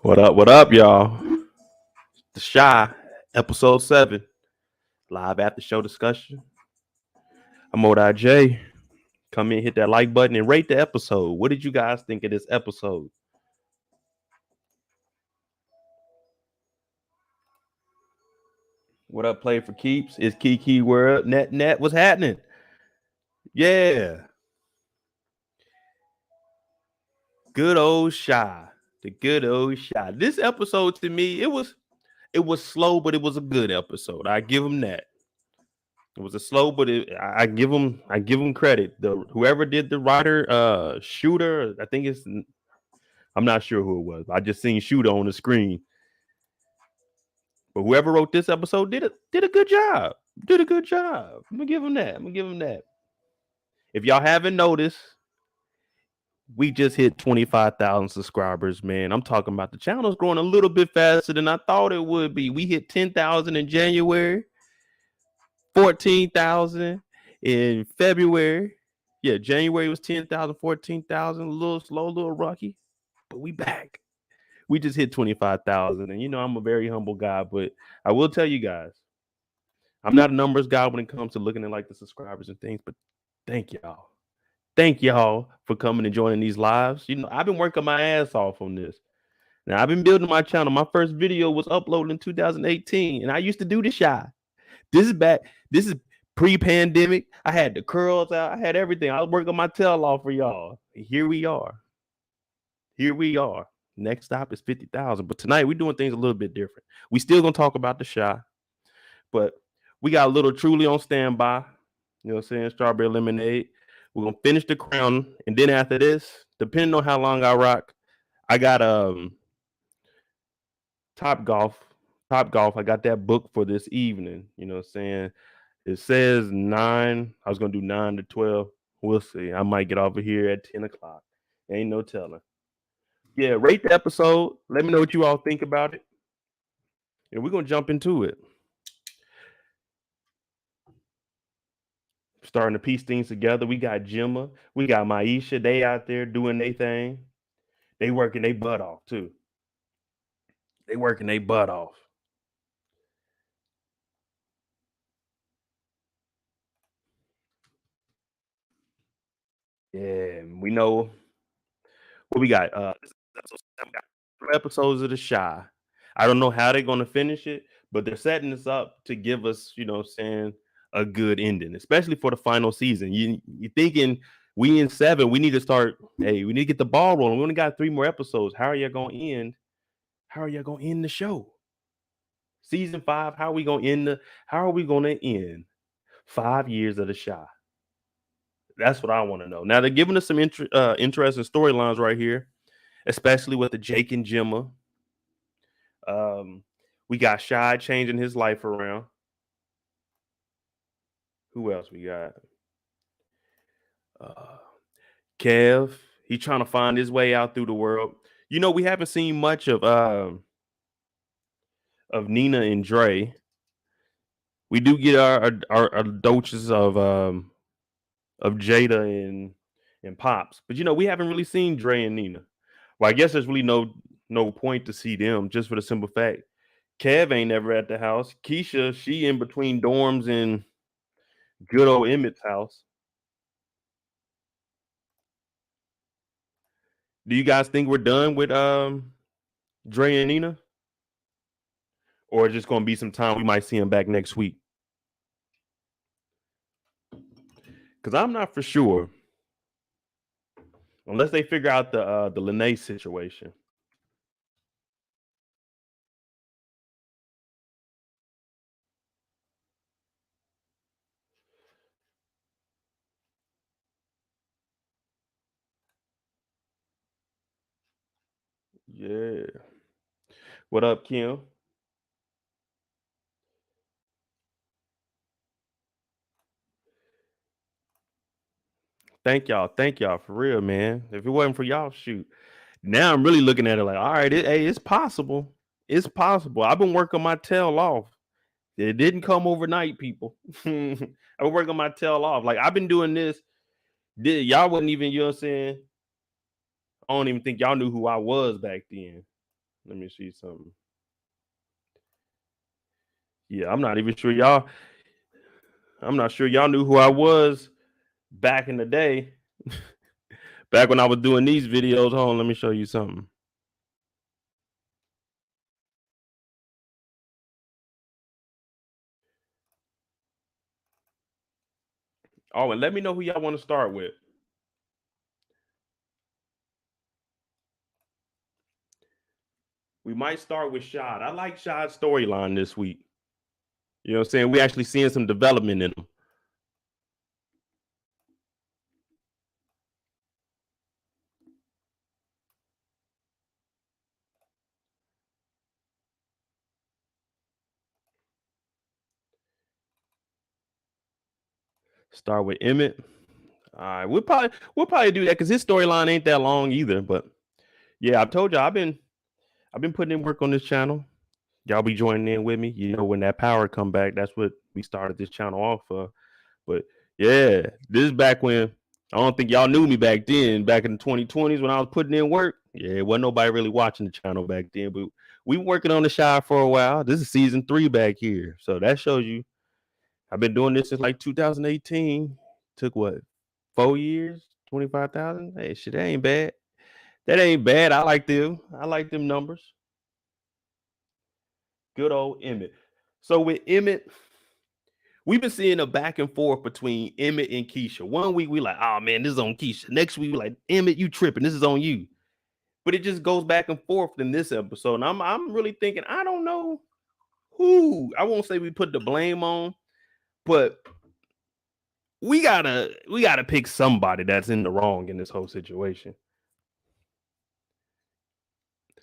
What up, y'all? The Shy, episode 7, live after show discussion. I'm MoedotJ. Come in, hit that like button, and rate the episode. What did you guys think of this episode? What up, Play for Keeps? It's Kiki World. Net. What's happening? Yeah. Good old Shy. The good old Shy. This episode to me, it was slow, but it was a good episode. I give him that. It was a slow, but I give him credit. Whoever did the writer, shooter, I think I'm not sure who it was. I just seen shooter on the screen. But whoever wrote this episode did a good job. Did a good job. I'm gonna give him that. If y'all haven't noticed, we just hit 25,000 subscribers, man. I'm talking about the channel's growing a little bit faster than I thought it would be. We hit 10,000 in January, 14,000 in February. Yeah, January was 10,000, 14,000, a little slow, a little rocky, but we back. We just hit 25,000. And, I'm a very humble guy, but I will tell you guys, I'm not a numbers guy when it comes to looking at like the subscribers and things, but thank y'all. Thank y'all for coming and joining these lives. I've been working my ass off on this. Now, I've been building my channel. My first video was uploaded in 2018, and I used to do the Shy. This is back. This is pre-pandemic. I had the curls out. I had everything. I was working my tail off for y'all. Here we are. Next stop is 50,000. But tonight we're doing things a little bit different. We still gonna talk about the Shy, but we got a little Truly on standby. You know what I'm saying? Strawberry lemonade. We're gonna finish the crown, and then after this, depending on how long I rock, I got Top Golf. Top Golf. I got that book for this evening. You know what I'm saying? It says 9. I was gonna do 9 to 12. We'll see. I might get over here at 10 o'clock. Ain't no telling. Yeah, rate the episode. Let me know what you all think about it. And we're gonna jump into it. Starting to piece things together. We got Gemma, we got Maisha. They out there doing their thing. They working their butt off too. They working their butt off. Yeah, we know what we got. This episode 7, we got 3 episodes of the Shy. I don't know how they're gonna finish it, but they're setting us up to give us, saying, a good ending, especially for the final season. You thinking we in 7, we need to start. Hey, we need to get the ball rolling. We only got 3 more episodes. How are you gonna end? How are you gonna end the show? Season 5. How are we gonna end 5 years of the Shy? That's what I want to know. Now they're giving us some interesting storylines right here, especially with the Jake and Gemma. We got Shy changing his life around. Who else we got? Kev. He's trying to find his way out through the world. We haven't seen much of Nina and Dre. We do get our doses of Jada and Pops, but we haven't really seen Dre and Nina. Well, I guess there's really no point to see them, just for the simple fact Kev ain't never at the house. Kiesha, she in between dorms in good old Emmett's house. Do you guys think we're done with Dre and Nina? Or just gonna be some time we might see him back next week? Because I'm not for sure. Unless they figure out the Lene situation. Yeah. What up, Kim? Thank y'all. Thank y'all for real, man. If it wasn't for y'all, shoot. Now I'm really looking at it like, all right, hey, it's possible. It's possible. I've been working my tail off. It didn't come overnight, people. I've been working my tail off. Like I've been doing this. Y'all wasn't even, you know what I'm saying? I don't even think y'all knew who I was back then. Let me see something. Yeah, I'm not sure y'all knew who I was back in the day. Back when I was doing these videos. Hold on, let me show you something. Oh, and let me know who y'all want to start with. We might start with Shad. I like Shad's storyline this week. You know what I'm saying? We actually seeing some development in him. Start with Emmett. All right, we'll probably do that because his storyline ain't that long either. But yeah, I told you I've been putting in work on this channel. Y'all be joining in with me. You know, when that power come back, that's what we started this channel off for. But yeah, this is back when I don't think y'all knew me back then, back in the 2020s when I was putting in work. Yeah, it wasn't nobody really watching the channel back then, but we been working on the Shy for a while. This is season 3 back here. So that shows you I've been doing this since like 2018. Took what, 4 years, 25,000? Hey, shit, that ain't bad. That ain't bad. I like them. I like them numbers. Good old Emmett. So with Emmett, we've been seeing a back and forth between Emmett and Kiesha. One week we like, oh man, this is on Kiesha. Next week we like, Emmett, you tripping. This is on you. But it just goes back and forth in this episode. And I'm really thinking, I don't know who. I won't say we put the blame on, but we gotta pick somebody that's in the wrong in this whole situation.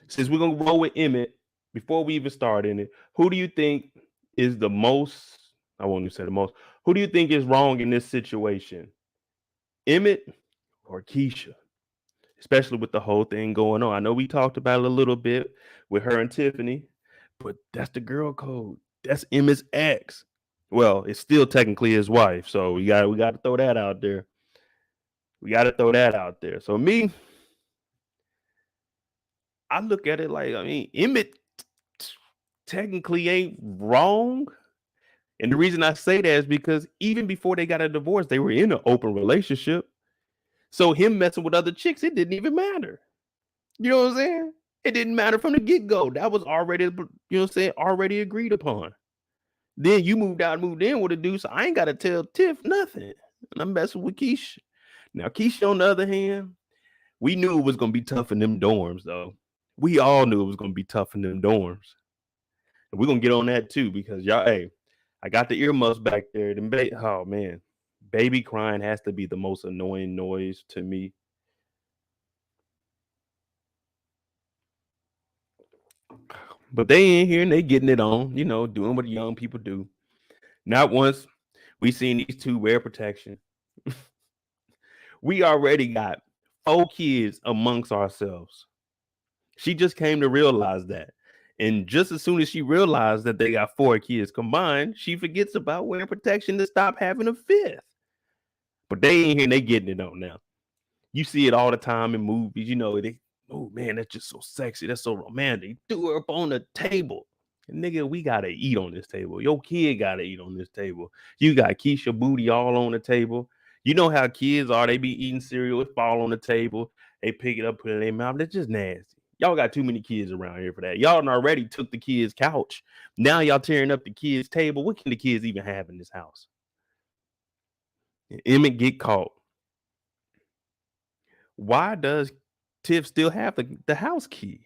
Since we're gonna roll with Emmett, before we even start in it, who do you think is the most? I won't even say the most. Who do you think is wrong in this situation? Emmett or Kiesha? Especially with the whole thing going on. I know we talked about it a little bit with her and Tiffany, but that's the girl code. That's Emmett's ex. Well, it's still technically his wife, so we got to throw that out there. We got to throw that out there. So me, I look at it like, I mean, Emmett technically ain't wrong. And the reason I say that is because even before they got a divorce, they were in an open relationship. So him messing with other chicks, it didn't even matter. You know what I'm saying? It didn't matter from the get-go. That was already, you know what I'm saying, already agreed upon. Then you moved out, moved in with a dude, so I ain't gotta tell Tiff nothing. And I'm messing with Kiesha. Now, Kiesha, on the other hand, we knew it was gonna be tough in them dorms, though. We all knew it was gonna be tough in them dorms. And we're gonna get on that too, because y'all, hey, I got the earmuffs back there. Oh man, baby crying has to be the most annoying noise to me. But they in here and they getting it on, you know, doing what young people do. Not once we seen these two wear protection. We already got 4 kids amongst ourselves. She just came to realize that. And just as soon as she realized that they got 4 kids combined, she forgets about wearing protection to stop having a fifth. But they ain't here and they getting it on now. You see it all the time in movies. You know, oh man, that's just so sexy. That's so romantic. Threw her up on the table. And nigga, we gotta eat on this table. Your kid gotta eat on this table. You got Kiesha booty all on the table. You know how kids are. They be eating cereal, it fall on the table. They pick it up, put it in their mouth. That's just nasty. Y'all got too many kids around here for that. Y'all already took the kids' couch. Now y'all tearing up the kids' table. What can the kids even have in this house? And Emmett get caught. Why does Tiff still have the house key?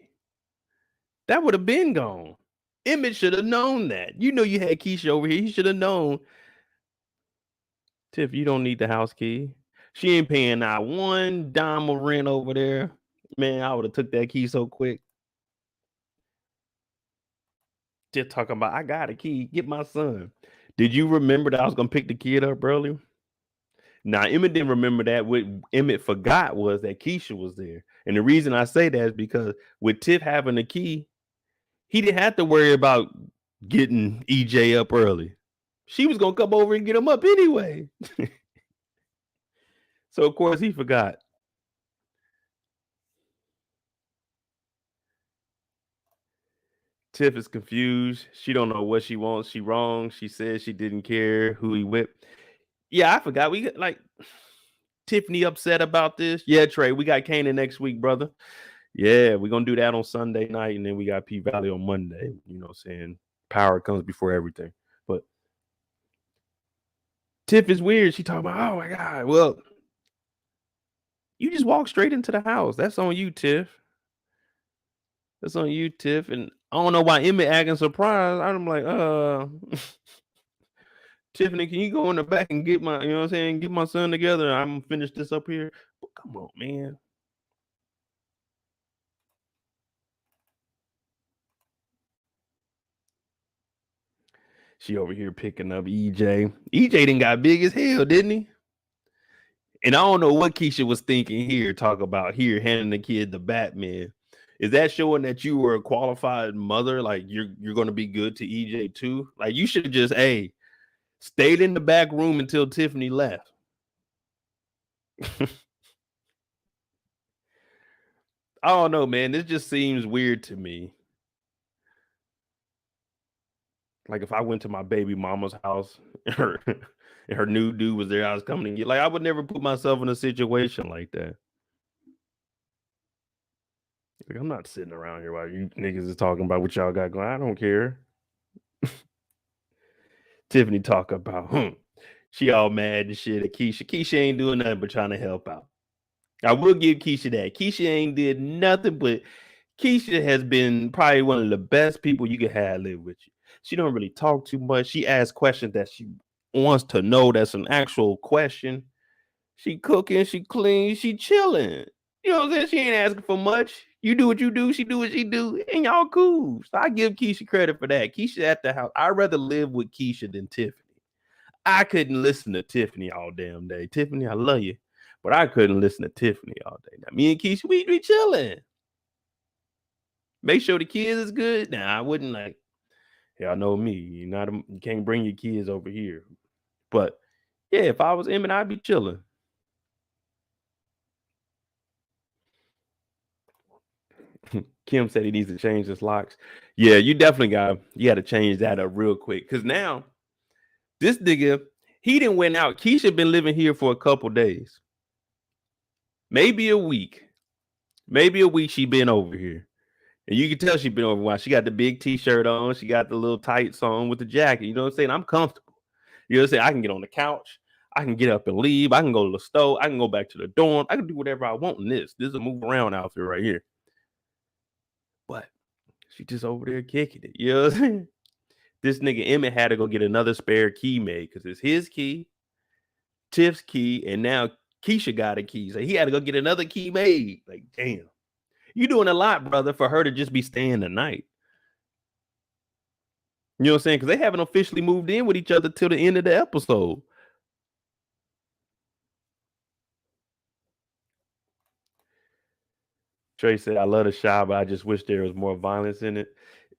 That would have been gone. Emmett should have known that. You know you had Kiesha over here. He should have known. Tiff, you don't need the house key. She ain't paying not one dime of rent over there. Man, I would have took that key so quick. Just talking about, I got a key, get my son. Did you remember that I was gonna pick the kid up earlier? Now, Emmett didn't remember that. What Emmett forgot was that Kiesha was there. And the reason I say that is because with Tiff having the key, he didn't have to worry about getting EJ up early. She was gonna come over and get him up anyway. So of course he forgot. Tiff is confused. She don't know what she wants. She wrong. She said she didn't care who he whipped. Yeah, I forgot. We got like Tiffany upset about this. Yeah, Trey, we got Kanan next week, brother. Yeah, we're gonna do that on Sunday night, and then we got P Valley on Monday. You know what I'm saying? Power comes before everything. But Tiff is weird. She talking about, oh my God. Well, you just walk straight into the house. That's on you, Tiff. That's on you, Tiff. And I don't know why Emmett acting surprised. I'm like, Tiffany, can you go in the back and get my, you know what I'm saying, get my son together? I'm gonna finish this up here. But come on, man. She over here picking up EJ. EJ didn't got big as hell, didn't he? And I don't know what Kiesha was thinking here, talk about here handing the kid the Batman. Is that showing that you were a qualified mother? Like you're gonna be good to EJ too? Like you should have just stayed in the back room until Tiffany left. I don't know, man. This just seems weird to me. Like if I went to my baby mama's house and her new dude was there, I was coming to get, like, I would never put myself in a situation like that. Like, I'm not sitting around here while you niggas is talking about what y'all got going. I don't care. Tiffany talk about, she all mad and shit at Kiesha. Kiesha ain't doing nothing but trying to help out. I will give Kiesha that. Kiesha ain't did nothing, but Kiesha has been probably one of the best people you could have live with you. She don't really talk too much. She asks questions that she wants to know. That's an actual question. She cooking, she clean, she chilling. You know what I'm saying? She ain't asking for much. You do what you do, she do what she do, and y'all cool. So I give Kiesha credit for that. Keisha at the house. I'd rather live with Kiesha than Tiffany. I couldn't listen to Tiffany all damn day. Tiffany, I love you, but I couldn't listen to Tiffany all day. Now, me and Kiesha, we be chilling. Make sure the kids is good. Now, I wouldn't like, y'all know me. You can't bring your kids over here. But yeah, if I was Emmy, I'd be chilling. Kim said he needs to change his locks. Yeah, you definitely got to change that up real quick. Cause now this nigga, he didn't went out. Kiesha been living here for a couple days. Maybe a week. She been over here. And you can tell she been over a while. She got the big t-shirt on. She got the little tights on with the jacket. You know what I'm saying? I'm comfortable. You know what I'm saying? I can get on the couch. I can get up and leave. I can go to the stove. I can go back to the dorm. I can do whatever I want in this. This is a move around outfit right here. But she just over there kicking it. You know what I'm saying? This nigga Emmett had to go get another spare key made because it's his key, Tiff's key, and now Kiesha got a key. So he had to go get another key made. Like, damn. You doing a lot, brother, for her to just be staying the night. You know what I'm saying? Because they haven't officially moved in with each other till the end of the episode. Trey said, I love the Shy, but I just wish there was more violence in it.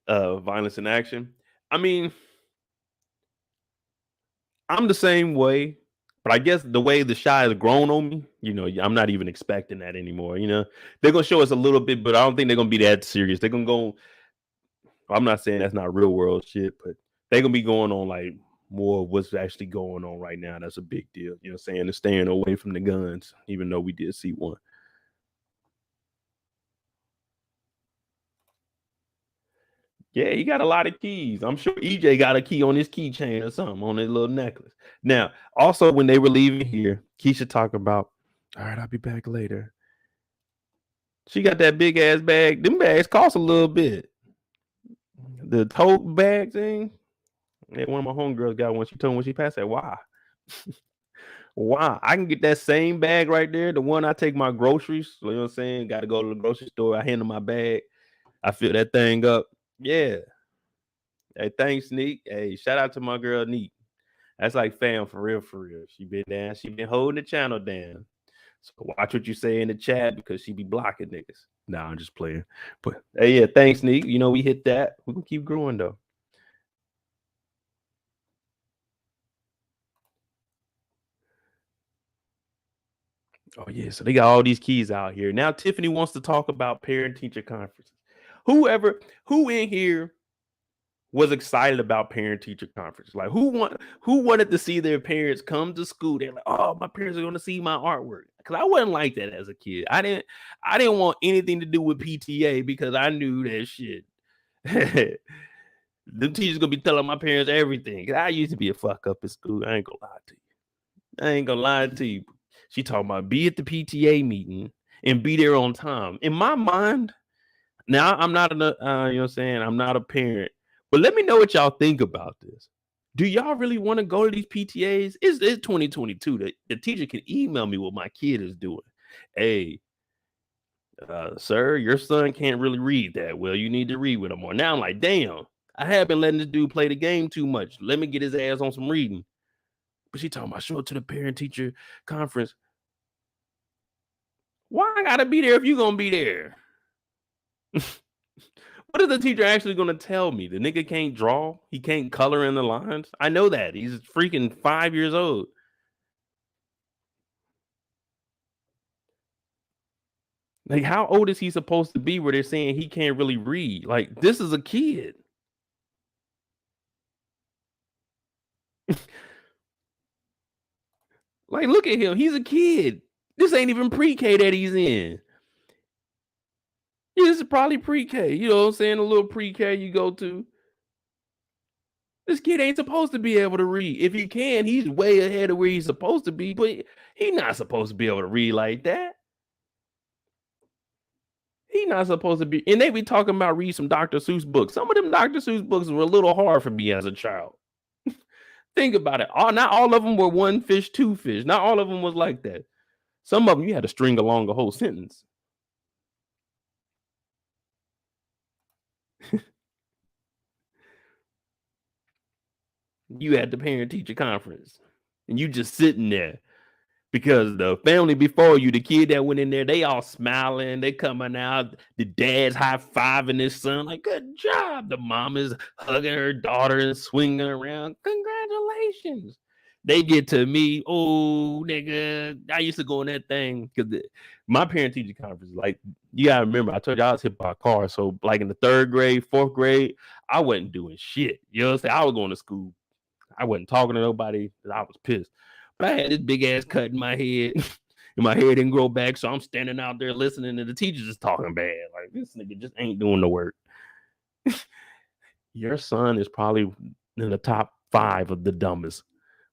Violence in action. I mean, I'm the same way, but I guess the way the Shy has grown on me, you know, I'm not even expecting that anymore. You know, they're gonna show us a little bit, but I don't think they're gonna be that serious. They're gonna go. I'm not saying that's not real world shit, but they're gonna be going on like more of what's actually going on right now. That's a big deal. You know what I'm saying? And staying away from the guns, even though we did see one. Yeah, he got a lot of keys. I'm sure EJ got a key on his keychain or something on his little necklace. Now, also when they were leaving here, Kiesha talked about, all right, I'll be back later. She got that big ass bag. Them bags cost a little bit. The tote bag thing. Yeah, one of my homegirls got one. She told me when she passed that, why? Why? I can get that same bag right there. The one I take my groceries. You know what I'm saying? Got to go to the grocery store. I handle my bag. I fill that thing up. Yeah. Hey, thanks, Neek. Hey, shout out to my girl Neek. That's like fam for real, for real. She been down. She been holding the channel down. So watch what you say in the chat because she be blocking niggas. Nah, I'm just playing. But hey, yeah, thanks, Neek. You know, we hit that. We can keep growing though. Oh, yeah. So they got all these keys out here. Now Tiffany wants to talk about parent teacher conferences. Who in here was excited about parent teacher conference? Like who wanted to see their parents come to school? They're like, oh, my parents are going to see my artwork. Because I wasn't like that as a kid. I didn't want anything to do with PTA because I knew that shit. The teacher's gonna be telling my parents everything. I used to be a fuck up in school. I ain't gonna lie to you. I ain't gonna lie to you. She talking about be at the PTA meeting and be there on time. In my mind, now I'm not you know what I'm saying? I'm not a parent, but let me know what y'all think about this. Do y'all really want to go to these PTAs? It's 2022. The teacher can email me what my kid is doing. Hey, sir, your son can't really read that well. You need to read with him more. Now I'm like, damn, I have been letting this dude play the game too much. Let me get his ass on some reading. But she talking about show up to the parent teacher conference. Why I gotta be there if you gonna be there? What is the teacher actually gonna tell me? The nigga can't draw. He can't color in the lines. I know that. He's freaking 5 years old. Like, how old is he supposed to be where they're saying he can't really read? Like, this is a kid. Like, look at him. He's a kid. This ain't even pre-K that he's in. Yeah, this is probably pre-K. You know what I'm saying? A little pre-K you go to. This kid ain't supposed to be able to read. If he can, he's way ahead of where he's supposed to be, but he's not supposed to be able to read like that. He not supposed to be. And they be talking about read some Dr. Seuss books. Some of them Dr. Seuss books were a little hard for me as a child. Think about it. Not all of them were one fish, two fish. Not all of them was like that. Some of them you had to string along a whole sentence. You had the parent teacher conference and you just sitting there because the family before you, the kid that went in there, they all smiling, they coming out, the dad's high-fiving his son, like, good job. The mom is hugging her daughter and swinging around. Congratulations. They get to me, oh, nigga, I used to go in that thing because my parent teacher conference, like, you gotta remember, I told you I was hit by a car. So, like, in the 3rd grade, 4th grade, I wasn't doing shit. You know what I'm saying? I was going to school. I wasn't talking to nobody. I was pissed. But I had this big ass cut in my head, and my hair didn't grow back. So I'm standing out there listening to the teachers just talking bad. Like, this nigga just ain't doing the work. Your son is probably in the top 5 of the dumbest.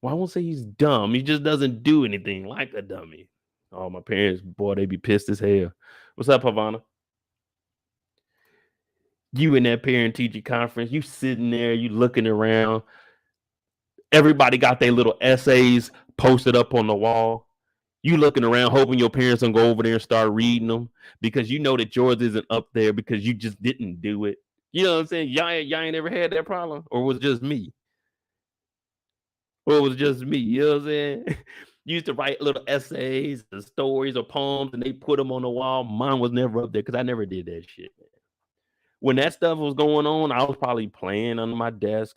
Well, I won't say he's dumb. He just doesn't do anything like a dummy. Oh, my parents, boy, they be pissed as hell. What's up, Havana? You in that parent teacher conference, you sitting there, you looking around. Everybody got their little essays posted up on the wall. You looking around, hoping your parents don't go over there and start reading them because you know that yours isn't up there because you just didn't do it. You know what I'm saying? Y'all ain't ever had that problem, or was it just me? Or it was just me? You know what I'm saying? You used to write little essays, or stories, or poems, and they put them on the wall. Mine was never up there because I never did that shit. When that stuff was going on, I was probably playing under my desk.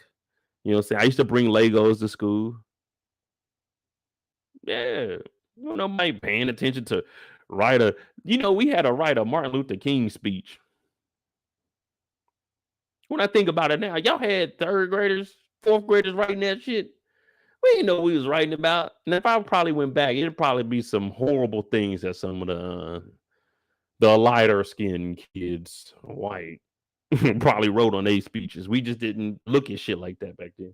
You know what I'm saying? I used to bring Legos to school. Yeah. Nobody paying attention to write a, we had to write a Martin Luther King speech. When I think about it now, y'all had 3rd graders, 4th graders writing that shit. We didn't know what we was writing about. And if I probably went back, it'd probably be some horrible things that some of the lighter skinned kids, white, probably wrote on their speeches. We just didn't look at shit like that back then.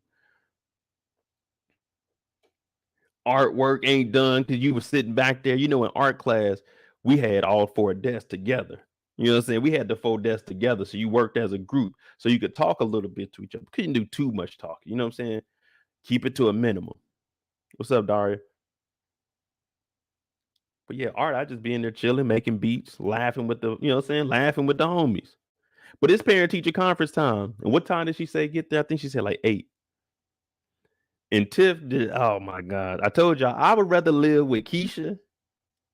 Artwork ain't done because you were sitting back there. In art class, we had all 4 desks together. You know what I'm saying? We had the 4 desks together. So you worked as a group. So you could talk a little bit to each other. Couldn't do too much talking. You know what I'm saying? Keep it to a minimum. What's up, Daria? But yeah, art, I just be in there chilling, making beats, laughing with the, you know what I'm saying? Laughing with the homies. But it's parent teacher conference time. And what time did she say get there? I think she said like 8. And Tiff did. Oh my God! I told y'all I would rather live with Kiesha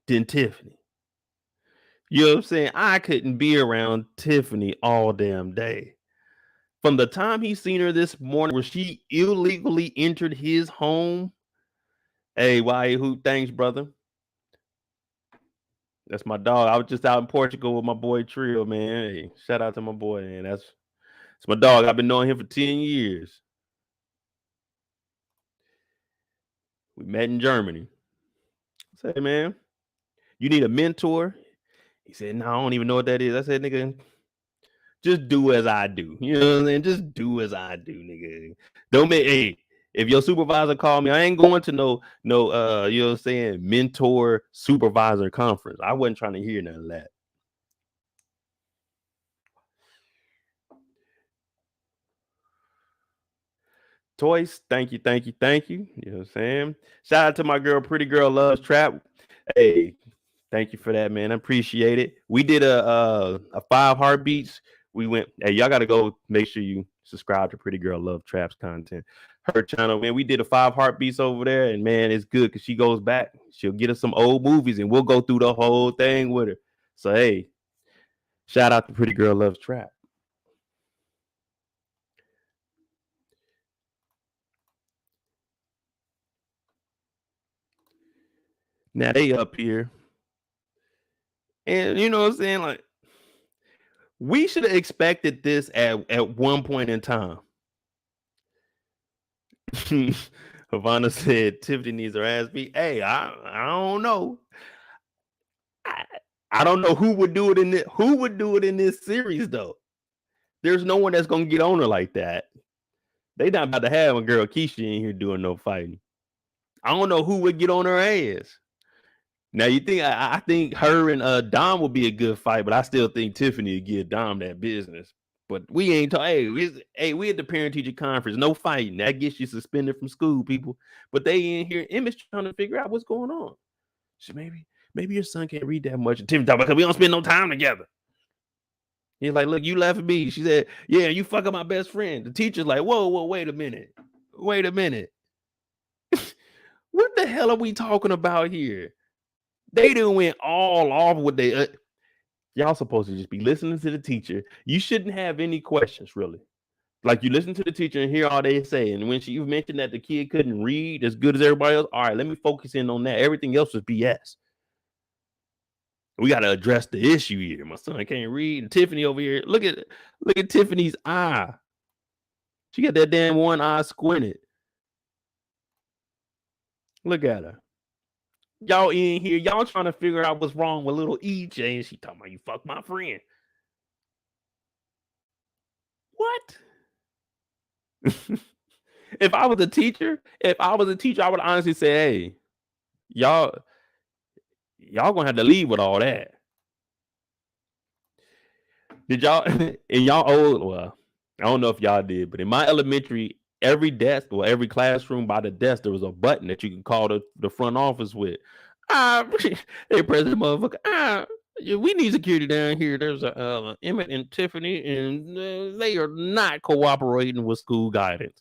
than Tiffany. You know what I'm saying? I couldn't be around Tiffany all damn day. From the time he seen her this morning, where she illegally entered his home. Hey, why? Who? Thanks, brother. That's my dog. I was just out in Portugal with my boy Trio, man. Hey, shout out to my boy, man. That's my dog. I've been knowing him for 10 years. We met in Germany. I said, man, you need a mentor? He said, no, I don't even know what that is. I said, nigga, just do as I do. You know what I'm saying? Just do as I do, nigga. Don't make if your supervisor call me, I ain't going to no, you know what I'm saying, mentor supervisor conference. I wasn't trying to hear none of that. Toys, thank you. You know what I'm saying? Shout out to my girl, Pretty Girl Loves Trap. Hey, thank you for that, man. I appreciate it. We did a 5 heartbeats. We went, hey, y'all gotta go make sure you subscribe to Pretty Girl Love Trap's content. Her channel, man. We did a 5 heartbeats over there, and man, it's good because she goes back. She'll get us some old movies, and we'll go through the whole thing with her. So hey, shout out to Pretty Girl Loves Trap. Now they up here. And you know what I'm saying? Like, we should have expected this at one point in time. Havana said Tiffany needs her ass beat. Hey, I don't know. I don't know who would do it in this. Who would do it in this series though? There's no one that's gonna get on her like that. They not about to have a girl Kiesha in here doing no fighting. I don't know who would get on her ass. Now you think I think her and Dom would be a good fight, but I still think Tiffany would give Dom that business. But we ain't talking. Hey, we at the parent teacher conference. No fighting. That gets you suspended from school, people. But they in here. Emmy's trying to figure out what's going on. So maybe your son can't read that much. And Tiffany talking because we don't spend no time together. He's like, look, you left me. She said, yeah, you fucking my best friend. The teacher's like, whoa, wait a minute. What the hell are we talking about here? They done went all off with they. Y'all supposed to just be listening to the teacher. You shouldn't have any questions, really. Like you listen to the teacher and hear all they say. And when she mentioned that the kid couldn't read as good as everybody else, all right, let me focus in on that. Everything else was BS. We got to address the issue here. My son can't read. And Tiffany over here, look at Tiffany's eye. She got that damn one eye squinted. Look at her. Y'all in here, y'all trying to figure out what's wrong with little EJ, and she talking about you fuck my friend. What? If I was a teacher, I would honestly say, hey, y'all gonna have to leave with all that. Did y'all in y'all old? Well, I don't know if y'all did, but in my elementary, every desk or every classroom by the desk, there was a button that you can call the front office with. Hey, President motherfucker. We need security down here. There's a Emmett and Tiffany, and they are not cooperating with school guidance.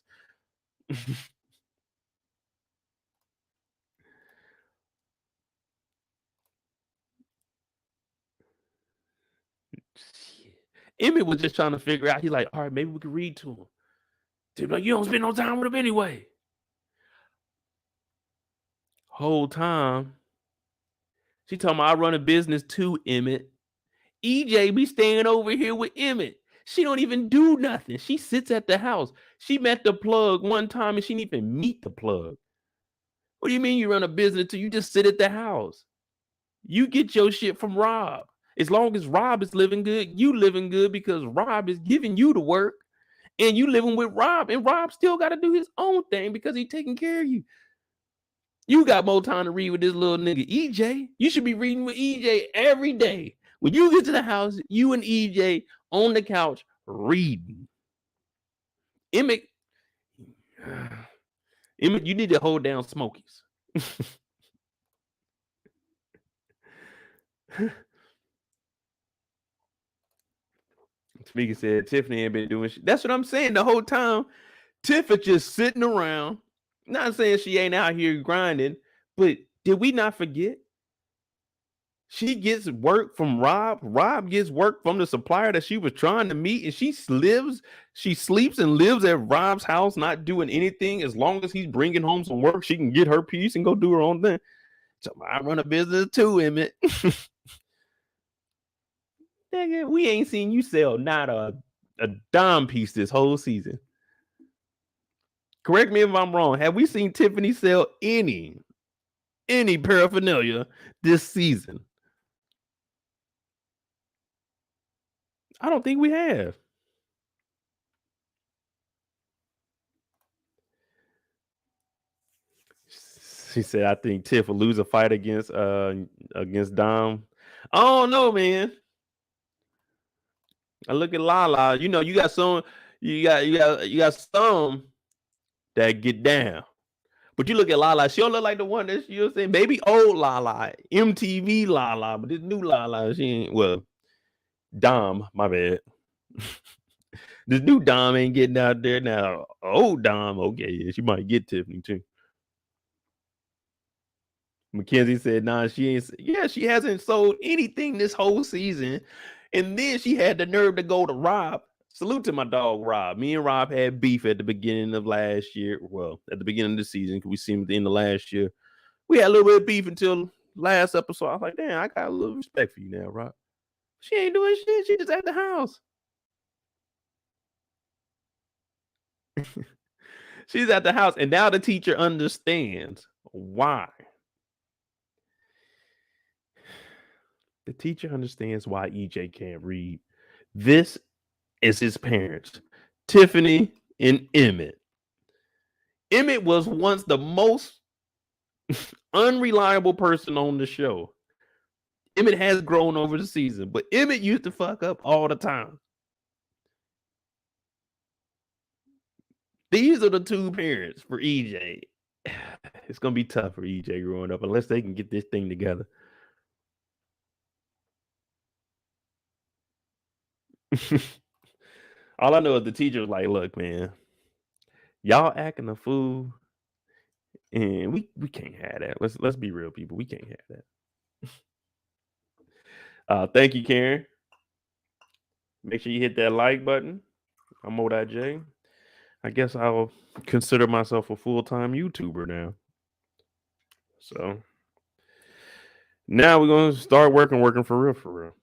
Emmett was just trying to figure out. He's like, all right, maybe we can read to him. They're like, you don't spend no time with him anyway. Whole time, she told me I run a business too, Emmett. EJ be staying over here with Emmett. She don't even do nothing. She sits at the house. She met the plug one time and she didn't even meet the plug. What do you mean you run a business too? You just sit at the house. You get your shit from Rob. As long as Rob is living good, you living good because Rob is giving you the work and you living with Rob, and Rob still got to do his own thing because he's taking care of you. You got more time to read with this little nigga EJ. You should be reading with EJ every day. When you get to the house, you and EJ on the couch reading. Emmett, you need to hold down Smokies. Speaker said Tiffany ain't been doing shit. That's what I'm saying the whole time. Tiff is just sitting around. Not saying she ain't out here grinding, but did we not forget? She gets work from Rob. Rob gets work from the supplier that she was trying to meet, and she sleeps and lives at Rob's house, not doing anything. As long as he's bringing home some work, she can get her piece and go do her own thing. So I run a business too, Emmett. Nigga, we ain't seen you sell not a dime piece this whole season. Correct me if I'm wrong. Have we seen Tiffany sell any paraphernalia this season? I don't think we have. She said, "I think Tiff will lose a fight against Dom." I don't know, man. I look at Lala. You know, you got some that get down. But you look at Lala, she don't look like the one that you're saying, maybe old Lala, MTV Lala, but this new Lala, she ain't, well, Dom, my bad. This new Dom ain't getting out there now. Old Dom, okay, yeah, she might get Tiffany too. Mackenzie said, nah, she ain't, yeah, she hasn't sold anything this whole season. And then she had the nerve to go to Rob. Salute to my dog, Rob. Me and Rob had beef at the beginning of last year. Well, at the beginning of the season, because we seen at the end of last year. We had a little bit of beef until last episode. I was like, damn, I got a little respect for you now, Rob. She ain't doing shit. She just at the house. She's at the house. And now the teacher understands why. The teacher understands why EJ can't read. This is his parents, Tiffany and Emmett. Emmett was once the most unreliable person on the show. Emmett has grown over the season, but Emmett used to fuck up all the time. These are the two parents for EJ. It's going to be tough for EJ growing up unless they can get this thing together. All I know is the teacher was like, look, man, y'all acting a fool. And we can't have that. Let's be real, people. We can't have that. Thank you, Karen. Make sure you hit that like button. I'm MoedotJ. I guess I'll consider myself a full-time YouTuber now. So now we're gonna start working for real.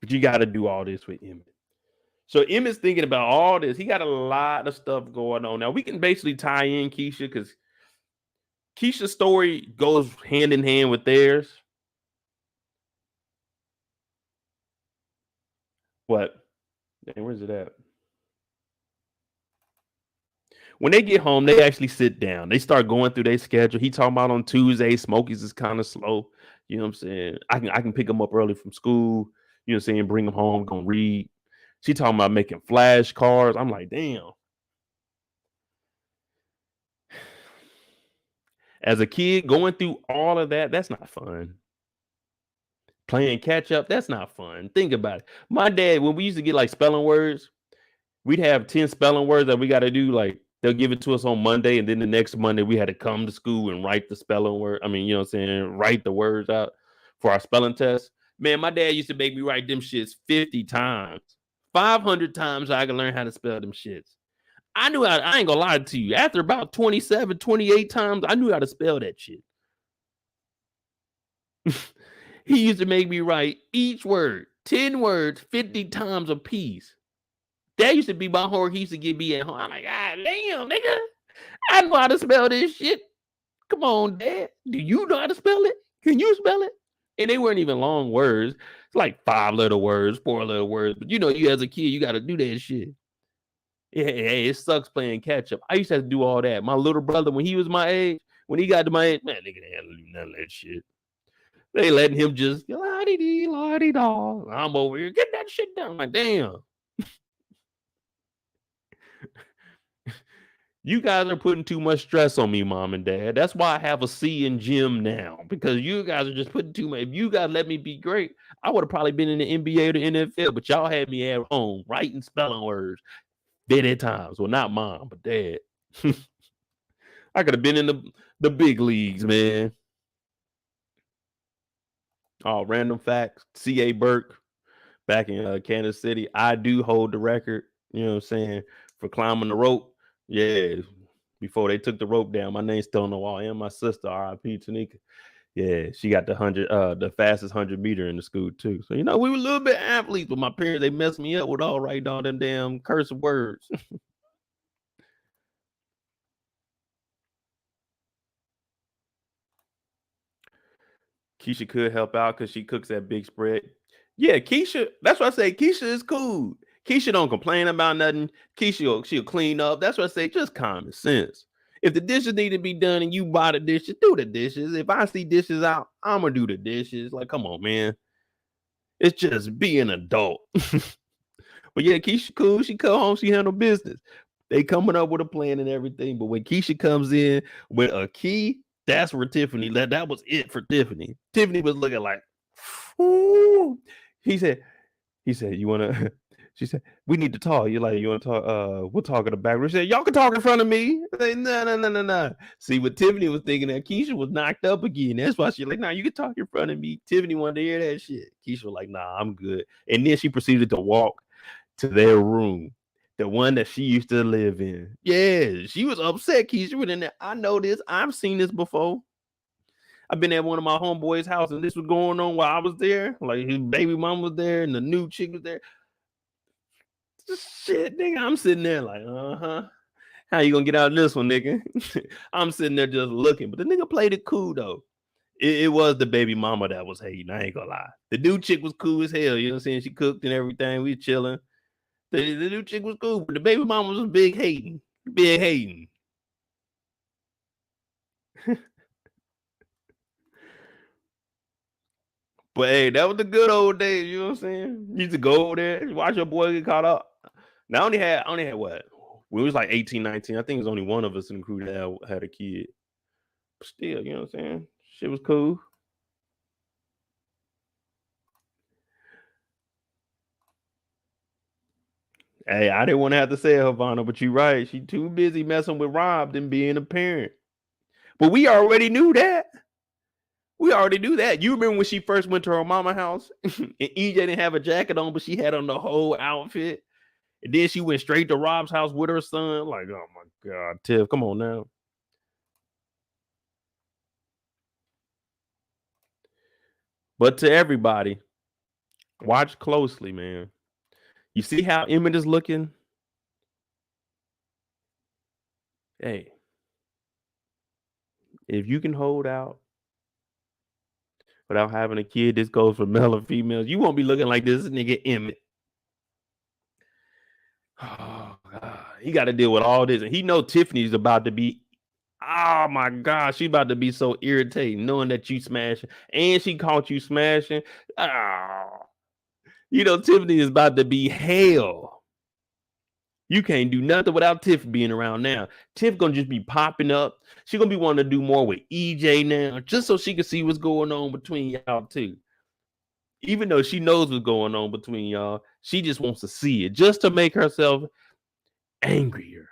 But you got to do all this with Emmett. So Emmett's thinking about all this. He got a lot of stuff going on. Now we can basically tie in Kiesha because Kiesha's story goes hand in hand with theirs. What? Dang, where's it at? When they get home, they actually sit down. They start going through their schedule. He talking about on Tuesday, Smokey's is kind of slow. You know what I'm saying? I can pick him up early from school. You know what I'm saying? Bring him home, gonna read. She talking about making flashcards. I'm like, damn. As a kid, going through all of that, that's not fun. Playing catch up, that's not fun. Think about it. My dad, when we used to get like spelling words, we'd have 10 spelling words that we got to do. Like they'll give it to us on Monday, and then the next Monday we had to come to school and write the spelling word. I mean, you know what I'm saying? Write the words out for our spelling test. Man, my dad used to make me write them shits 50 times. 500 times so I could learn how to spell them shits. I knew how, I ain't gonna lie to you. After about 27, 28 times, I knew how to spell that shit. He used to make me write each word, 10 words, 50 times a piece. That used to be my homework. He used to get me at home. I'm like, God damn, nigga. I know how to spell this shit. Come on, Dad. Do you know how to spell it? Can you spell it? And they weren't even long words. It's like 5-letter words, 4-letter words. But you know, you as a kid, you got to do that shit. Yeah, hey, it sucks playing catch up. I used to have to do all that. My little brother, when he was my age, when he got to my age, man, nigga didn't do none of that shit. They letting him just la-di-dee, I'm over here, get that shit done. I'm like, damn. You guys are putting too much stress on me, mom and dad. That's why I have a C in gym now, because you guys are just putting too much. If you guys let me be great, I would have probably been in the NBA or the NFL, but y'all had me at home writing spelling words dead at times. Well, not mom, but dad. I could have been in the big leagues, man. Oh, random facts. C.A. Burke back in Kansas City. I do hold the record, you know what I'm saying, for climbing the rope. Yeah. Before they took the rope down, my name's still on the wall. And my sister, R.I.P. Tanika. Yeah, she got the fastest 100-meter in the school too. So, we were a little bit athletes, but my parents, they messed me up with all them damn cursive words. Kiesha could help out because she cooks that big spread. Yeah, Kiesha, that's why I say Kiesha is cool. Kiesha don't complain about nothing. She'll clean up. That's why I say just common sense. If the dishes need to be done and you buy the dishes, do the dishes. If I see dishes out, I'm gonna do the dishes. Like, come on, man. It's just be an adult. But yeah, Kiesha cool. She come home, she handle business. They coming up with a plan and everything. But when Kiesha comes in with a key, that's where Tiffany, that was it for Tiffany. Tiffany was looking like, ooh. He said, you wanna, she said, we need to talk. You're like, you wanna talk? We'll talk in the back. She said, y'all can talk in front of me. Like, no. See, what Tiffany was thinking, that Kiesha was knocked up again. That's why she's like, nah, you can talk in front of me. Tiffany wanted to hear that shit. Kiesha was like, nah, I'm good. And then she proceeded to walk to their room, the one that she used to live in. Yeah, she was upset. Kiesha went in there. I know this. I've seen this before. I've been at one of my homeboys' house, and this was going on while I was there. Like, his baby mom was there, and the new chick was there. Shit, nigga, I'm sitting there like, how you gonna get out of this one, nigga? I'm sitting there just looking, but the nigga played it cool though. It was the baby mama that was hating. I ain't gonna lie. The new chick was cool as hell. You know what I'm saying? She cooked and everything. We chilling. The new chick was cool, but the baby mama was big hating. Big hating. But hey, that was the good old days, you know what I'm saying? You used to go over there, watch your boy get caught up. Now I only had what? We was like 18, 19. I think it was only one of us in the crew that had a kid. But still, you know what I'm saying? Shit was cool. Hey, I didn't want to have to say it, Havana, but you're right. She too busy messing with Rob than being a parent. But we already knew that. We already knew that. You remember when she first went to her mama house and EJ didn't have a jacket on, but she had on the whole outfit. And then she went straight to Rob's house with her son. Like, oh my God, Tiff, come on now. But to everybody, watch closely, man. You see how Emmett is looking? Hey, if you can hold out without having a kid, this goes for male or females. You won't be looking like this nigga Emmett. Oh God, he got to deal with all this, and he know Tiffany's about to be. Oh my God, she about to be so irritating, knowing that you smashing, and she caught you smashing. Oh, Tiffany is about to be hell. You can't do nothing without Tiff being around now. Tiff gonna just be popping up. She gonna be wanting to do more with EJ now, just so she can see what's going on between y'all too. Even though she knows what's going on between y'all, she just wants to see it just to make herself angrier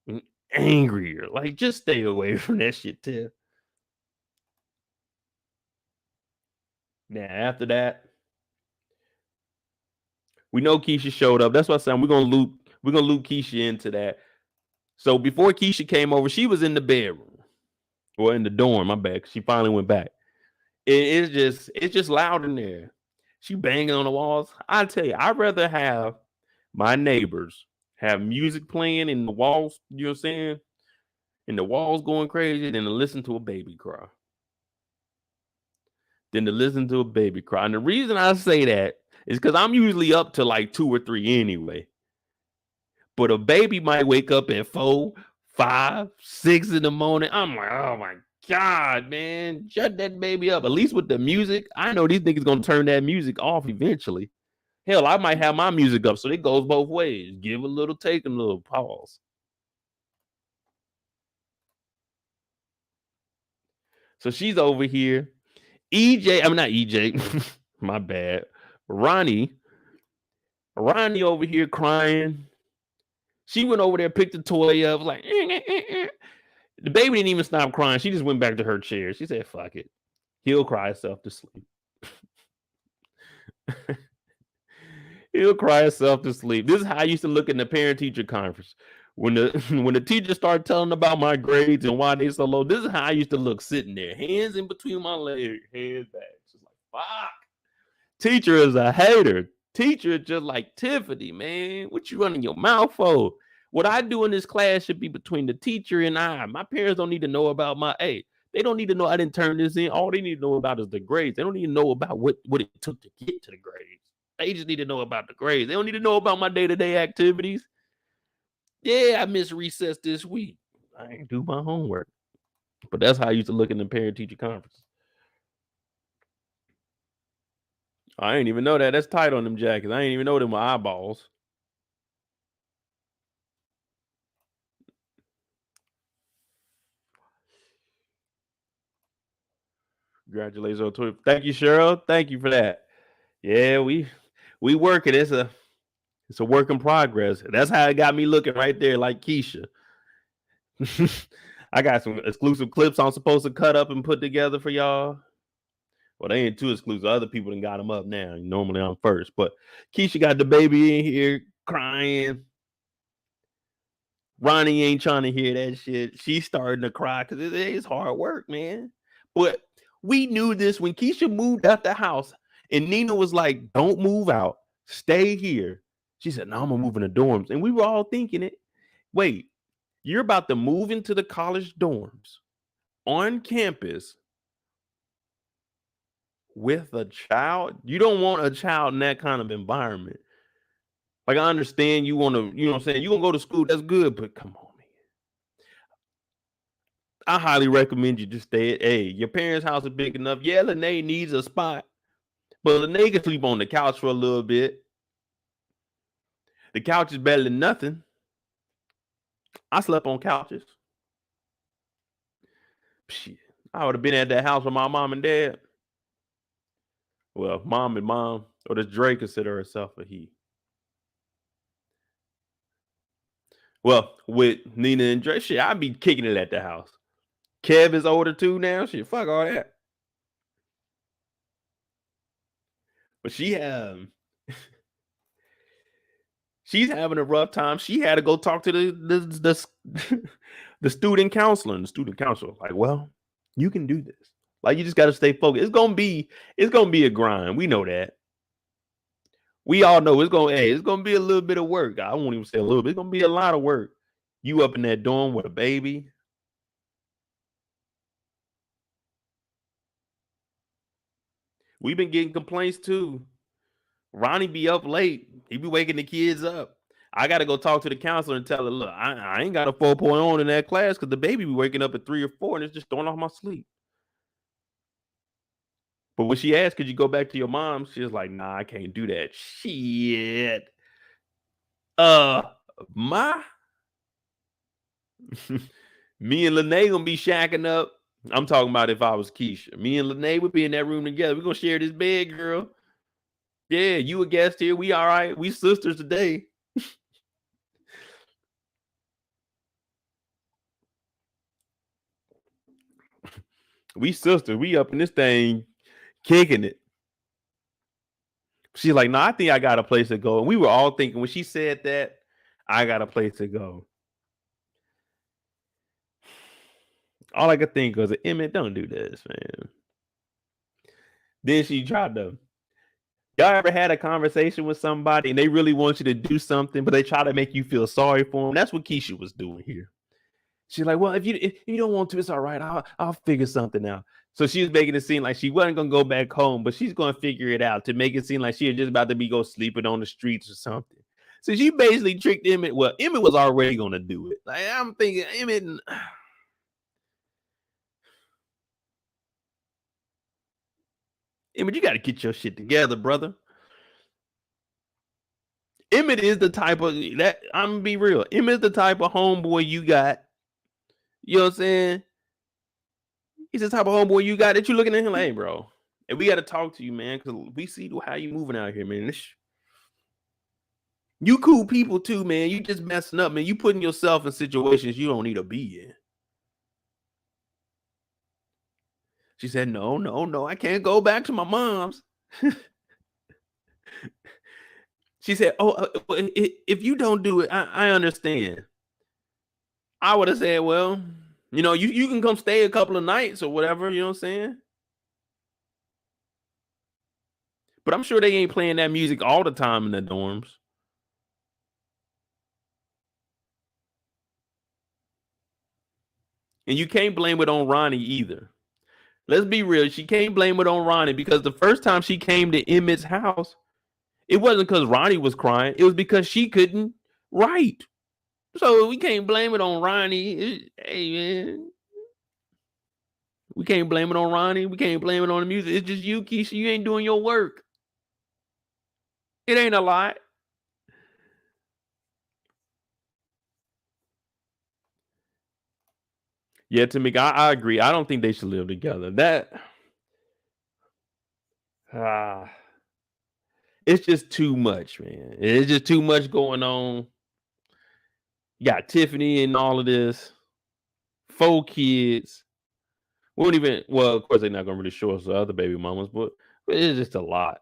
and angrier. Like, just stay away from that shit, Tiff. Now, after that, we know Kiesha showed up. That's what I'm saying. We're gonna loop Kiesha into that. So before Kiesha came over, she was in the bedroom or in the dorm. My bad. She finally went back. It's just loud in there. She banging on the walls. I tell you, I'd rather have my neighbors have music playing in the walls, you know what I'm saying? And the walls going crazy than to listen to a baby cry. And the reason I say that is because I'm usually up to like 2 or 3 anyway. But a baby might wake up at 4, 5, 6 in the morning. I'm like, oh my God, man, shut that baby up. At least with the music, I know these niggas gonna turn that music off eventually. Hell, I might have my music up, so it goes both ways. Give a little, take a little, pause. So she's over here. I'm not EJ. My bad. Ronnie over here crying. She went over there, picked the toy up, like, The baby didn't even stop crying. She just went back to her chair. She said, fuck it. He'll cry himself to sleep. He'll cry himself to sleep. This is how I used to look in the parent-teacher conference. When the teacher started telling about my grades and why they so low, this is how I used to look, sitting there, hands in between my legs, hands back. Just like, fuck. Teacher is a hater. Teacher is just like Tiffany, man. What you running your mouth for? What I do in this class should be between the teacher and I. My parents don't need to know about my A. They don't need to know I didn't turn this in. All they need to know about is the grades. They don't need to know about what it took to get to the grades. They just need to know about the grades. They don't need to know about my day-to-day activities. Yeah, I missed recess this week. I ain't do my homework. But that's how I used to look in the parent-teacher conference. I ain't even know that. That's tight on them jackets. I ain't even know them were eyeballs. Congratulations on Twitter. Thank you, Cheryl. Thank you for that. Yeah, we working. It's a work in progress. That's how it got me looking right there, like Kiesha. I got some exclusive clips I'm supposed to cut up and put together for y'all. Well, they ain't too exclusive. Other people done got them up now. Normally I'm first, but Kiesha got the baby in here crying. Ronnie ain't trying to hear that shit. She's starting to cry because it's hard work, man. But we knew this when Kiesha moved out the house and Nina was like, don't move out. Stay here. She said, no, I'm going to move in the dorms. And we were all thinking it. Wait, you're about to move into the college dorms on campus with a child? You don't want a child in that kind of environment. Like, I understand you want to, you know what I'm saying? You're going to go to school. That's good, but come on, man. I highly recommend you just stay at your parents' house is big enough. Yeah, Lene needs a spot, but Lene can sleep on the couch for a little bit. The couch is better than nothing. I slept on couches. Shit, I would have been at that house with my mom and dad. Well, mom and mom, or does Dre consider herself a he? Well, with Nina and Dre, shit, I'd be kicking it at the house. Kev is older too now. Shit, fuck all that. But she's having a rough time. She had to go talk to the student counselor. And the student counselor, like, well, you can do this. Like, you just got to stay focused. It's gonna be a grind. We know that. We all know it's gonna be a little bit of work. I won't even say a little bit. It's gonna be a lot of work. You up in that dorm with a baby. We've been getting complaints too. Ronnie be up late. He be waking the kids up. I got to go talk to the counselor and tell her, look, I ain't got a 4.0 in that class because the baby be waking up at 3 or 4 and it's just throwing off my sleep. But when she asked, could you go back to your mom? She was like, nah, I can't do that. Shit. My me and Lene gonna be shacking up. I'm talking about if I was Kiesha. Me and Lene would be in that room together. We're gonna share this bed, girl. Yeah, you a guest here. We all right. We sisters today. We sisters. We up in this thing, kicking it. She's like, no, I think I got a place to go. And we were all thinking when she said that, I got a place to go. All I could think was, Emmett, don't do this, man. Then she tried to. Y'all ever had a conversation with somebody and they really want you to do something, but they try to make you feel sorry for them? That's what Kiesha was doing here. She's like, well, if you don't want to, it's all right. I'll figure something out. So she was making it seem like she wasn't gonna go back home, but she's gonna figure it out to make it seem like she was just about to go sleeping on the streets or something. So she basically tricked Emmett. Well, Emmett was already gonna do it. Like, I'm thinking, Emmett, you got to get your shit together, brother. Emmett is the type of that. I'm gonna be real. Emmett is the type of homeboy you got. You know what I'm saying? He's the type of homeboy you got that you looking at him like, hey, bro, and we got to talk to you, man, because we see how you moving out here, man. You cool people too, man. You just messing up, man. You putting yourself in situations you don't need to be in. She said, no, I can't go back to my mom's. She said, if you don't do it, I understand. I would have said, well, you can come stay a couple of nights or whatever, you know what I'm saying? But I'm sure they ain't playing that music all the time in the dorms. And you can't blame it on Ronnie either. Let's be real. She can't blame it on Ronnie because the first time she came to Emmett's house, it wasn't because Ronnie was crying. It was because she couldn't write. So we can't blame it on Ronnie. Hey, man. We can't blame it on Ronnie. We can't blame it on the music. It's just you, Kiesha. You ain't doing your work. It ain't a lot. Yeah, Tamika, I agree. I don't think they should live together. It's just too much, man. It's just too much going on. You got Tiffany and all of this. 4 kids. Won't even. Well, of course, they're not gonna really show us the other baby mamas, but it's just a lot.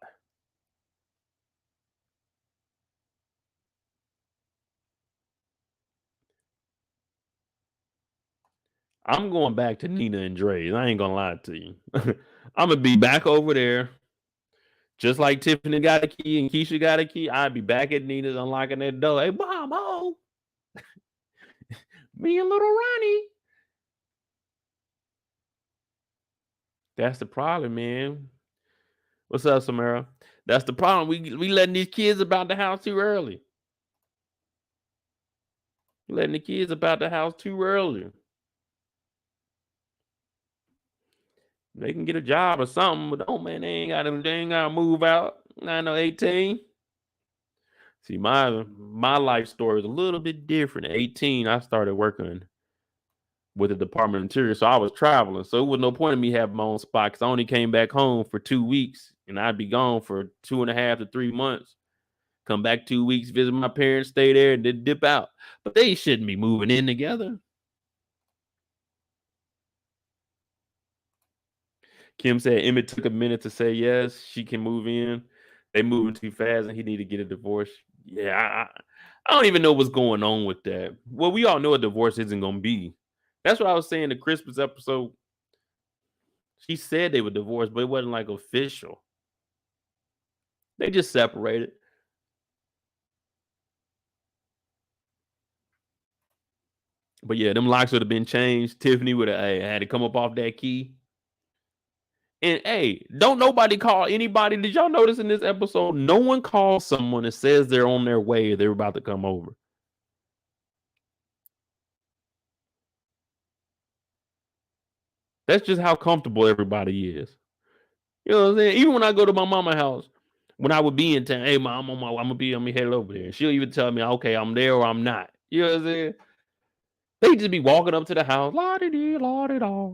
I'm going back to Nina and Dre. I ain't gonna lie to you. I'm gonna be back over there. Just like Tiffany got a key and Kiesha got a key, I'd be back at Nina's unlocking that door. Hey, Mom, oh, me and little Ronnie. That's the problem, man. What's up, Samara? That's the problem. We letting these kids about the house too early. Letting the kids about the house too early. They can get a job or something, but man, they ain't gotta move out. 18. See, my life story is a little bit different. At 18, I started working with the Department of Interior, so I was traveling. So it was no point in me having my own spot because I only came back home for 2 weeks, and I'd be gone for 2.5 to 3 months. Come back 2 weeks, visit my parents, stay there, and then dip out. But they shouldn't be moving in together. Kim said Emmett took a minute to say yes, she can move in. They moving too fast, and he need to get a divorce. Yeah, I don't even know what's going on with that. Well, we all know a divorce isn't going to be. That's what I was saying. The Christmas episode, she said they were divorced, but it wasn't like official. They just separated. But yeah, them locks would have been changed. Tiffany would have had to come up off that key. And hey, don't nobody call anybody. Did y'all notice in this episode, no one calls someone and says they're on their way, they're about to come over. That's just how comfortable everybody is. You know what I'm saying? Even when I go to my mama's house, when I would be in town, hey, mom, I'm gonna be headed over there. She'll even tell me, okay, I'm there or I'm not. You know what I'm saying? They just be walking up to the house, la-di-dee, la-di-da.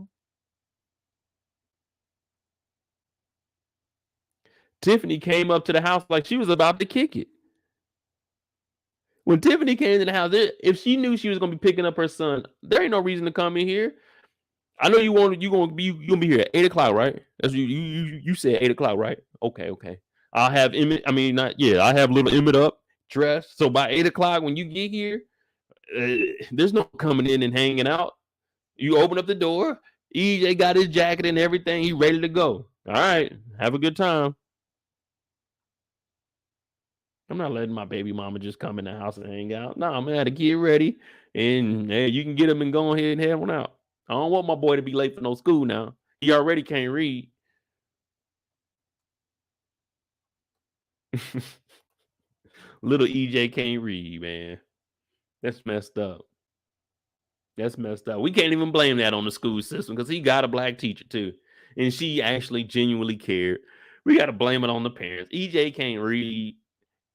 Tiffany came up to the house like she was about to kick it. When Tiffany came to the house, if she knew she was gonna be picking up her son, there ain't no reason to come in here. I know you gonna be here at 8:00, right? That's you said 8:00, right? Okay. I'll have Emmett. I mean, not yeah. I have little Emmett up dressed. So by 8:00, when you get here, there's no coming in and hanging out. You open up the door. EJ got his jacket and everything. He ready to go. All right, have a good time. I'm not letting my baby mama just come in the house and hang out. No, I'm gonna have to get ready, and hey, you can get him and go ahead and have one out. I don't want my boy to be late for no school now. He already can't read. Little EJ can't read, man. That's messed up. That's messed up. We can't even blame that on the school system because he got a black teacher too. And she actually genuinely cared. We got to blame it on the parents. EJ can't read.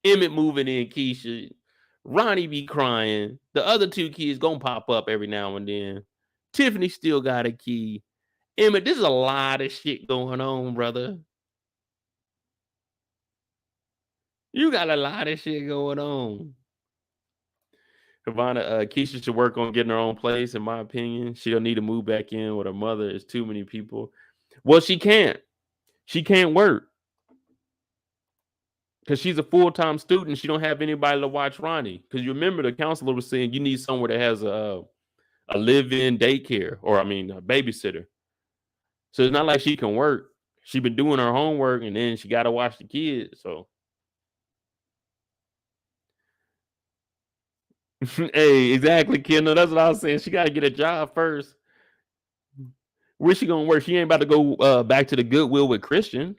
Emmett moving in, Kiesha. Ronnie be crying. The other 2 kids gonna pop up every now and then. Tiffany still got a key. Emmy, there's a lot of shit going on, brother. You got a lot of shit going on. Havana, Kiesha should work on getting her own place, in my opinion. She'll need to move back in with her mother. It's too many people. Well, she can't. She can't work. Because she's a full-time student. She don't have anybody to watch Ronnie. Because you remember the counselor was saying you need somewhere that has a live-in daycare, or I mean a babysitter. So it's not like she can work. She been doing her homework and then she got to watch the kids. So hey, exactly, Kendall. That's what I was saying. She got to get a job first. Where's she gonna work? She ain't about to go back to the Goodwill with Christian.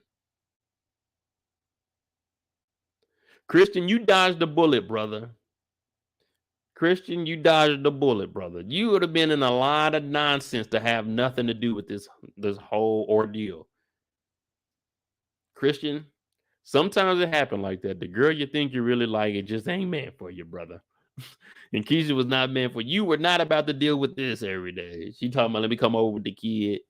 Christian, you dodged the bullet, brother. Christian, you dodged the bullet, brother. You would have been in a lot of nonsense to have nothing to do with this whole ordeal. Christian, sometimes it happens like that. The girl you think you really like, it just ain't meant for you, brother. And Kiesha was not meant for you. You were not about to deal with this every day. She talking about, let me come over with the kid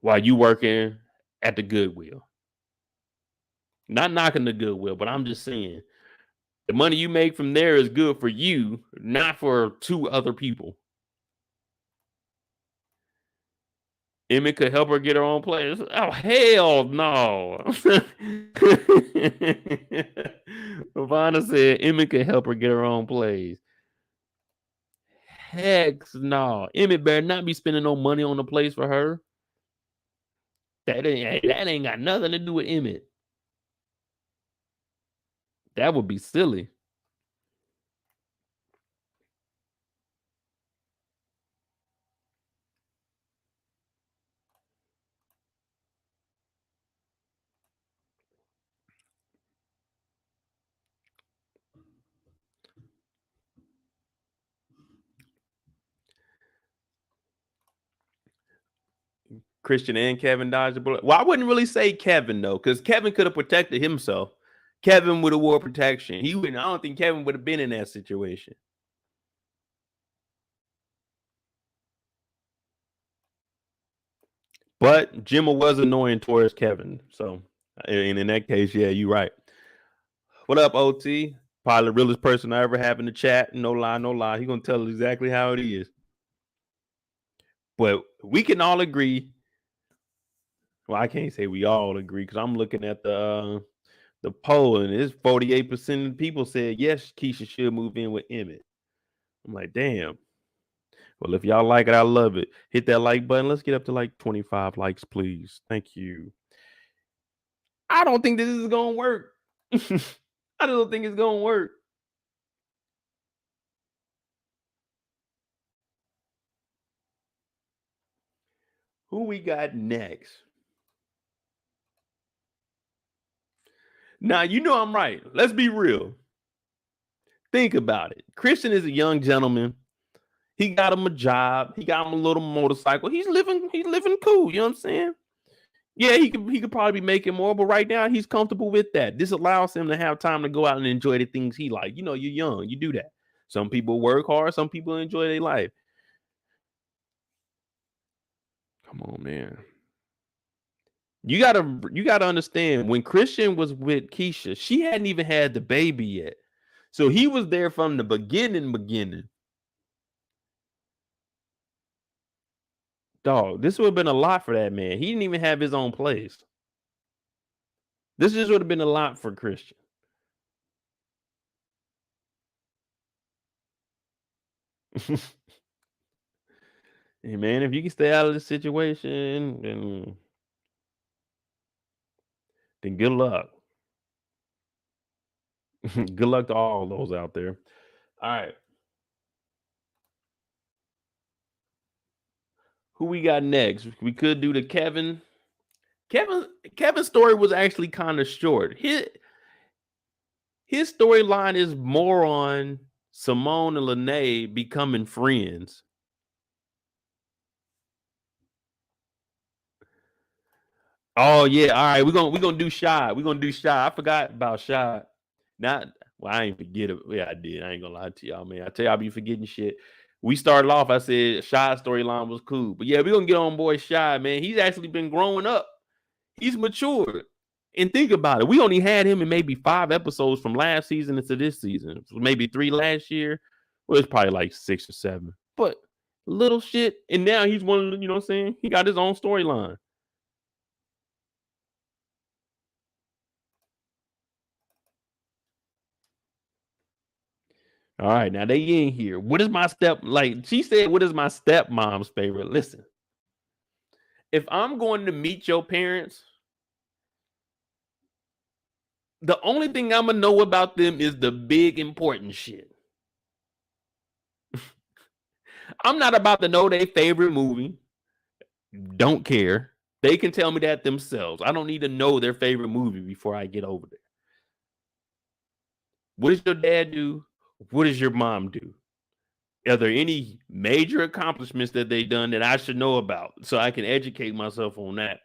while you working at the Goodwill. Not knocking the Goodwill, but I'm just saying the money you make from there is good for you, not for two other people. Emmy could help her get her own place. Oh, hell no. Ivana said Emmy could help her get her own place. Heck no. Emmy better not be spending no money on the place for her. That ain't got nothing to do with Emmy. That would be silly. Christian and Kevin dodged the bullet. Well, I wouldn't really say Kevin though, because Kevin could have protected himself. Kevin would have wore protection. He wouldn't. I don't think Kevin would have been in that situation. But Jimma was annoying towards Kevin. So, and in that case, yeah, you're right. What up, OT? Probably the realest person I ever have in the chat. No lie, no lie. He gonna tell us exactly how it is. But we can all agree. Well, I can't say we all agree because I'm looking at the poll and it's 48% of people said yes, Kiesha should move in with Emmett. I'm like, damn. Well, if y'all like it, I love it. Hit that like button. Let's get up to like 25 likes, please. Thank you. I don't think this is gonna work. I don't think it's gonna work. Who we got next? Now, you know I'm right. Let's be real. Think about it. Christian is a young gentleman. He got him a job. He got him a little motorcycle. He's living cool. You know what I'm saying? Yeah, he could probably be making more, but right now he's comfortable with that. This allows him to have time to go out and enjoy the things he like. You know, you're young, you do that. Some people work hard, some people enjoy their life. Come on, man. You gotta understand when Christian was with Kiesha, she hadn't even had the baby yet. So he was there from the beginning. Dog, this would have been a lot for that man. He didn't even have his own place. This just would have been a lot for Christian. Hey man, if you can stay out of this situation, then good luck. Good luck to all those out there. All right. Who we got next? We could do the Kevin. Kevin's story was actually kind of short. His storyline is more on Simone and Lene becoming friends. Oh yeah, all right. We're gonna do Shy. We're gonna do Shy. I forgot about Shy. Not well, I ain't forget it. Yeah, I did. I ain't gonna lie to y'all, man. I tell y'all I be forgetting shit. We started off, I said Shy's storyline was cool. But yeah, we're going to get on boy Shy, man. He's actually been growing up. He's matured. And think about it. We only had him in maybe 5 episodes from last season into this season. Maybe 3 last year. Well, it's probably like 6 or 7. But little shit. And now he's one of the, you know what I'm saying? He got his own storyline. All right, now they in here. What is my she said, what is my stepmom's favorite? Listen, if I'm going to meet your parents, the only thing I'm gonna know about them is the big important shit. I'm not about to know their favorite movie. Don't care. They can tell me that themselves. I don't need to know their favorite movie before I get over there. What does your dad do? What does your mom do? Are there any major accomplishments that they've done that I should know about so I can educate myself on that,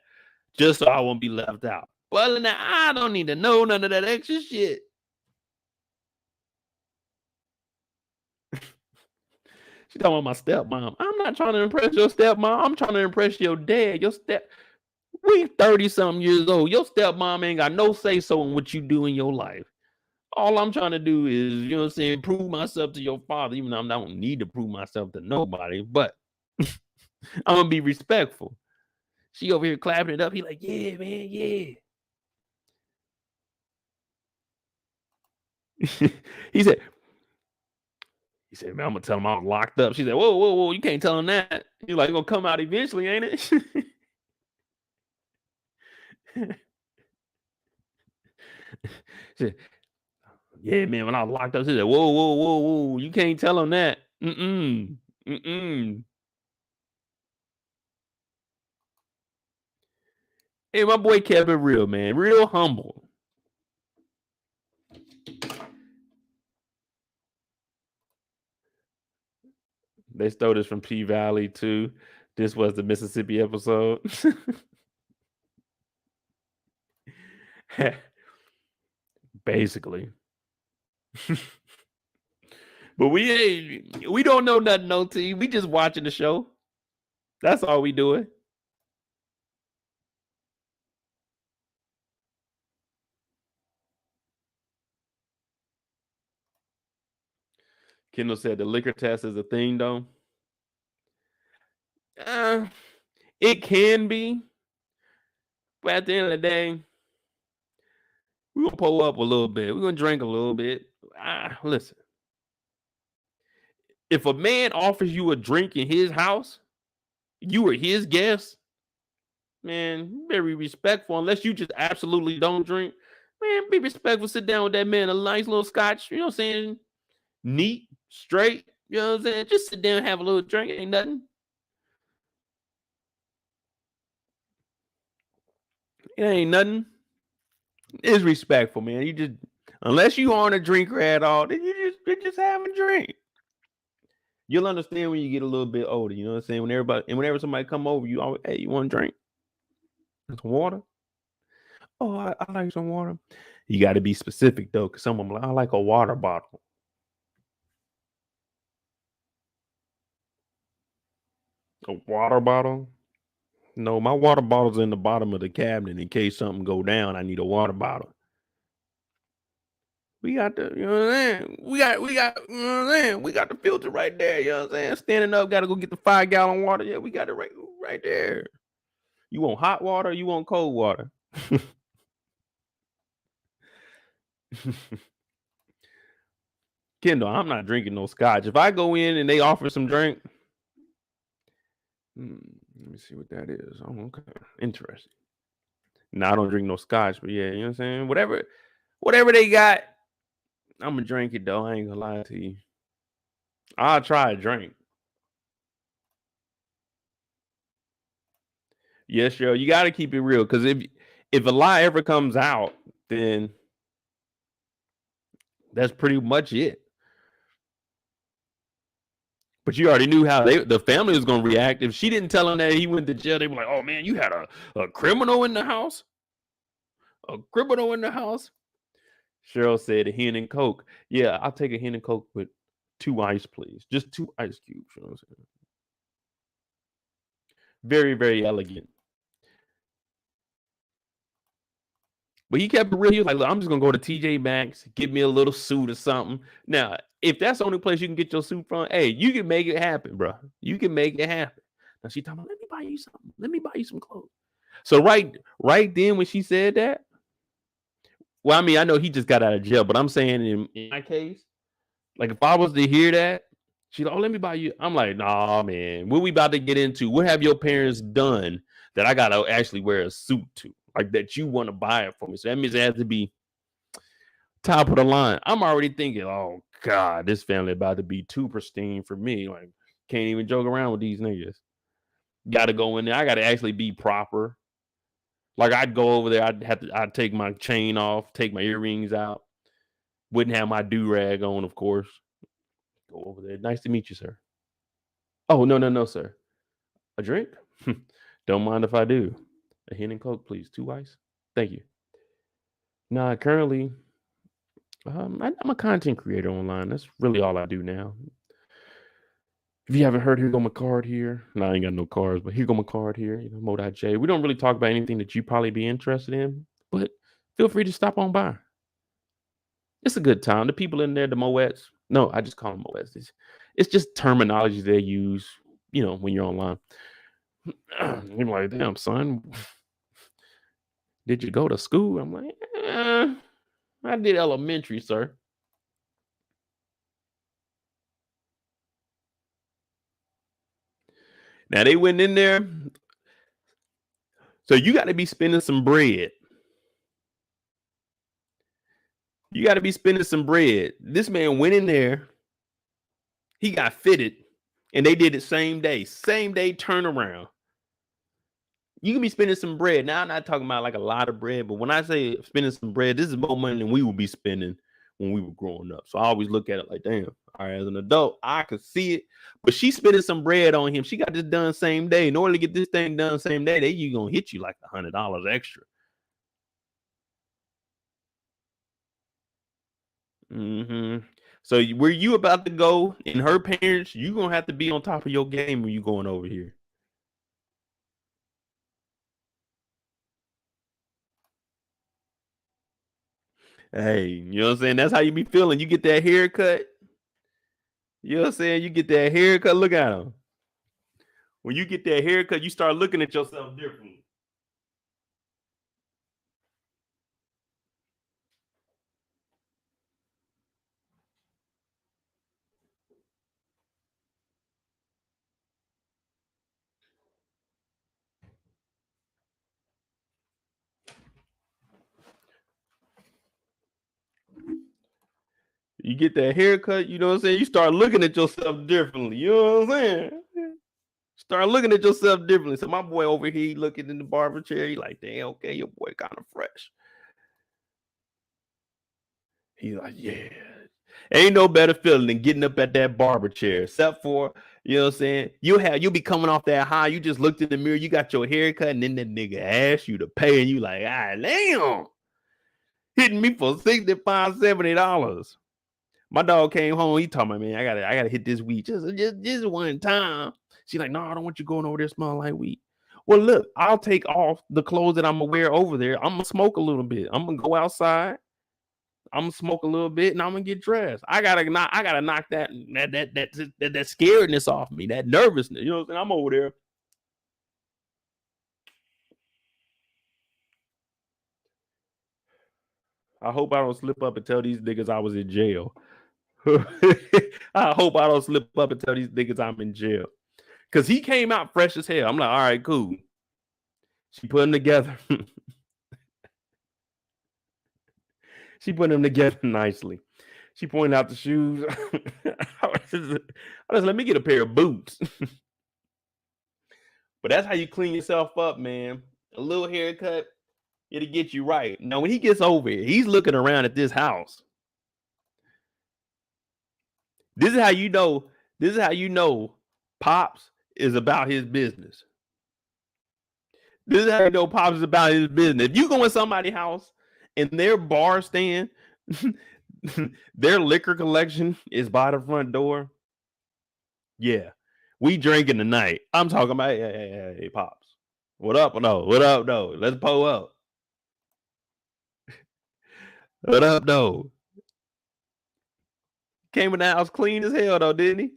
just so I won't be left out? Well, then I don't need to know none of that extra shit. She talking about my stepmom. I'm not trying to impress your stepmom. I'm trying to impress your dad. We 30-something years old. Your stepmom ain't got no say-so in what you do in your life. All I'm trying to do is, you know what I'm saying, prove myself to your father, even though I don't need to prove myself to nobody, but I'm gonna be respectful. She over here clapping it up. He like, yeah, man, yeah. he said, man, I'm gonna tell him I was locked up. She said, whoa, you can't tell him that. He's like, it's gonna come out eventually, ain't it? She said, yeah, man, when I was locked up, she said, whoa, you can't tell him that. Mm-mm. Hey, my boy kept it real, man. Real humble. They stole this from P Valley too. This was the Mississippi episode. Basically. But we don't know nothing, no T. We just watching the show. That's all we doing. Kendall said the liquor test is a thing, though. It can be, but at the end of the day, we're gonna pull up a little bit. We're gonna drink a little bit. Listen, if a man offers you a drink in his house, you are his guest, man, very respectful. Unless you just absolutely don't drink, man, be respectful. Sit down with that man, a nice little scotch, you know what I'm saying? Neat, straight, you know what I'm saying? Just sit down and have a little drink. Ain't nothing. It ain't nothing. It's respectful, man. You just, unless you aren't a drinker at all, then you just have a drink. You'll understand when you get a little bit older. You know what I'm saying? Whenever somebody come over, you always, hey, you want a drink? Some water? Oh, I like some water. You got to be specific though, because someone like, I like a water bottle. A water bottle? No, my water bottle's in the bottom of the cabinet in case something go down. I need a water bottle. We got the, you know what I'm saying? We got, you know what I'm saying? We got the filter right there, you know what I'm saying? Standing up, gotta go get the 5-gallon water. Yeah, we got it right there. You want hot water or you want cold water? Kendall, I'm not drinking no scotch. If I go in and they offer some drink, let me see what that is. Oh, okay. Interesting. No, I don't drink no scotch, but yeah, you know what I'm saying? Whatever they got, I'm gonna drink it though. I ain't gonna lie to you. I'll try a drink. Yes, yo, you gotta keep it real. Because if a lie ever comes out, then that's pretty much it. But you already knew how the family was gonna react. If she didn't tell him that he went to jail, they were like, "Oh man, you had a criminal in the house, a criminal in the house." Cheryl said a hen and coke. Yeah, I'll take a hen and coke with 2 ice, please. Just 2 ice cubes. You know what I'm saying? Very, very elegant. But he kept it real. He was like, look, I'm just gonna go to TJ Maxx, get me a little suit or something. Now, if that's the only place you can get your suit from, hey, you can make it happen, bro. You can make it happen. Now she talking about, let me buy you something. Let me buy you some clothes. So right then when she said that, well, I mean, I know he just got out of jail, but I'm saying in my case, like if I was to hear that, she's like, oh, let me buy you. I'm like, nah, man. What we about to get into? What have your parents done that I gotta actually wear a suit to? Like that you want to buy it for me. So that means it has to be top of the line. I'm already thinking, oh God, this family about to be too pristine for me. Like, can't even joke around with these niggas. Gotta go in there. I gotta actually be proper. Like I'd go over there, I'd take my chain off, take my earrings out, wouldn't have my do-rag on, of course. Go over there. Nice to meet you, sir. Oh, no, sir. A drink? Don't mind if I do. A hen and coke, please. 2 ice. Thank you. Nah, currently, I'm a content creator online. That's really all I do now. If you haven't heard, here go my card here. No, I ain't got no cards, but here go my card here. You know, MoedotJ. We don't really talk about anything that you probably be interested in, but feel free to stop on by. It's a good time. The people in there, the Moeds. No, I just call them Moeds. It's just terminology they use, you know, when you're online. You're like, damn, son, did you go to school? I'm like, I did elementary, sir. Now they went in there. So you got to be spending some bread. You got to be spending some bread. This man went in there. He got fitted, and they did it same day turnaround. You can be spending some bread. Now, I'm not talking about like a lot of bread, but when I say spending some bread, this is more money than we would be spending when we were growing up. So I always look at it like, damn, all right, as an adult, I could see it. But she's spending some bread on him. She got this done same day. In order to get this thing done same day, you gonna hit you like $100 extra. Mm-hmm. So where you about to go and her parents, you gonna have to be on top of your game when you going over here. Hey, you know what I'm saying? That's how you be feeling. You get that haircut. You know what I'm saying? You get that haircut. Look at him. When you get that haircut, you start looking at yourself differently. You get that haircut, you know what I'm saying? You start looking at yourself differently. You know what I'm saying? Start looking at yourself differently. So my boy over here, he looking in the barber chair. He like, damn, okay, your boy kind of fresh. He's like, yeah. Ain't no better feeling than getting up at that barber chair, except for, you know what I'm saying? You'll be coming off that high. You just looked in the mirror, you got your haircut, and then that nigga asked you to pay, and you like, ah, damn. Hitting me for $65, $70. My dog came home. He told me, man, I gotta hit this weed just one time. She's like, no, I don't want you going over there smelling like weed. Well, look, I'll take off the clothes that I'm gonna wear over there. I'm gonna smoke a little bit. I'm gonna go outside. I'm gonna smoke a little bit, and I'm gonna get dressed. I gotta knock that scaredness off me, that nervousness. You know what I'm saying? I'm over there. I hope I don't slip up and tell these niggas I was in jail. I hope I don't slip up and tell these niggas I'm in jail. Cause he came out fresh as hell. I'm like, all right, cool. She put them together. She put them together nicely. She pointed out the shoes. I was let me get a pair of boots. But that's how you clean yourself up, man. A little haircut, it'll get you right. Now, when he gets over here, he's looking around at this house. This is how you know. This is how you know Pops is about his business. This is how you know Pops is about his business. If you go in somebody's house and their bar stand, their liquor collection is by the front door. Yeah, we drinking tonight. I'm talking about hey, pops. What up? No, what up? No, let's pull up. What up? No, came in the house clean as hell though, didn't he?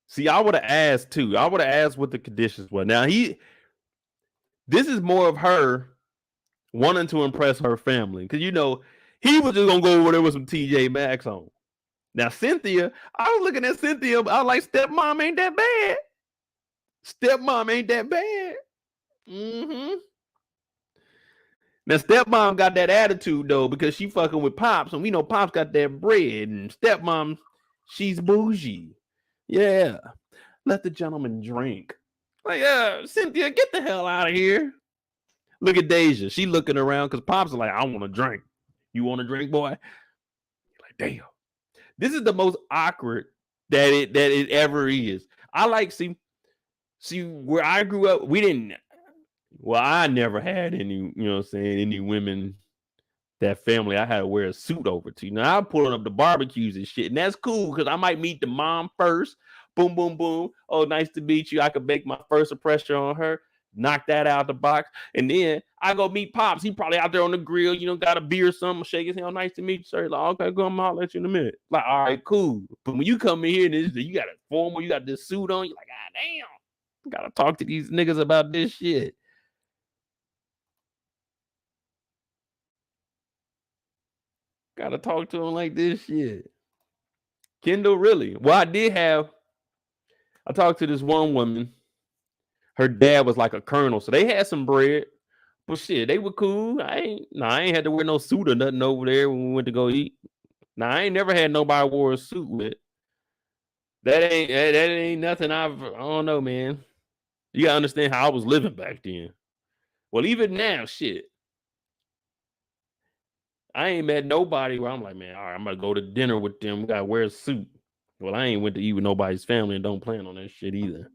See, I would have asked too. I would have asked what the conditions were. Now this is more of her wanting to impress her family because he was just gonna go over there with some TJ Maxx on. Now Cynthia, I was looking at Cynthia. I was like, stepmom ain't that bad. Stepmom ain't that bad. Mm-hmm. Now stepmom got that attitude though because she fucking with Pops, and we know Pops got that bread, and stepmom, she's bougie. Yeah, let the gentleman drink. Like, Cynthia, get the hell out of here. Look at Deja. She looking around because Pops is like, I want to drink. You want to drink, boy? Like, damn. This is the most awkward that it ever is. I like see where I grew up, we didn't. Well, I never had any, any women that family I had to wear a suit over to. Now I'm pulling up the barbecues and shit, and that's cool because I might meet the mom first. Boom, boom, boom. Oh, nice to meet you. I could make my first impression on her. Knock that out the box. And then I go meet Pops. He probably out there on the grill, got a beer or something, shake his hand. Nice to meet you, sir. Like, okay, go, I'm gonna holler at you in a minute. Like, all right, cool. But when you come in here and you got a formal, you got this suit on, you're like, ah, damn. Gotta talk to these niggas about this shit. Gotta talk to them like this shit. Kendall, really? Well, I talked to this one woman. Her dad was like a colonel, so they had some bread. But shit, they were cool. I ain't had to wear no suit or nothing over there when we went to go eat. I ain't never had nobody wore a suit with. That ain't nothing I don't know, man. You gotta understand how I was living back then. Well, even now, shit. I ain't met nobody where I'm like, man, all right, I'm gonna go to dinner with them. We gotta wear a suit. Well, I ain't went to eat with nobody's family and don't plan on that shit either.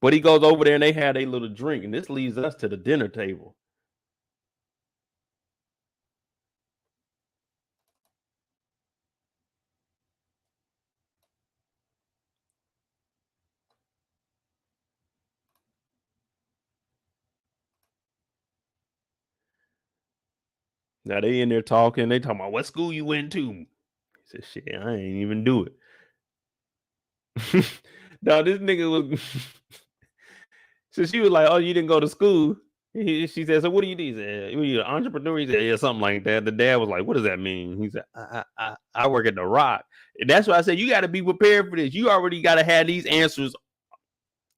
But he goes over there and they had a little drink, and this leads us to the dinner table. Now they in there talking. They talking about what school you went to. He said, shit, I ain't even do it. No, this nigga was. So she was like, oh, you didn't go to school. She said, so what do you do? He said, you an entrepreneur? He said, yeah, something like that. The dad was like, what does that mean? He said, I work at the Rock. And that's why I said, you got to be prepared for this. You already got to have these answers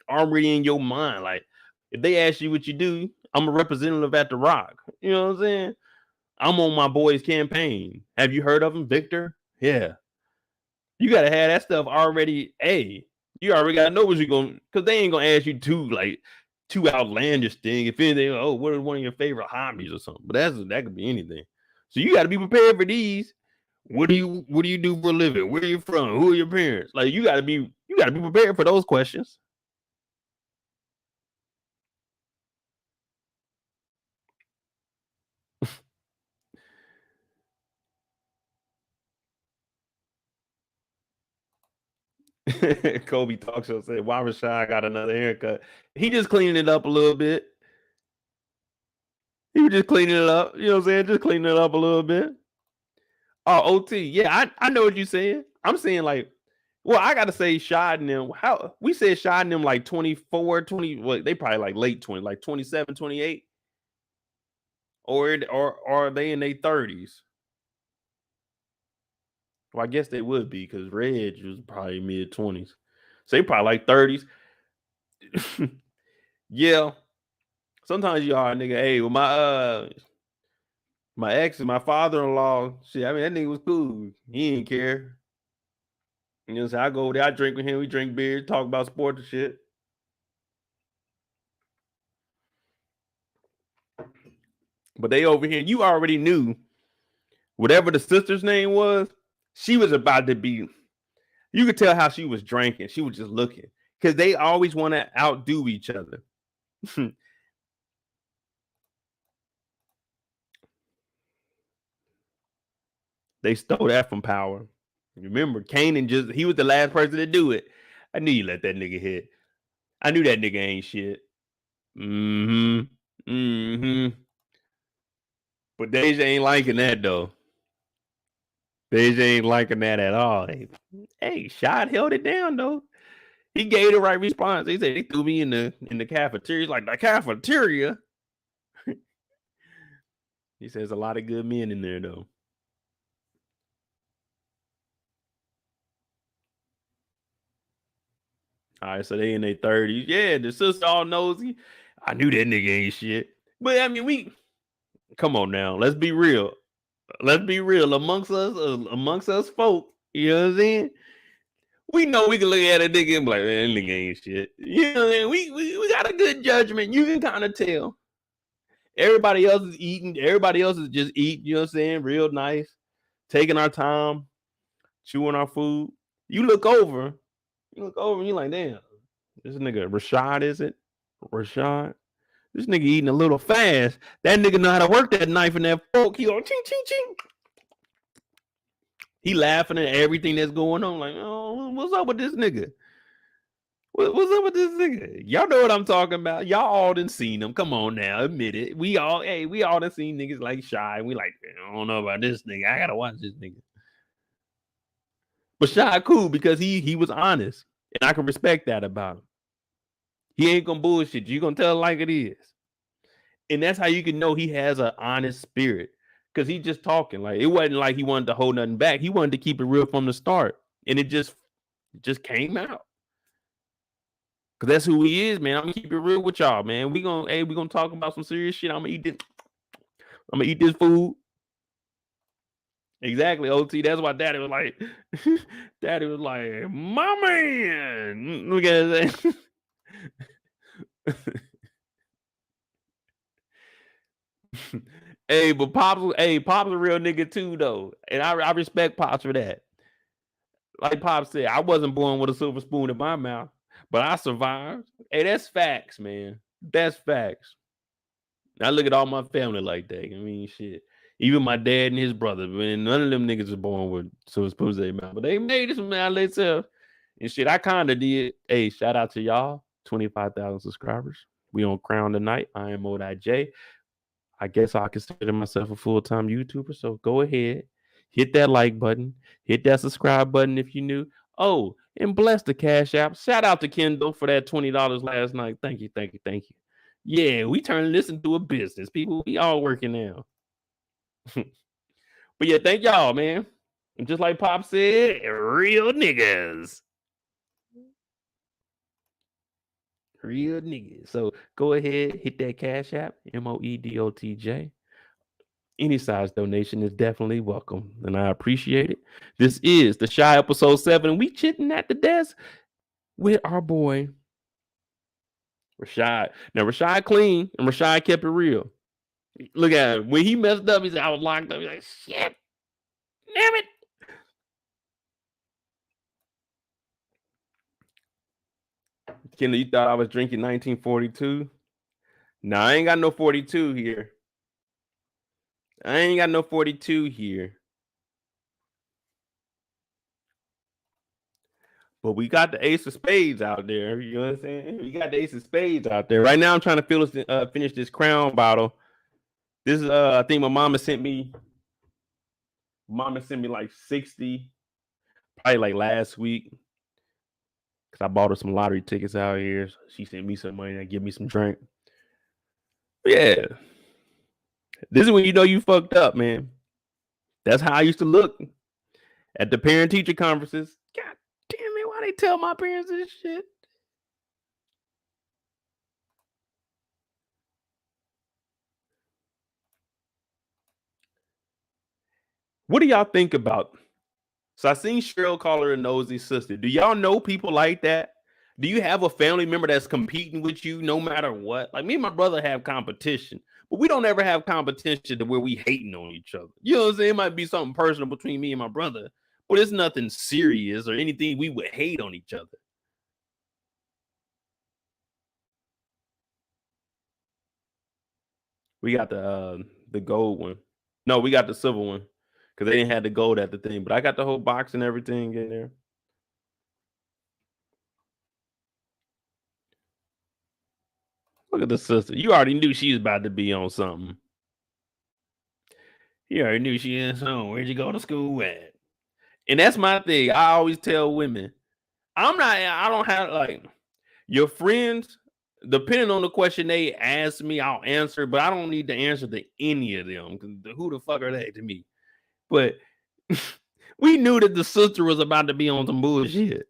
already in your mind. Like, if they ask you what you do, I'm a representative at the Rock. You know what I'm saying? I'm on my boy's campaign. Have you heard of him, Victor? Yeah. You got to have that stuff already. Hey, you already got to know what you're going to, because they ain't going to ask you two outlandish thing. If anything, oh, what is one of your favorite hobbies or something? But that could be anything. So you got to be prepared for these. What do you do for a living? Where are you from? Who are your parents? Like you got to be prepared for those questions. Kobe Talk Show said, "Why Rashad got another haircut? He just cleaning it up a little bit. He was just cleaning it up. You know what I'm saying? Just cleaning it up a little bit." Oh, OT. Yeah, I know what you're saying. I'm saying like, well, I gotta say Shad and them. How we said Shad and them like 24, 20. Well, they probably like late 20, like 27, 28. Or are they in their 30s? Well, I guess they would be because Reg was probably mid 20s. So they probably like 30s. Yeah. Sometimes you are, nigga. Hey, well, my ex and my father-in-law, shit, I mean, that nigga was cool. He didn't care. You know what I'm saying? I go over there, I drink with him, we drink beer, talk about sports and shit. But they over here, you already knew whatever the sister's name was, she was about to be. You could tell how she was drinking. She was just looking. Because they always want to outdo each other. They stole that from Power. Remember, Kanan he was the last person to do it. I knew you let that nigga hit. I knew that nigga ain't shit. Mm-hmm. Mm-hmm. But Deja ain't liking that though. Deja ain't liking that at all. Hey, Shot held it down though. He gave the right response. He said they threw me in the cafeteria. He's like, the cafeteria. He says a lot of good men in there though. All right, so they in their 30s. Yeah, the sister all nosy. I knew that nigga ain't shit. But I mean, come on now. Let's be real. Let's be real. Amongst us folk, you know what I'm saying? We know we can look at a nigga and be like, man, that nigga ain't shit. You know what I mean? We got a good judgment. You can kind of tell. Everybody else is eating. Everybody else is just eating, you know what I'm saying? Real nice. Taking our time, chewing our food. You look over and you're like, damn, this nigga Rashad, is it? Rashad? This nigga eating a little fast. That nigga know how to work that knife and that fork. He on ching, ching, ching. He laughing at everything that's going on. Like, oh, what's up with this nigga? What's up with this nigga? Y'all know what I'm talking about. Y'all all done seen him. Come on now, admit it. We all done seen niggas like Shy. We like, I don't know about this nigga. I gotta watch this nigga. But Shy cool because he was honest. And I can respect that about him. He ain't gonna bullshit you. You gonna tell it like it is. And that's how you can know he has an honest spirit. Because he just talking. Like, it wasn't like he wanted to hold nothing back. He wanted to keep it real from the start. And it just came out. Because that's who he is, man. I'm gonna keep it real with y'all, man. We gonna talk about some serious shit. I'm gonna eat this food. Exactly, OT. That's why Daddy was like, my man. Look at that. But Pop's a real nigga too, though. And I respect Pops for that. Like Pop said, I wasn't born with a silver spoon in my mouth, but I survived. Hey, that's facts, man. That's facts. I look at all my family like that. I mean, shit. Even my dad and his brother, man, none of them niggas was born with silver spoons in their mouth, but they made this man themselves. And shit, I kind of did. Hey, shout out to y'all. 25,000 subscribers. We on Crown tonight. I am MoedotJ. I guess I consider myself a full-time YouTuber. So go ahead, hit that like button, hit that subscribe button if you new. Oh, and bless the Cash App. Shout out to Kendall for that $20 last night. Thank you, thank you, thank you. Yeah, we turning this into a business. People, we all working now. But yeah, thank y'all, man. And just like Pop said, real niggas. Real niggas. So go ahead, hit that Cash App, MoedotJ. Any size donation is definitely welcome, and I appreciate it. This is the Shy episode 7. We chitting at the desk with our boy Rashad. Now Rashad clean and Rashad kept it real. Look at him. When he messed up, he said, I was locked up. He's like, shit. Damn it. Kendall, you thought I was drinking 1942? No, I ain't got no 42 here. I ain't got no 42 here. But we got the ace of spades out there. You know what I'm saying? We got the ace of spades out there. Right now, I'm trying to finish this Crown bottle. This is I think my mama sent me. Mama sent me like 60, probably like last week. Cause I bought her some lottery tickets out here. So she sent me some money and give me some drink. But yeah. This is when you know you fucked up, man. That's how I used to look at the parent teacher conferences. God damn it, why they tell my parents this shit? What do y'all think about? So I seen Cheryl call her a nosy sister. Do y'all know people like that? Do you have a family member that's competing with you no matter what? Like me and my brother have competition, but we don't ever have competition to where we hating on each other. You know what I'm saying? It might be something personal between me and my brother, but it's nothing serious or anything we would hate on each other. We got the gold one. No, we got the silver one. because they didn't have the gold at the thing. But I got the whole box and everything in there. Look at the sister. You already knew she was about to be on something. You already knew she was on. Where'd you go to school at? And that's my thing. I always tell women, I don't have like your friends, depending on the question they ask me, I'll answer, but I don't need to answer to any of them. Who the fuck are they to me? But we knew that the sister was about to be on some bullshit.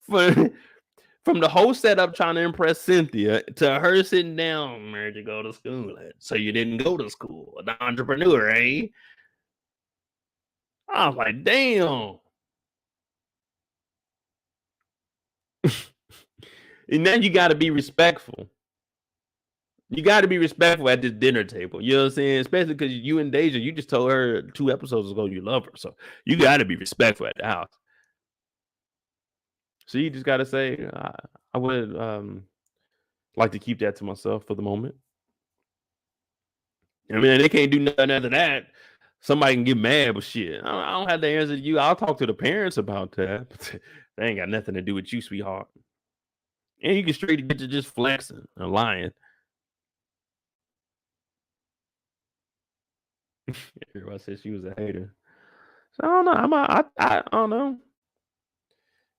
From the whole setup trying to impress Cynthia to her sitting down, where'd you go to school at? So you didn't go to school, an entrepreneur, eh? I was like, damn. And then you got to be respectful. You got to be respectful at this dinner table. You know what I'm saying? Especially because you and Deja, you just told her 2 episodes ago you love her. So you got to be respectful at the house. So you just got to say, I would like to keep that to myself for the moment. I mean, they can't do nothing after that. Somebody can get mad, but shit, I don't have to answer to you. I'll talk to the parents about that. They ain't got nothing to do with you, sweetheart. And you can straight get to just flexing and lying. Everybody said she was a hater. So I don't know. I don't know.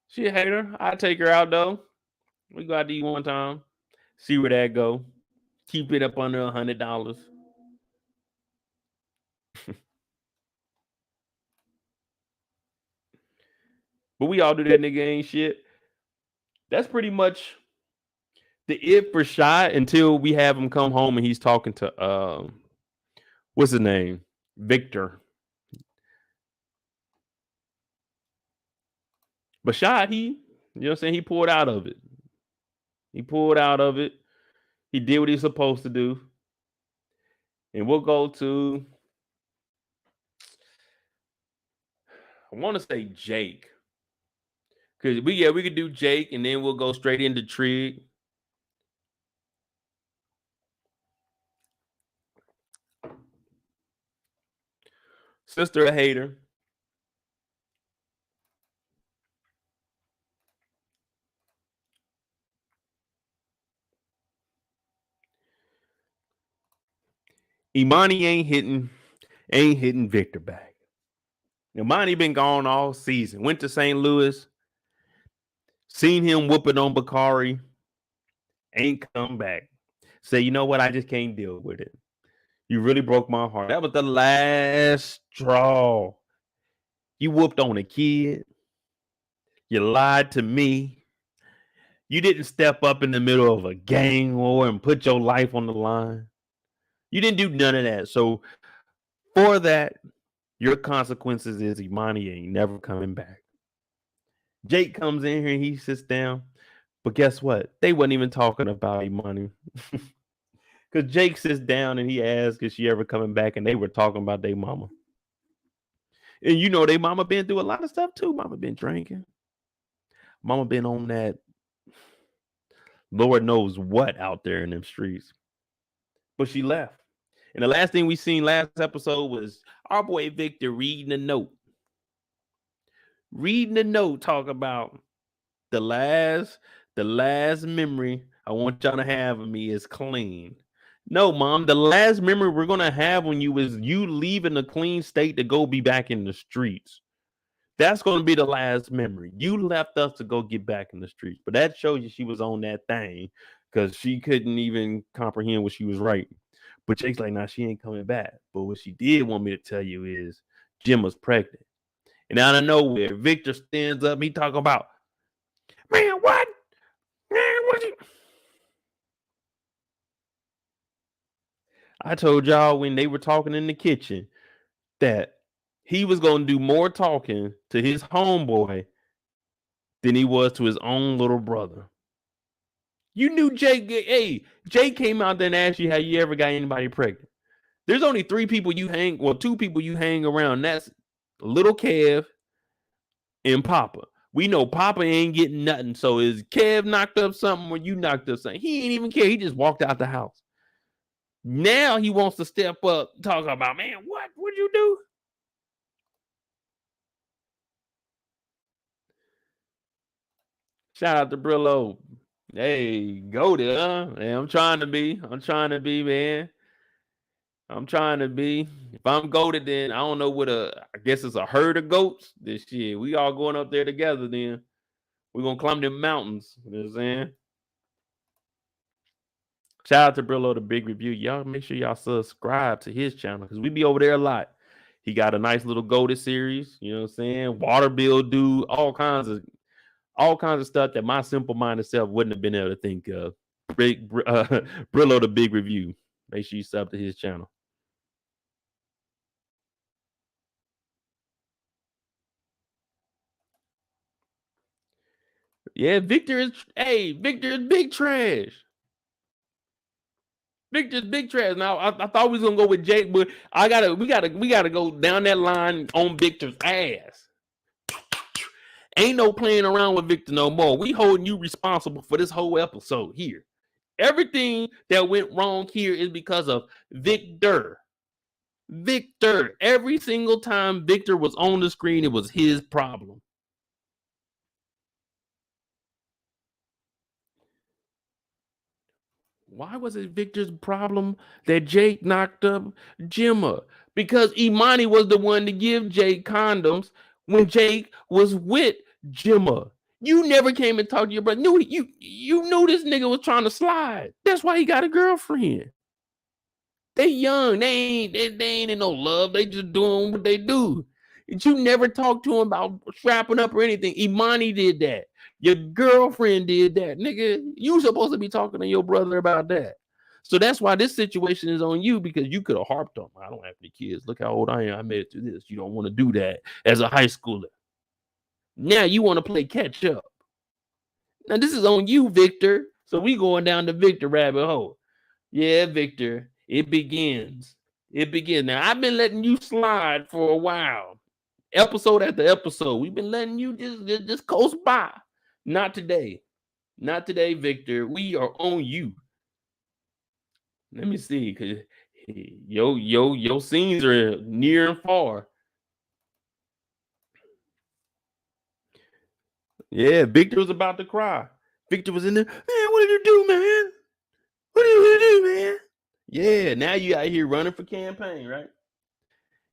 She a hater. I take her out though. We go out to eat one time. See where that go. Keep it up under $100. But we all do that, nigga ain't shit. That's pretty much the it for Shy until we have him come home and he's talking to what's his name? Victor. But Shy, you know what I'm saying? He pulled out of it. He pulled out of it. He did what he's supposed to do. And we'll go to, I want to say Jake. Because we could do Jake and then we'll go straight into Trig. Sister a hater. Imani ain't hitting Victor back. Imani been gone all season. Went to St. Louis. Seen him whooping on Bakari. Ain't come back. Say, you know what? I just can't deal with it. You really broke my heart. That was the last straw. You whooped on a kid. You lied to me. You didn't step up in the middle of a gang war and put your life on the line. You didn't do none of that. So for that, your consequences is Imani ain't never coming back. Jake comes in here and he sits down. But guess what? They wasn't even talking about Imani. Because Jake sits down and he asks, is she ever coming back? And they were talking about their mama. And you know, their mama been through a lot of stuff too. Mama been drinking. Mama been on that Lord knows what out there in them streets. But she left. And the last thing we seen last episode was our boy Victor reading a note. Reading the note, talk about the last memory I want y'all to have of me is clean. No, mom, the last memory we're gonna have when you was you leaving a clean state to go be back in the streets. That's gonna be the last memory. You left us to go get back in the streets, but that shows you she was on that thing because she couldn't even comprehend what she was writing. But Jake's like, nah, she ain't coming back. But what she did want me to tell you is Jim was pregnant. And out of nowhere, Victor stands up. He talking about, man, what? Man, what you? I told y'all when they were talking in the kitchen that he was going to do more talking to his homeboy than he was to his own little brother. You knew Jake. Hey, Jake came out there and asked you how you ever got anybody pregnant. There's only 2 people you hang around. That's little Kev and Papa. We know Papa ain't getting nothing. So is Kev knocked up something or you knocked up something? He ain't even care. He just walked out the house. Now he wants to step up, talk about, man, what'd you do? Shout out to Brillo. Hey, go there, huh? Hey, I'm trying to be, man. I'm trying to be. If I'm goated, then I don't know what I guess it's a herd of goats. This shit. We all going up there together then. We're gonna climb them mountains. You know what I'm saying? Shout out to Brillo, the big review. Y'all make sure y'all subscribe to his channel because we be over there a lot. He got a nice little goated series, you know what I'm saying? Water bill dude, all kinds of stuff that my simple minded self wouldn't have been able to think of. Brillo, the big review. Make sure you sub to his channel. Yeah, Victor is big trash. Victor's big trash. Now I thought we was gonna go with Jake, but we gotta go down that line on Victor's ass. Ain't no playing around with Victor no more. We holding you responsible for this whole episode here. Everything that went wrong here is because of Victor. Victor. Every single time Victor was on the screen, it was his problem. Why was it Victor's problem that Jake knocked up Gemma? Because Imani was the one to give Jake condoms when Jake was with Gemma. You never came and talked to your brother. You knew this nigga was trying to slide. That's why he got a girlfriend. They young. They ain't in no love. They just doing what they do. And you never talked to him about strapping up or anything. Imani did that. Your girlfriend did that. Nigga, you supposed to be talking to your brother about that. So that's why this situation is on you, because you could have harped on, I don't have any kids. Look how old I am. I made it through this. You don't want to do that as a high schooler. Now you want to play catch up. Now this is on you, Victor. So we going down the Victor rabbit hole. Yeah, Victor. It begins. Now, I've been letting you slide for a while. Episode after episode. We've been letting you just coast by. Not today. Not today, Victor. We are on you. Let me see. Cause your scenes are near and far. Yeah, Victor was about to cry. Victor was in there. Man, what did you do, man? What did you do, man? Yeah, now you out here running for campaign, right?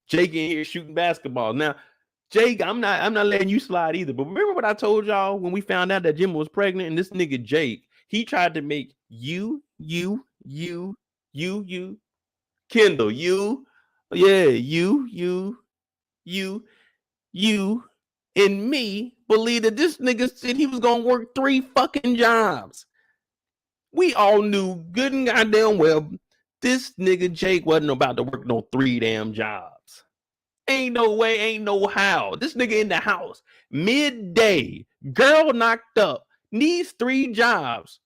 Jake in here shooting basketball. Now, Jake, I'm not letting you slide either. But remember what I told y'all when we found out that Gemma was pregnant, and this nigga Jake, he tried to make you, Kendall, you, and me believe that this nigga said he was gonna work 3 fucking jobs. We all knew good and goddamn well this nigga Jake wasn't about to work no 3 damn jobs. Ain't no way, ain't no how. This nigga in the house, midday, girl knocked up, needs 3 jobs,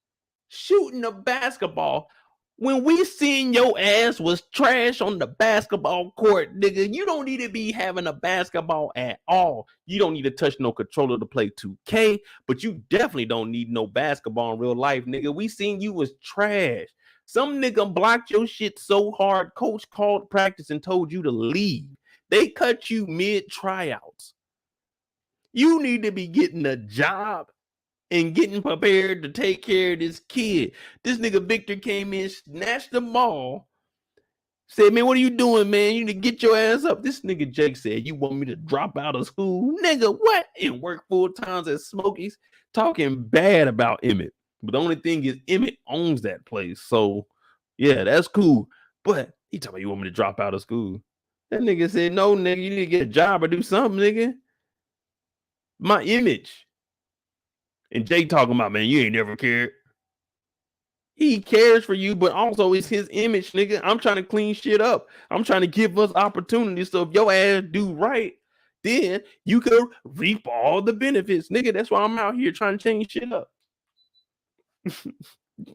shooting a basketball. When we seen your ass was trash on the basketball court, nigga, you don't need to be having a basketball at all. You don't need to touch no controller to play 2K, but you definitely don't need no basketball in real life, nigga. We seen you was trash. Some nigga blocked your shit so hard, coach called practice and told you to leave. They cut you mid tryouts. You need to be getting a job and getting prepared to take care of this kid. This nigga Victor came in, snatched the ball, said, man, what are you doing, man? You need to get your ass up. This nigga Jake said, you want me to drop out of school? Nigga, what? And work full times at Smokies, talking bad about Emmett. But the only thing is, Emmett owns that place. So, yeah, that's cool. But he talking about, you want me to drop out of school? That nigga said, no, nigga, you need to get a job or do something, nigga. My image. And Jake talking about, man, you ain't never cared. He cares for you, but also it's his image, nigga. I'm trying to clean shit up. I'm trying to give us opportunities. So if your ass do right, then you could reap all the benefits, nigga. That's why I'm out here trying to change shit up.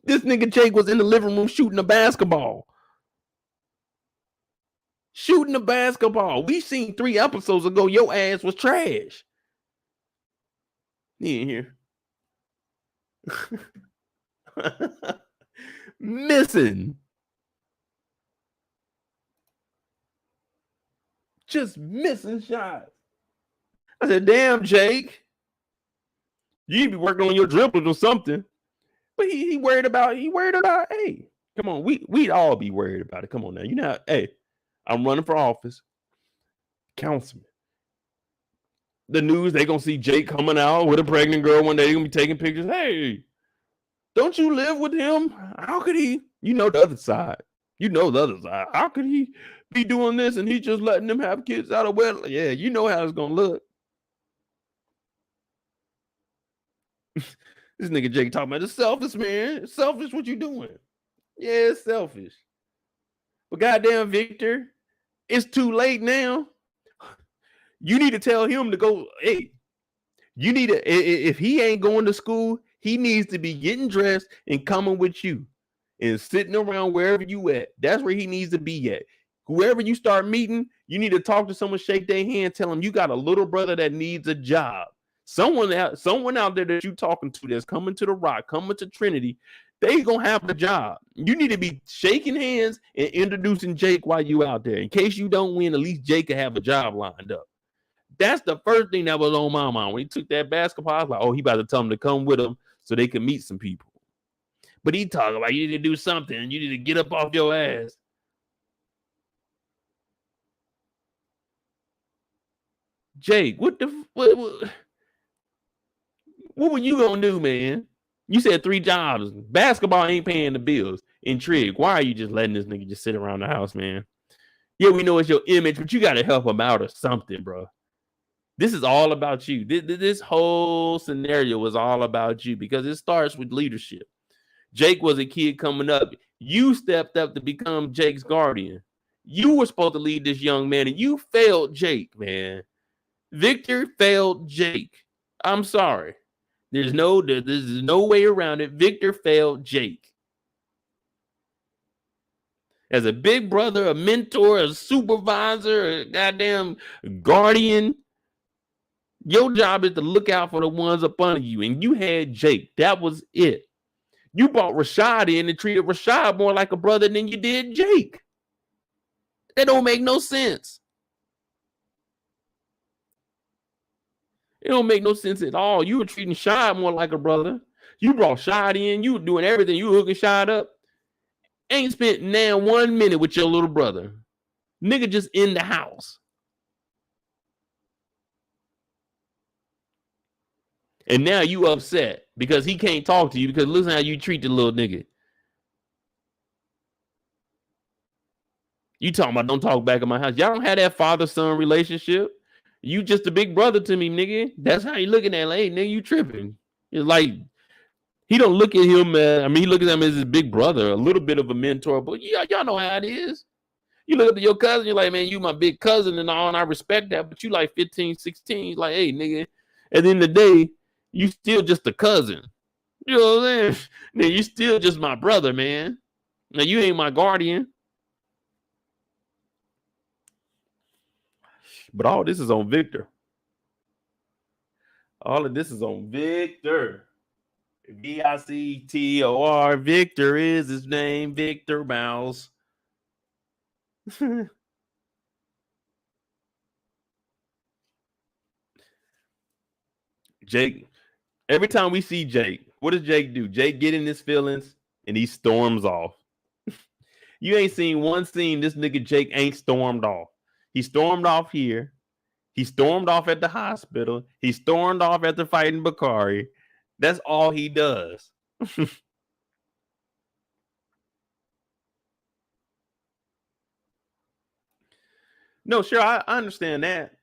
This nigga Jake was in the living room shooting a basketball. Shooting a basketball. We seen 3 episodes ago, your ass was trash. He in here. Missing. just missing shots. I said, damn, Jake, you need to be working on your dribbles or something. But he worried about, hey, come on, we'd all be worried about it. Come on now. You know, hey, I'm running for office. Councilman. The news, they gonna see Jake coming out with a pregnant girl one day. They're gonna be taking pictures. Hey, don't you live with him? How could he? You know the other side. You know the other side. How could he be doing this and he just letting them have kids out of wedlock? Yeah, you know how it's gonna look. This nigga Jake talking about it's selfish, man. It's selfish what you doing. Yeah, it's selfish. But goddamn, Victor, it's too late now. You need to tell him to go. Hey, you need to, if he ain't going to school, he needs to be getting dressed and coming with you and sitting around wherever you at. That's where he needs to be at. Whoever you start meeting, you need to talk to someone, shake their hand, tell them you got a little brother that needs a job. Someone out there that you talking to that's coming to the Rock, coming to Trinity, they gonna have a job. You need to be shaking hands and introducing Jake while you out there. In case you don't win, at least Jake can have a job lined up. That's the first thing that was on my mind. When he took that basketball, I was like, oh, he about to tell him to come with him so they can meet some people. But he talking about you need to do something and you need to get up off your ass. Jake, what were you gonna do, man? You said 3 jobs. Basketball ain't paying the bills. Intrigue. Why are you just letting this nigga just sit around the house, man? Yeah, we know it's your image, but you got to help him out or something, bro. This is all about you. This whole scenario was all about you because it starts with leadership. Jake was a kid coming up. You stepped up to become Jake's guardian. You were supposed to lead this young man, and you failed Jake, man. Victor failed Jake. I'm sorry. There's no way around it. Victor failed Jake. As a big brother, a mentor, a supervisor, a goddamn guardian, your job is to look out for the ones up under you. And you had Jake. That was it. You brought Rashad in and treated Rashad more like a brother than you did Jake. That don't make no sense. It don't make no sense at all. You were treating Shad more like a brother. You brought Shad in. You were doing everything. You were hooking Shad up. Ain't spent now 1 minute with your little brother. Nigga just in the house. And now you upset because he can't talk to you because listen how you treat the little nigga. You talking about don't talk back in my house. Y'all don't have that father-son relationship. You just a big brother to me, nigga. That's how you looking at, like, hey, nigga, you tripping. It's like, he don't look at him, he look at him as his big brother, a little bit of a mentor, but y'all know how it is. You look up to your cousin, you're like, man, you my big cousin and all, and I respect that, but you like 15, 16, like, hey, nigga, at the end of the day, you still just a cousin. You know what I'm saying? Then you still just my brother, man. Now, you ain't my guardian. But all this is on Victor. All of this is on Victor. Victor. Victor is his name. Victor Mouse. Jake, every time we see Jake, what does Jake do? Jake get in his feelings and he storms off. You ain't seen one scene this nigga Jake ain't stormed off. He stormed off here. He stormed off at the hospital. He stormed off after fighting Bakari. That's all he does. No, sure, I understand that.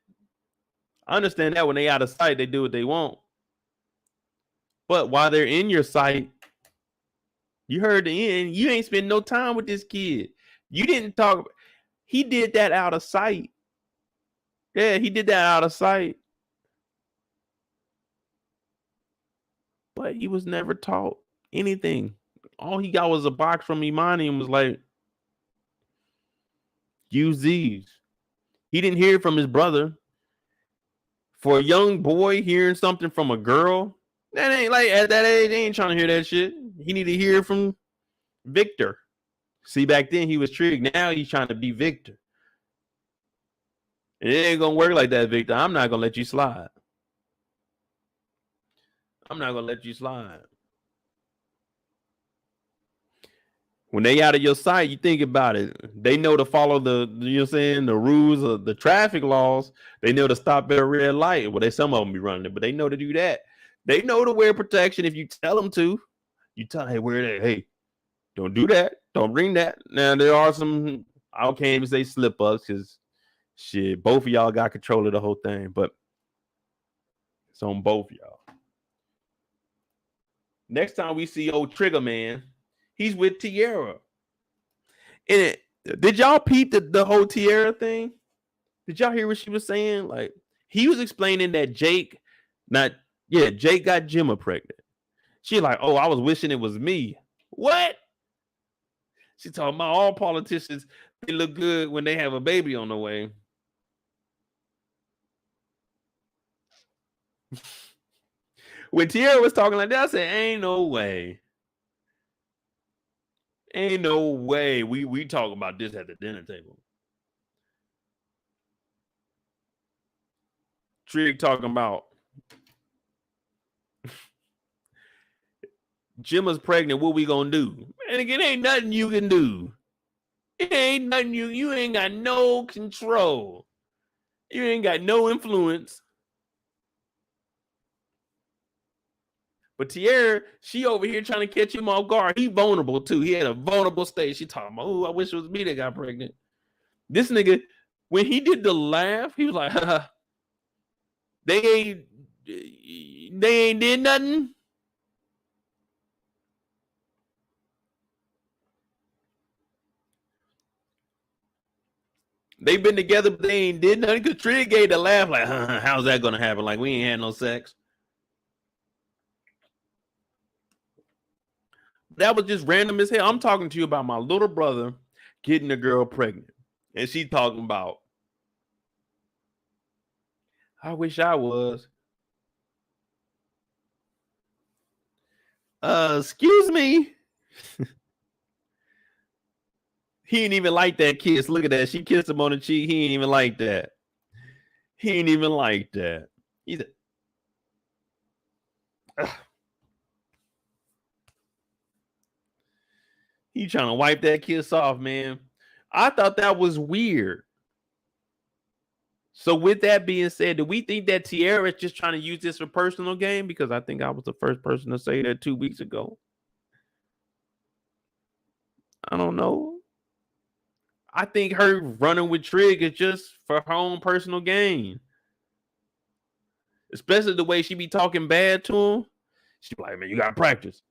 I understand that when they out of sight, they do what they want. But while they're in your sight, you heard the end. You ain't spend no time with this kid. You didn't talk. He did that out of sight. Yeah, he did that out of sight. But he was never taught anything. All he got was a box from Imani and was like, use these. He didn't hear it from his brother. For a young boy hearing something from a girl, that ain't like at that age, they ain't trying to hear that shit. He need to hear from Victor. See, back then he was Trig. Now he's trying to be Victor. It ain't gonna work like that, Victor. I'm not gonna let you slide. I'm not gonna let you slide. When they out of your sight, you think about it. They know to follow the, you know what I'm saying, the rules of the traffic laws. They know to stop at a red light. Well, some of them be running it, but they know to do that. They know to wear protection if you tell them to. You tell them, hey, wear that. Hey, don't do that. Don't bring that. Now, there are some, I can't even say slip ups because shit, both of y'all got control of the whole thing, but it's on both of y'all. Next time we see old Trigger Man, he's with Tierra. And did y'all peep the whole Tierra thing? Did y'all hear what she was saying? Like, he was explaining that Jake got Gemma pregnant. She like, oh, I was wishing it was me. What? She talking about all politicians, they look good when they have a baby on the way. When Tierra was talking like that, I said, ain't no way. Ain't no way we talking about this at the dinner table. Trig talking about Gemma's pregnant, what we gonna do? And again, ain't nothing you can do. It ain't nothing you ain't got no control. You ain't got no influence. But Tierra, she over here trying to catch him off guard. He vulnerable too. He had a vulnerable state. She talking about, oh, I wish it was me that got pregnant. This nigga, when he did the laugh, he was like, haha, they ain't did nothing. They've been together, but they ain't did nothing. Because Trig gave the laugh like, how's that gonna happen? Like, we ain't had no sex. That was just random as hell. I'm talking to you about my little brother getting a girl pregnant. And she talking about, I wish I was. Excuse me. He ain't even like that kiss. Look at that. She kissed him on the cheek. He ain't even like that. He ain't even like that. He's he trying to wipe that kiss off, man. I thought that was weird. So with that being said, do we think that Tierra is just trying to use this for personal gain? Because I think I was the first person to say that 2 weeks ago. I don't know. I think her running with Trig is just for her own personal gain. Especially the way she be talking bad to him. She be like, man, you got to practice.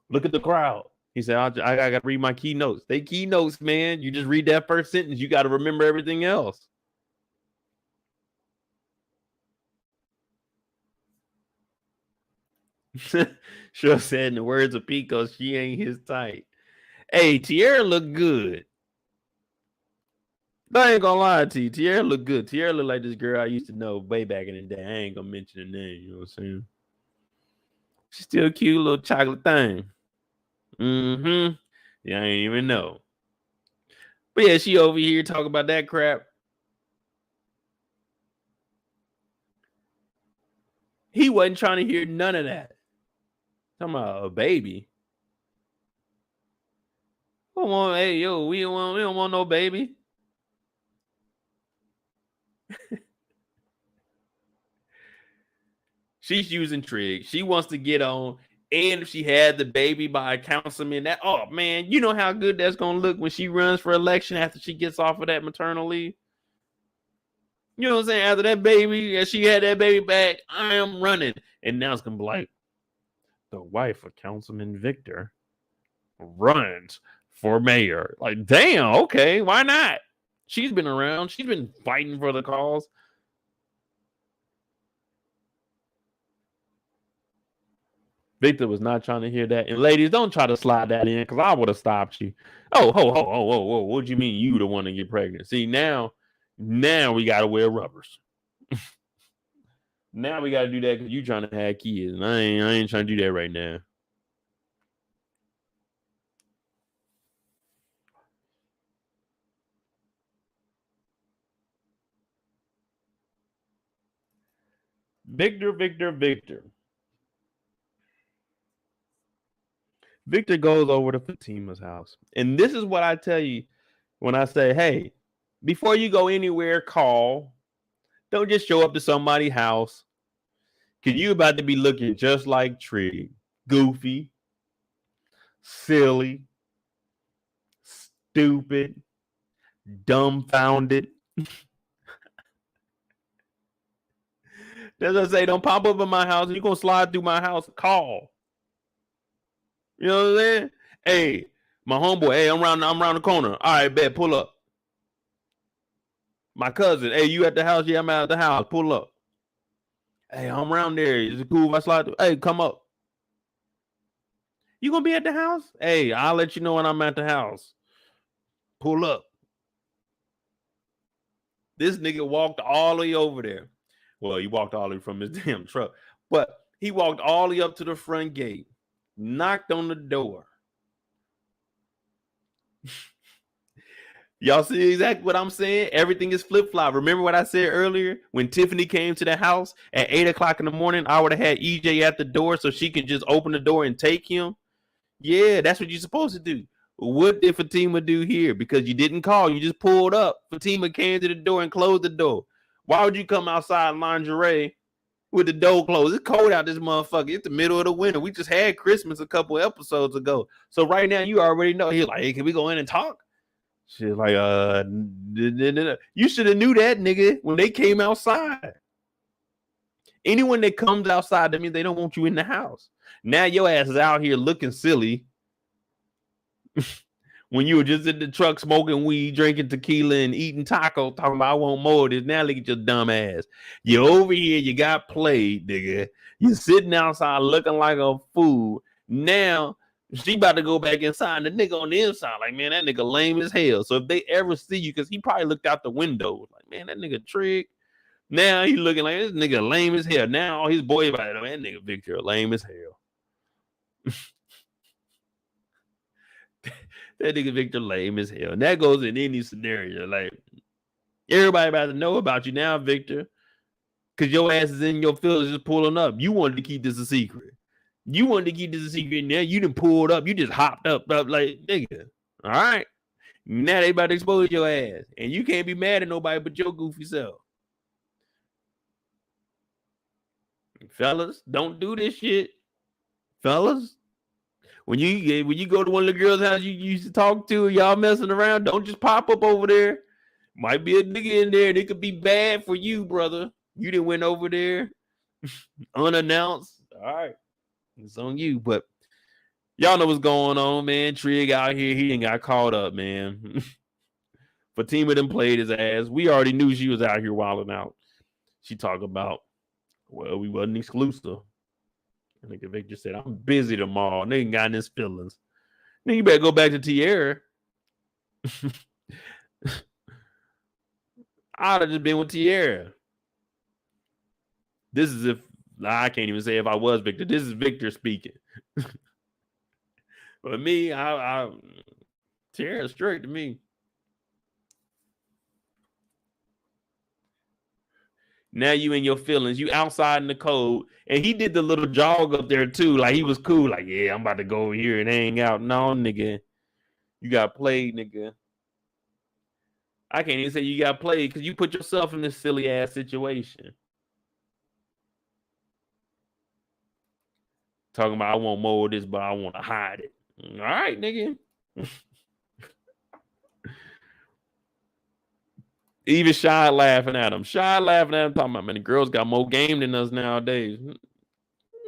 Look at the crowd. He said, I got to read my keynotes. They keynotes, man. You just read that first sentence. You got to remember everything else. Sure said in the words of Pico, she ain't his type. Hey, Tierra look good. I ain't gonna lie to you. Tierra look good. Tierra look like this girl I used to know way back in the day. I ain't gonna mention her name. You know what I'm saying? She's still a cute little chocolate thing. Mm-hmm. Yeah, I ain't even know. But yeah, she over here talking about that crap. He wasn't trying to hear none of that. Talking about a baby. Hey, yo, we don't want no baby. She's using Trig. She wants to get on. And if she had the baby by a councilman, that, oh man, you know how good that's gonna look when she runs for election after she gets off of that maternal leave. You know what I'm saying? After that baby, and she had that baby back, I am running. And now it's gonna be like the wife of Councilman Victor runs for mayor. Like, damn, okay, why not? She's been around, she's been fighting for the cause. Victor was not trying to hear that. And ladies, don't try to slide that in because I would have stopped you. Oh, ho. What do you mean you the one to get pregnant? See, now we got to wear rubbers. Now we got to do that because you trying to have kids. And I ain't trying to do that right now. Victor. Victor goes over to Fatima's house. And this is what I tell you when I say, hey, before you go anywhere, call. Don't just show up to somebody's house. Because you about to be looking just like Trig. Goofy, silly, stupid, dumbfounded. That's what I say. Don't pop up in my house. You're going to slide through my house. Call. You know what I'm saying? Hey, my homeboy. Hey, I'm around the corner. All right, bet. Pull up. My cousin. Hey, you at the house? Yeah, I'm at the house. Pull up. Hey, I'm around there. Is it cool if I slide through? Hey, come up. You gonna be at the house? Hey, I'll let you know when I'm at the house. Pull up. This nigga walked all the way over there. Well, he walked all the way from his damn truck, but he walked all the way up to the front gate, knocked on the door. Y'all see exactly what I'm saying? Everything is flip-flop. Remember what I said earlier? When Tiffany came to the house at 8 o'clock in the morning, I would have had EJ at the door so she could just open the door and take him. Yeah, that's what you're supposed to do. What did Fatima do here? Because you didn't call, you just pulled up. Fatima came to the door and closed the door. Why would you come outside in lingerie with the door closed? It's cold out this motherfucker. It's the middle of the winter. We just had Christmas a couple episodes ago. So right now you already know. He's like, hey, can we go in and talk? She's like, you should have knew that, nigga, when they came outside. Anyone that comes outside, that means they don't want you in the house. Now your ass is out here looking silly when you were just in the truck smoking weed, drinking tequila, and eating tacos, talking about I want more of this. Now look at your dumb ass. You're over here, you got played, nigga. You're sitting outside looking like a fool. Now she about to go back inside, and the nigga on the inside, like, man, that nigga lame as hell. So if they ever see you, because he probably looked out the window, like, man, that nigga Trig. Now he looking like this nigga lame as hell. Now all his boys about it, that nigga Victor lame as hell. That nigga Victor lame as hell. And that goes in any scenario. Like, everybody about to know about you now, Victor. Because your ass is in your feelings just pulling up. You wanted to keep this a secret. You wanted to keep this a secret. Now you done pulled up. You just hopped up like, nigga. All right. Now they about to expose your ass. And you can't be mad at nobody but your goofy self. Fellas, don't do this shit. Fellas, when you go to one of the girls' house you used to talk to, y'all messing around, don't just pop up over there. Might be a nigga in there. It could be bad for you, brother. You didn't went over there unannounced. All right. It's on you. But y'all know what's going on, man. Trig out here. He ain't got caught up, man. Fatima done played his ass. We already knew she was out here wilding out. She talked about, well, we wasn't exclusive. I think Victor said, I'm busy tomorrow. Nigga got in his feelings. Nigga, you better go back to Tierra. I'd have just been with Tierra. This is if, I can't even say if I was Victor. This is Victor speaking. But me, Tierra's straight to me. Now you in your feelings. You outside in the cold. And he did the little jog up there too. Like he was cool. Like, yeah, I'm about to go over here and hang out. No, nigga. You got played, nigga. I can't even say you got played because you put yourself in this silly ass situation. Talking about I want more of this, but I want to hide it. All right, nigga. Even Shy laughing at him. Shy laughing at him, talking about, man, the girls got more game than us nowadays.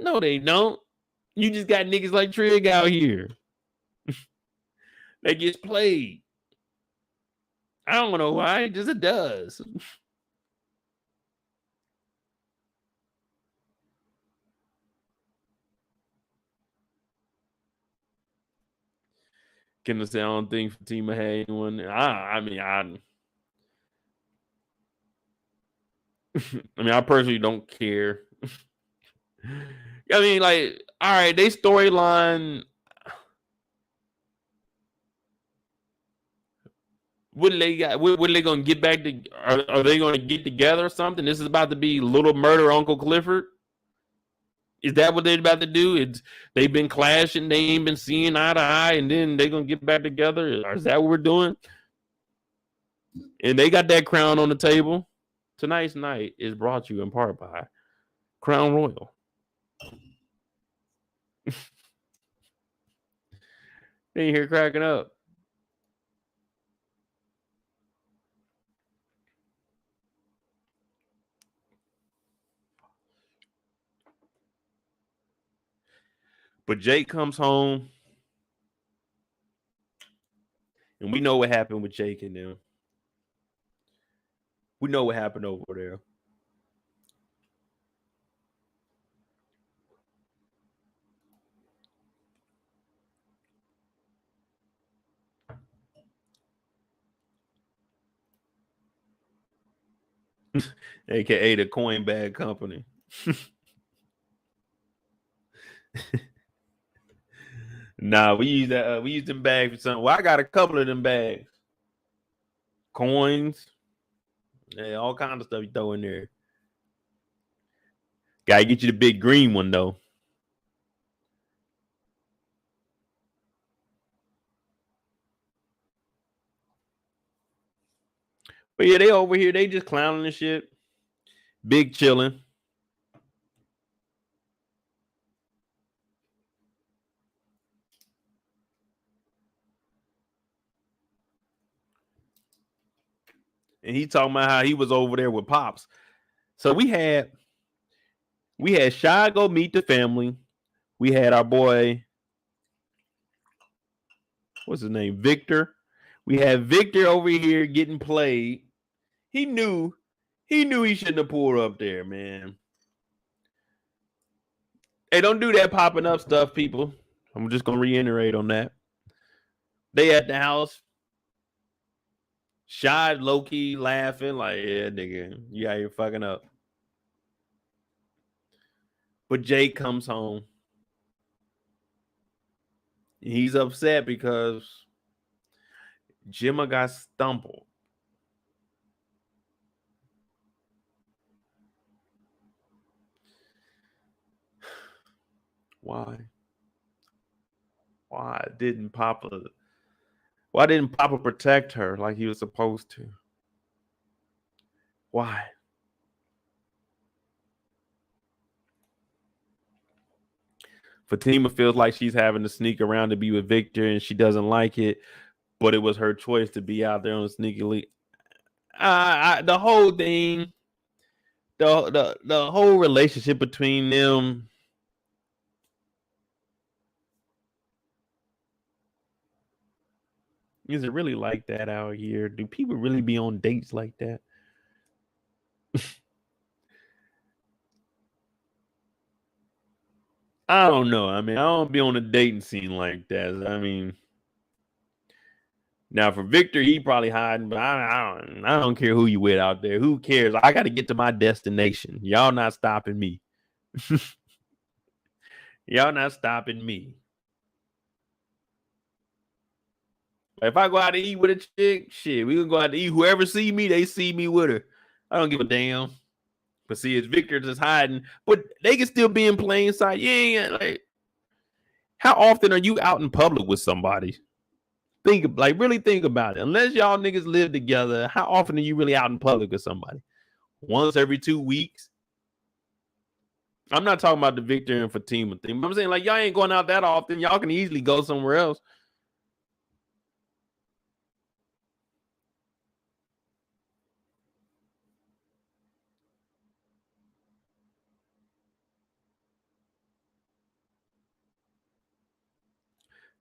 No, they don't. You just got niggas like Trig out here. They get played. I don't know why. Just it does. Can I say I don't think Fatima had anyone? I personally don't care. I mean, like, all right, they storyline. What do they got? What are they gonna get back to? Are they gonna get together or something? This is about to be Little Murder Uncle Clifford. Is that what they're about to do? They've been clashing, they ain't been seeing eye to eye, and then they're gonna get back together. Or is that what we're doing? And they got that crown on the table. Tonight's night is brought to you in part by Crown Royal. They ain't here cracking up. But Jake comes home, and we know what happened with Jake and them. We know what happened over there. AKA the coin bag company. Nah, we use that. We use them bags for something. Well, I got a couple of them bags. Coins. Yeah, all kinds of stuff you throw in there. Gotta get you the big green one though. But yeah, they over here. They just clowning and shit. Big chilling. And he talking about how he was over there with Pops. So we had Shy go meet the family. We had our boy, what's his name? Victor. We had Victor over here getting played. He knew he shouldn't have pulled up there, man. Hey, don't do that popping up stuff, people. I'm just gonna reiterate on that. They at the house. Shy low-key laughing, like, yeah, nigga, you out here fucking up. But Jake comes home. He's upset because Gemma got stumbled. Why? Why didn't Papa protect her like he was supposed to? Why? Fatima feels like she's having to sneak around to be with Victor and she doesn't like it, but it was her choice to be out there on sneakily. The whole thing, the whole relationship between them. Is it really like that out here? Do people really be on dates like that? I don't know. I mean, I don't be on a dating scene like that. I mean, now for Victor, he probably hiding, but I don't care who you with out there. Who cares? I got to get to my destination. Y'all not stopping me. Y'all not stopping me. If I go out to eat with a chick, shit, we gonna go out to eat. Whoever see me, they see me with her. I don't give a damn. But see, it's Victor just hiding, but they can still be in plain sight. Yeah, like, how often are you out in public with somebody? Really think about it. Unless y'all niggas live together, how often are you really out in public with somebody? Once every 2 weeks? I'm not talking about the Victor and Fatima thing, but I'm saying, like, y'all ain't going out that often. Y'all can easily go somewhere else.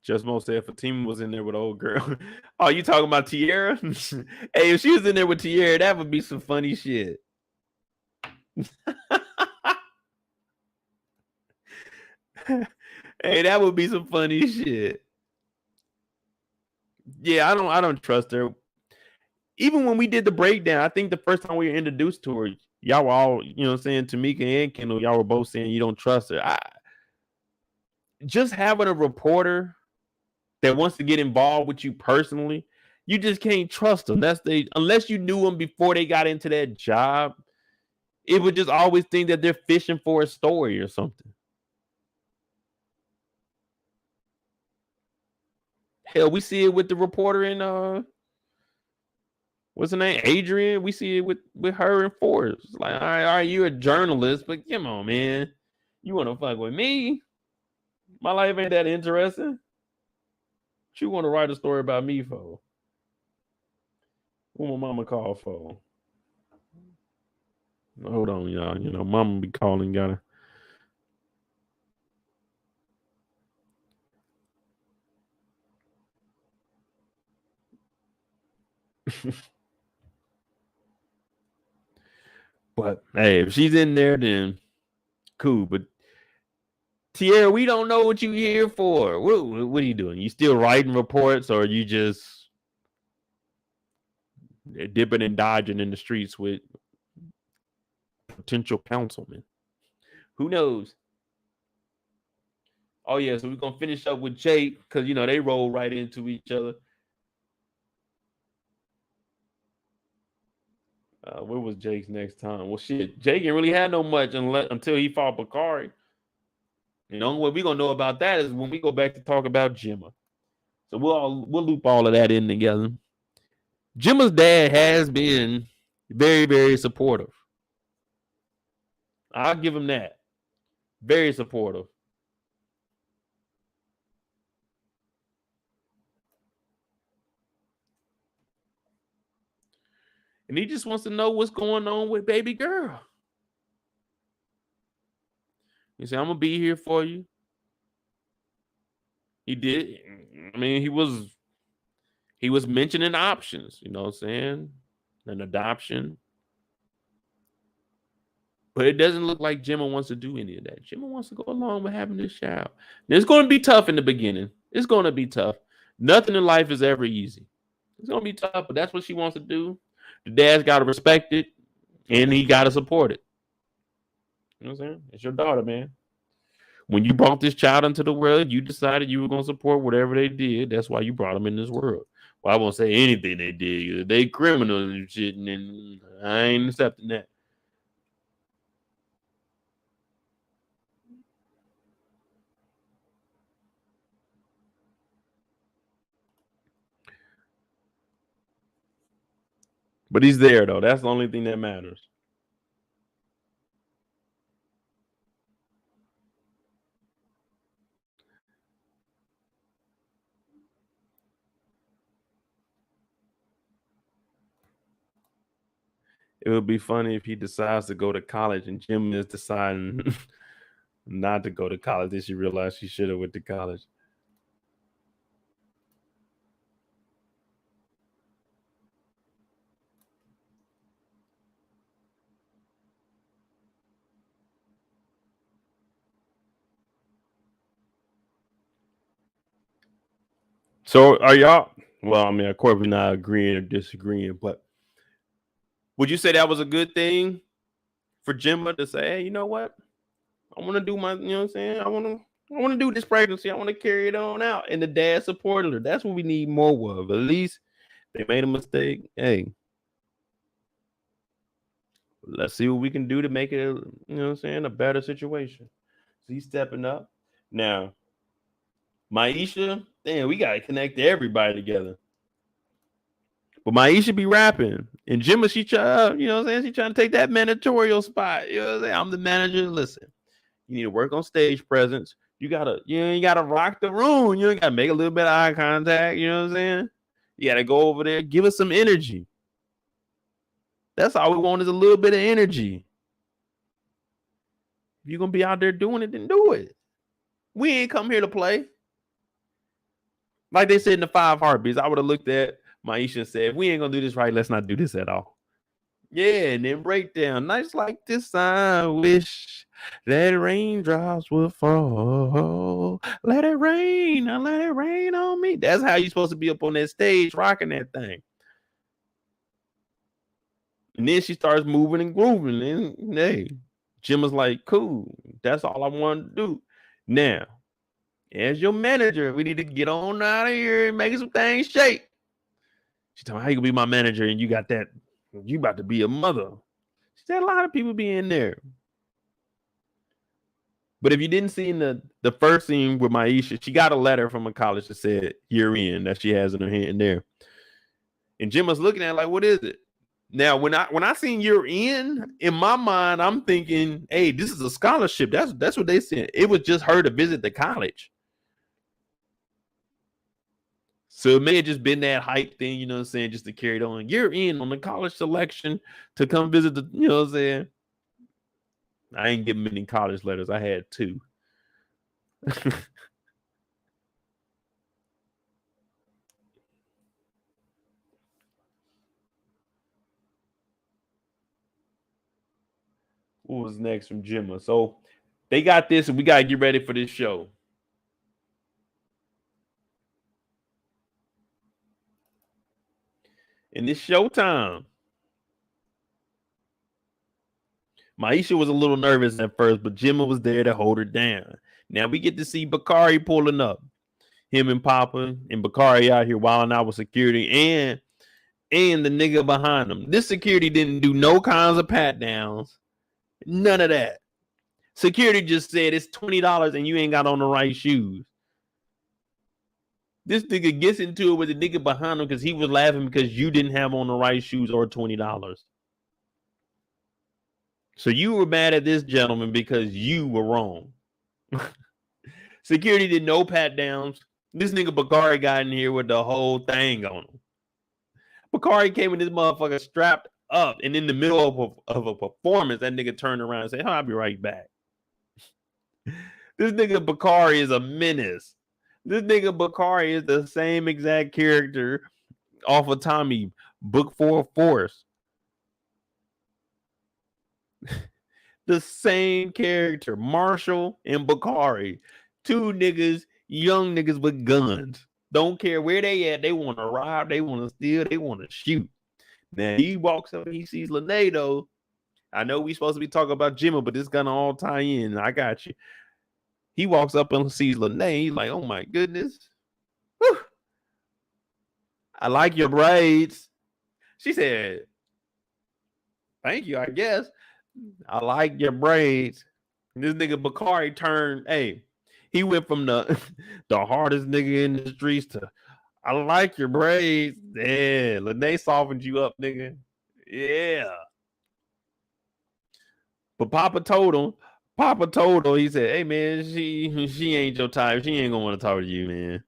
Just most said Fatima was in there with old girl. Oh, you talking about Tierra? Hey, if she was in there with Tierra, that would be some funny shit. Hey, that would be some funny shit. Yeah, I don't trust her. Even when we did the breakdown, I think the first time we were introduced to her, y'all were all, you know what I'm saying, Tamika and Kendall, y'all were both saying you don't trust her. Just having a reporter that wants to get involved with you personally, You just can't trust them. Unless you knew them before they got into that job, it would just always think that they're fishing for a story or something. Hell, we see it with the reporter in what's her name? Adrian. We see it with her and Forrest. Like, all right, you're a journalist, but come on, man. You want to fuck with me? My life ain't that interesting. What you want to write a story about me for? What my mama call for? Hold on, y'all. You know, mama be calling, gotta. But hey, if she's in there, then cool. But Tierra, we don't know what you here for. What are you doing? You still writing reports, or you just dipping and dodging in the streets with potential councilmen? Who knows? Oh yeah, so we're gonna finish up with Jake because they roll right into each other. Where was Jake's next time? Well, shit, Jake didn't really have no much until he fought Bakari. What we gonna know about that is when we go back to talk about Gemma. So we'll loop all of that in together. Gemma's dad has been very, very supportive. I'll give him that. Very supportive. And he just wants to know what's going on with baby girl. He said, I'm going to be here for you. He did. I mean, he was mentioning options, you know what I'm saying? An adoption. But it doesn't look like Gemma wants to do any of that. Gemma wants to go along with having this child. Now, it's going to be tough in the beginning. It's going to be tough. Nothing in life is ever easy. It's going to be tough, but that's what she wants to do. The dad's got to respect it, and he got to support it. You know what I'm saying? It's your daughter, man. When you brought this child into the world, you decided you were going to support whatever they did. That's why you brought them in this world. Well, I won't say anything they did. They criminals and shit, and I ain't accepting that. But he's there, though. That's the only thing that matters. It would be funny if he decides to go to college and Jim is deciding not to go to college. Then she realized she should have went to college. So are y'all? Well, I mean, of course, we're not agreeing or disagreeing, but would you say that was a good thing for Gemma to say, hey, you know what? I want to do my, you know what I'm saying? I want to do this pregnancy. I want to carry it on out. And the dad supported her. That's what we need more of. At least they made a mistake. Hey, let's see what we can do to make it, you know what I'm saying, a better situation. So he's stepping up. Now, Maisha, damn, we gotta connect everybody together. But Maisha be rapping. And Gemma, she try, you know what I'm saying? She trying to take that managerial spot. You know what I'm saying? I'm the manager. Listen, you need to work on stage presence. You ain't gotta rock the room. You ain't gotta make a little bit of eye contact. You know what I'm saying? You gotta go over there, give us some energy. That's all we want is a little bit of energy. If you're gonna be out there doing it, then do it. We ain't come here to play. Like they said in the 5 Heartbeats, I would have looked at Maisha and said, if we ain't gonna do this right, let's not do this at all. Yeah, and then breakdown. Nights like this, I wish that raindrops would fall. Let it rain on me. That's how you're supposed to be up on that stage rocking that thing. And then she starts moving and grooving. And hey, Jim was like, cool. That's all I wanted to do. Now, as your manager, we need to get on out of here and make some things shake. She told me, how you gonna be my manager and you got that, you about to be a mother. She said a lot of people be in there. But if you didn't see in the first scene with Maisha, she got a letter from a college that said year in that she has in her hand there. And Jim was looking at it like, what is it? Now, when I seen year in my mind, I'm thinking, hey, this is a scholarship. That's what they said. It was just her to visit the college. So it may have just been that hype thing, you know what I'm saying, just to carry it on. You're in on the college selection to come visit the, you know what I'm saying? I ain't getting many college letters. I had 2. What was next from Gemma? So they got this, and we got to get ready for this show. And it's showtime. Maisha was a little nervous at first, but Gemma was there to hold her down. Now we get to see Bakari pulling up. Him and Papa and Bakari out here wilding out with security and the nigga behind him. This security didn't do no kinds of pat downs. None of that. Security just said it's $20 and you ain't got on the right shoes. This nigga gets into it with the nigga behind him because he was laughing because you didn't have on the right shoes or $20. So you were mad at this gentleman because you were wrong. Security did no pat downs. This nigga Bakari got in here with the whole thing on him. Bakari came in this motherfucker strapped up, and in the middle of a performance, that nigga turned around and said, oh, I'll be right back. This nigga Bakari is a menace. This nigga Bakari is the same exact character off of Tommy, Book 4 Force. The same character, Marshall and Bakari. 2 niggas, young niggas with guns. Don't care where they at. They want to rob. They want to steal. They want to shoot. Now, he walks up and he sees Lene, though. I know we supposed to be talking about Jimmy, but this gonna all tie in. I got you. He walks up and sees Lene. He's like, oh, my goodness. Whew. I like your braids. She said, thank you, I guess. I like your braids. This nigga Bakari turned, hey, he went from the hardest nigga in the streets to, I like your braids. Yeah, Lene softened you up, nigga. Yeah. But Papa told him, he said, hey, man, she ain't your type. She ain't gonna want to talk to you, man.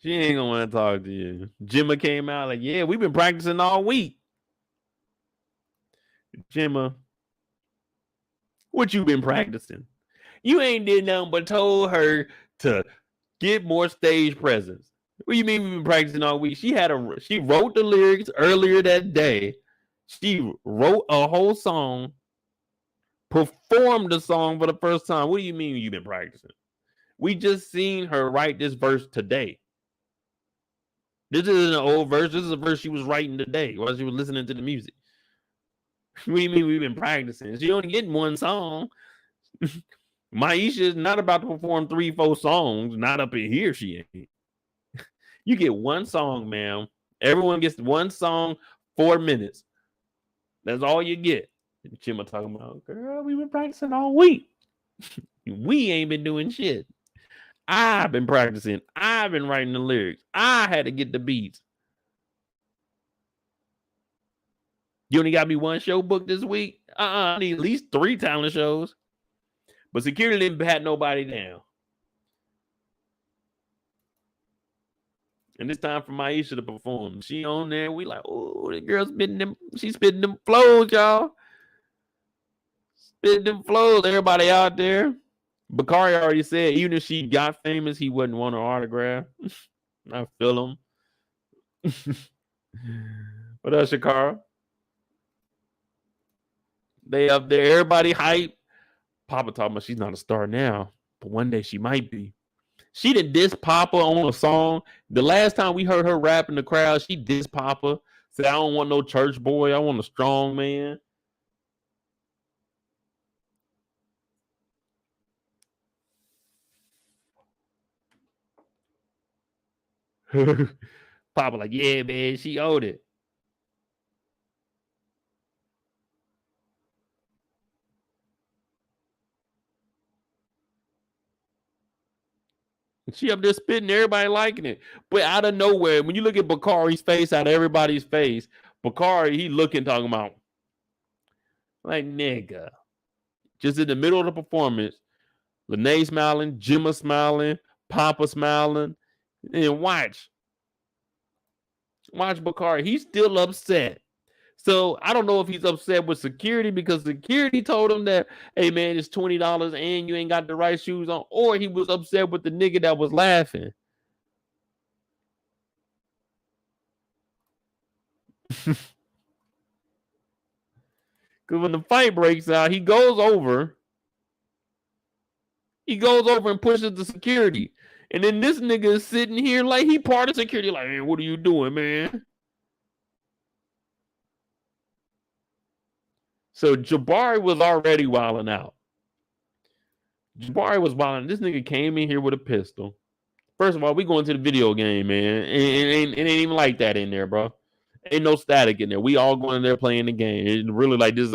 She ain't gonna want to talk to you. Gemma came out like, yeah, we've been practicing all week. Gemma, what you been practicing? You ain't did nothing but told her to get more stage presence. What do you mean we've been practicing all week? She wrote the lyrics earlier that day. She wrote a whole song, performed the song for the first time. What do you mean you've been practicing? We just seen her write this verse today. This isn't an old verse. This is a verse she was writing today while she was listening to the music. What do you mean we've been practicing? She only getting one song. Maisha is not about to perform 3-4 songs. Not up in here, she ain't. You get one song, ma'am. Everyone gets one song, 4 minutes. That's all you get. Gemma talking about, girl, we've been practicing all week. We ain't been doing shit. I've been practicing. I've been writing the lyrics. I had to get the beats. You only got me one show booked this week? I need at least 3 talent shows. But security didn't pat nobody down. And it's time for Maisha to perform. She on there. We like, oh, the girl's spitting them. She's spitting them flows, y'all. Spitting them flows. Everybody out there. Bakari already said, even if she got famous, he wouldn't want her autograph. I feel him. What else, Shakara? They up there. Everybody hype. Papa talking about she's not a star now, but one day she might be. She did diss Papa on a song. The last time we heard her rap in the crowd, she dissed Papa. Said, I don't want no church boy. I want a strong man. Papa like, yeah, man, she owed it. She up there spitting, everybody liking it. But out of nowhere, when you look at Bakari's face, out of everybody's face, Bakari, he looking, talking about, like, nigga. Just in the middle of the performance, Lene smiling, Gemma smiling, Papa smiling. And watch Bakari. He's still upset. So I don't know if he's upset with security because security told him that, hey man, it's $20 and you ain't got the right shoes on, or he was upset with the nigga that was laughing. Because when the fight breaks out, he goes over and pushes the security. And then this nigga is sitting here like he part of security, like, man, what are you doing, man? So Jabari was already wilding out. Jabari was wilding. This nigga came in here with a pistol. First of all, we going to the video game, man. It ain't even like that in there, bro. Ain't no static in there. We all going in there playing the game. It's really like this is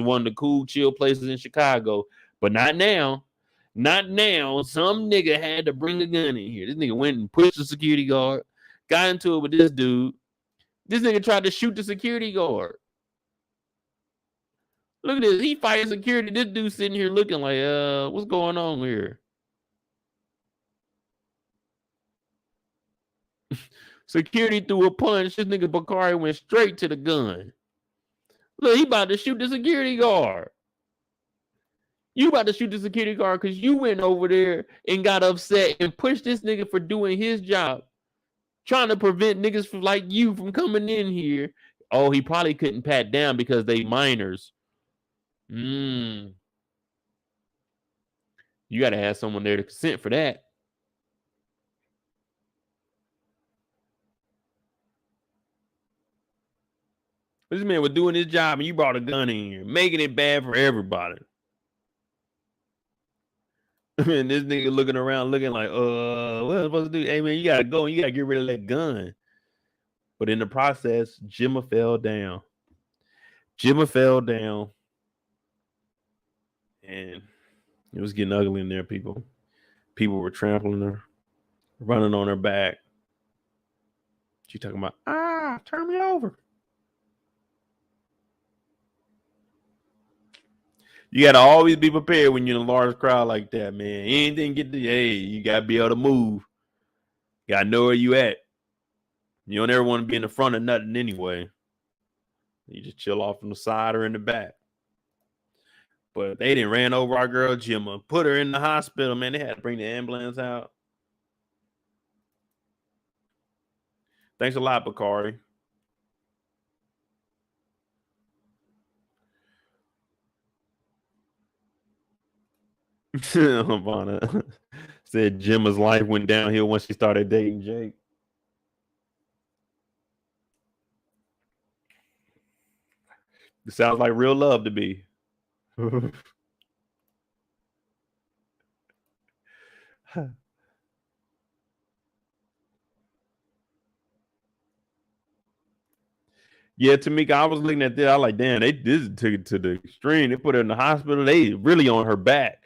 one of the cool, chill places in Chicago. But not now. Not now. Some nigga had to bring a gun in here. This nigga went and pushed the security guard, got into it with this dude. This nigga tried to shoot the security guard. Look at this. He fighting security. This dude sitting here looking like, what's going on here? Security threw a punch. This nigga Bakari went straight to the gun. Look, he about to shoot the security guard. You about to shoot the security guard because you went over there and got upset and pushed this nigga for doing his job, trying to prevent niggas from, like you, from coming in here. Oh, he probably couldn't pat down because they minors. You got to have someone there to consent for that. This man was doing his job and you brought a gun in here, making it bad for everybody. And this nigga looking around, looking like, what am I supposed to do? Hey man, you gotta go and you gotta get rid of that gun. But in the process, Gemma fell down. And it was getting ugly in there, people. People were trampling her, running on her back. She talking about, turn me over. You gotta always be prepared when you're in a large crowd like that, man. Anything you gotta be able to move. You gotta know where you at. You don't ever want to be in the front of nothing anyway. You just chill off on the side or in the back. But they didn't ran over our girl Gemma, put her in the hospital, man. They had to bring the ambulance out. Thanks a lot, Bakari. Havana said Gemma's life went downhill once she started dating Jake. It sounds like real love to me. Yeah, Tamika, I was looking at that. I was like, damn, they this took it to the extreme. They put her in the hospital. They really on her back.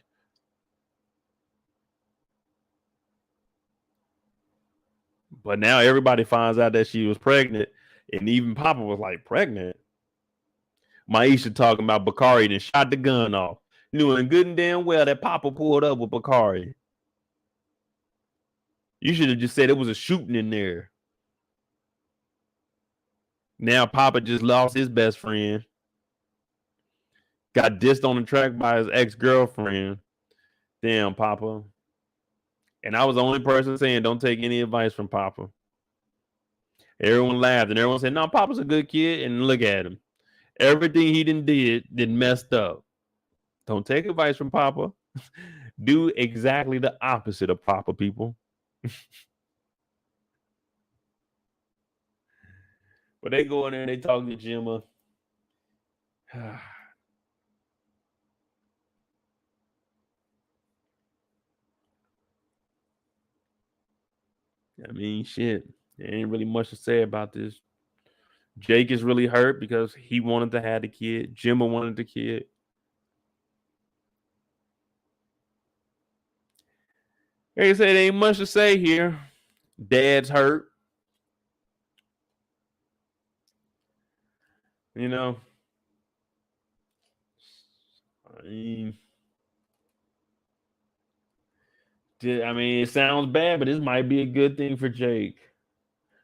But now everybody finds out that she was pregnant. And even Papa was like, pregnant? Maisha talking about Bakari and shot the gun off. Knowing good and damn well that Papa pulled up with Bakari. You should have just said it was a shooting in there. Now Papa just lost his best friend. Got dissed on the track by his ex-girlfriend. Damn, Papa. And I was the only person saying don't take any advice from Papa. Everyone laughed and everyone said, no, Papa's a good kid. And look at him. Everything he did messed up. Don't take advice from Papa. Do exactly the opposite of Papa, people. But they go in there and they talk to Gemma. I mean, shit. There ain't really much to say about this. Jake is really hurt because he wanted to have the kid. Jimma wanted the kid. Like I said, there ain't much to say here. Dad's hurt. You know, I mean, it sounds bad, but this might be a good thing for Jake.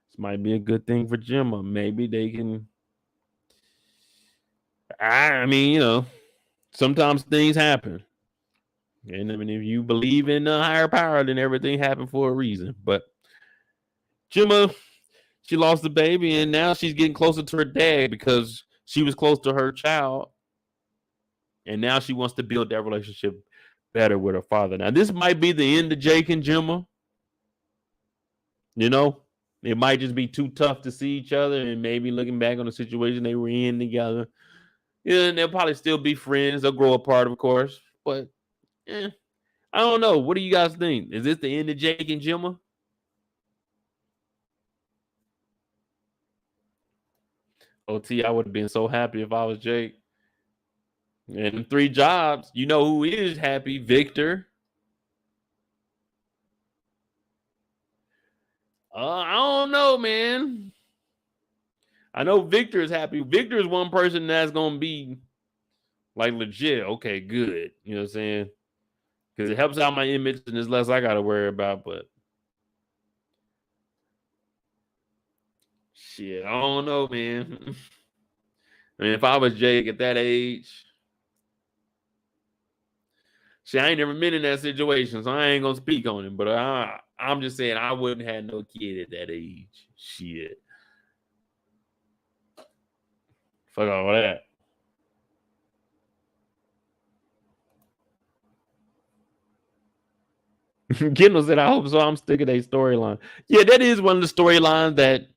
This might be a good thing for Jimma. Maybe they can. I mean, sometimes things happen. And I mean, if you believe in a higher power, then everything happened for a reason. But Jimma, she lost the baby, and now she's getting closer to her dad because she was close to her child. And now she wants to build that relationship better with her father. Now, this might be the end of Jake and Jimma. It might just be too tough to see each other, and maybe looking back on the situation they were in together. Yeah, and they'll probably still be friends. They'll grow apart, of course. But I don't know. What do you guys think? Is this the end of Jake and Jimma? OT, I would have been so happy if I was Jake. And 3 jobs, you know who is happy? Victor. I don't know, man. I know Victor is happy. Victor is one person that's going to be like legit. Okay, good. You know what I'm saying? Because it helps out my image and there's less I got to worry about. But shit, I don't know, man. I mean, if I was Jake at that age, see, I ain't never been in that situation, so I ain't gonna speak on it. But I'm just saying I wouldn't have no kid at that age. Shit. Fuck all that. Kendall said, I hope so. I'm sticking a storyline. Yeah, that is one of the storylines that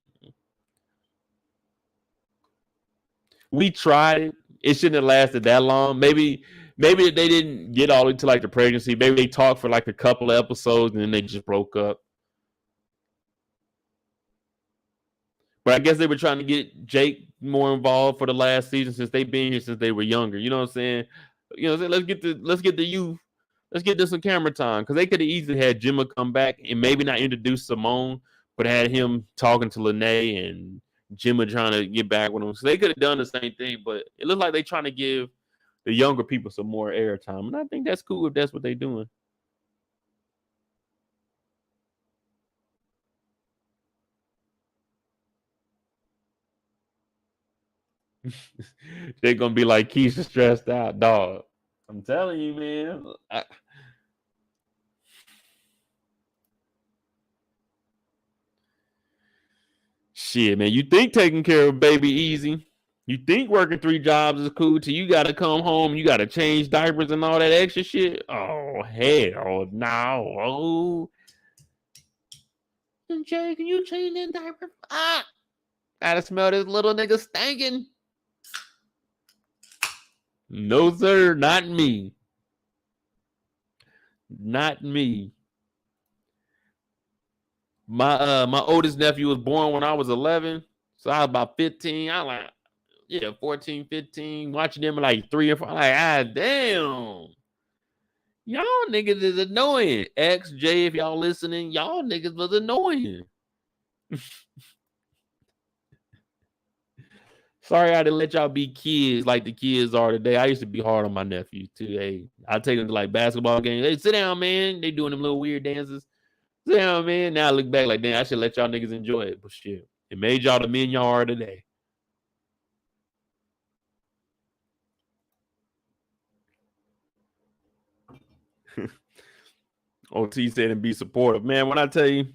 we tried it. It shouldn't have lasted that long. Maybe they didn't get all into like the pregnancy. Maybe they talked for like a couple of episodes and then they just broke up. But I guess they were trying to get Jake more involved for the last season since they've been here since they were younger. You know what I'm saying? Let's get the youth. Let's get this some camera time because they could have easily had Jimma come back and maybe not introduce Simone, but had him talking to Lene and Jimma trying to get back with him. So they could have done the same thing, but it looks like they're trying to give the younger people some more airtime, and I think that's cool if that's what they're doing. They're gonna be like Kiesha stressed out, dog. I'm telling you, man. Shit, man. You think taking care of baby easy? You think working 3 jobs is cool till you gotta come home, you gotta change diapers and all that extra shit? Oh hell no. Oh Jay, can you change that diaper? Gotta smell this little nigga stinking. No, sir, not me. Not me. My oldest nephew was born when I was 11. So I was about 15. I like, yeah, 14, 15. Watching them like 3 or 4. Like, damn. Y'all niggas is annoying. XJ, if y'all listening, y'all niggas was annoying. Sorry I didn't let y'all be kids like the kids are today. I used to be hard on my nephews too. Hey, I take them to like basketball games. Hey, sit down, man. They doing them little weird dances. Sit down, man. Now I look back like, damn, I should let y'all niggas enjoy it. But shit, it made y'all the men y'all are today. OT said and be supportive. Man, when I tell you,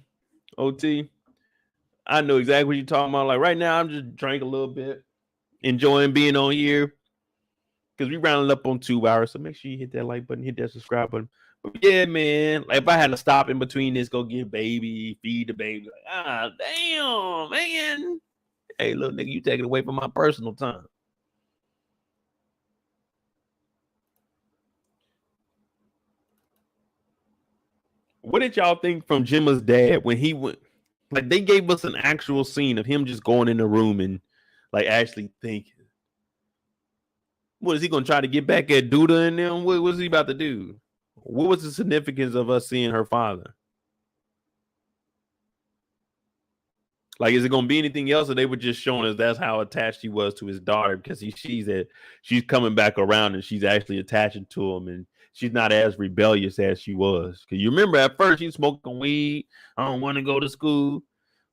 OT, I know exactly what you're talking about. Like right now, I'm just drinking a little bit, enjoying being on here because we rounded up on 2 hours. So make sure you hit that like button, hit that subscribe button. But yeah, man. Like if I had to stop in between this, go get baby, feed the baby. Like, damn, man. Hey, little nigga, you taking away from my personal time. What did y'all think from Jimma's dad when he went? Like they gave us an actual scene of him just going in the room and like actually thinking. What is he gonna try to get back at Douda and them? What was he about to do? What was the significance of us seeing her father? Like, is it gonna be anything else, or they were just showing us that's how attached he was to his daughter because he sees that she's coming back around and she's actually attaching to him and she's not as rebellious as she was. Because you remember at first she's smoking weed. I don't want to go to school,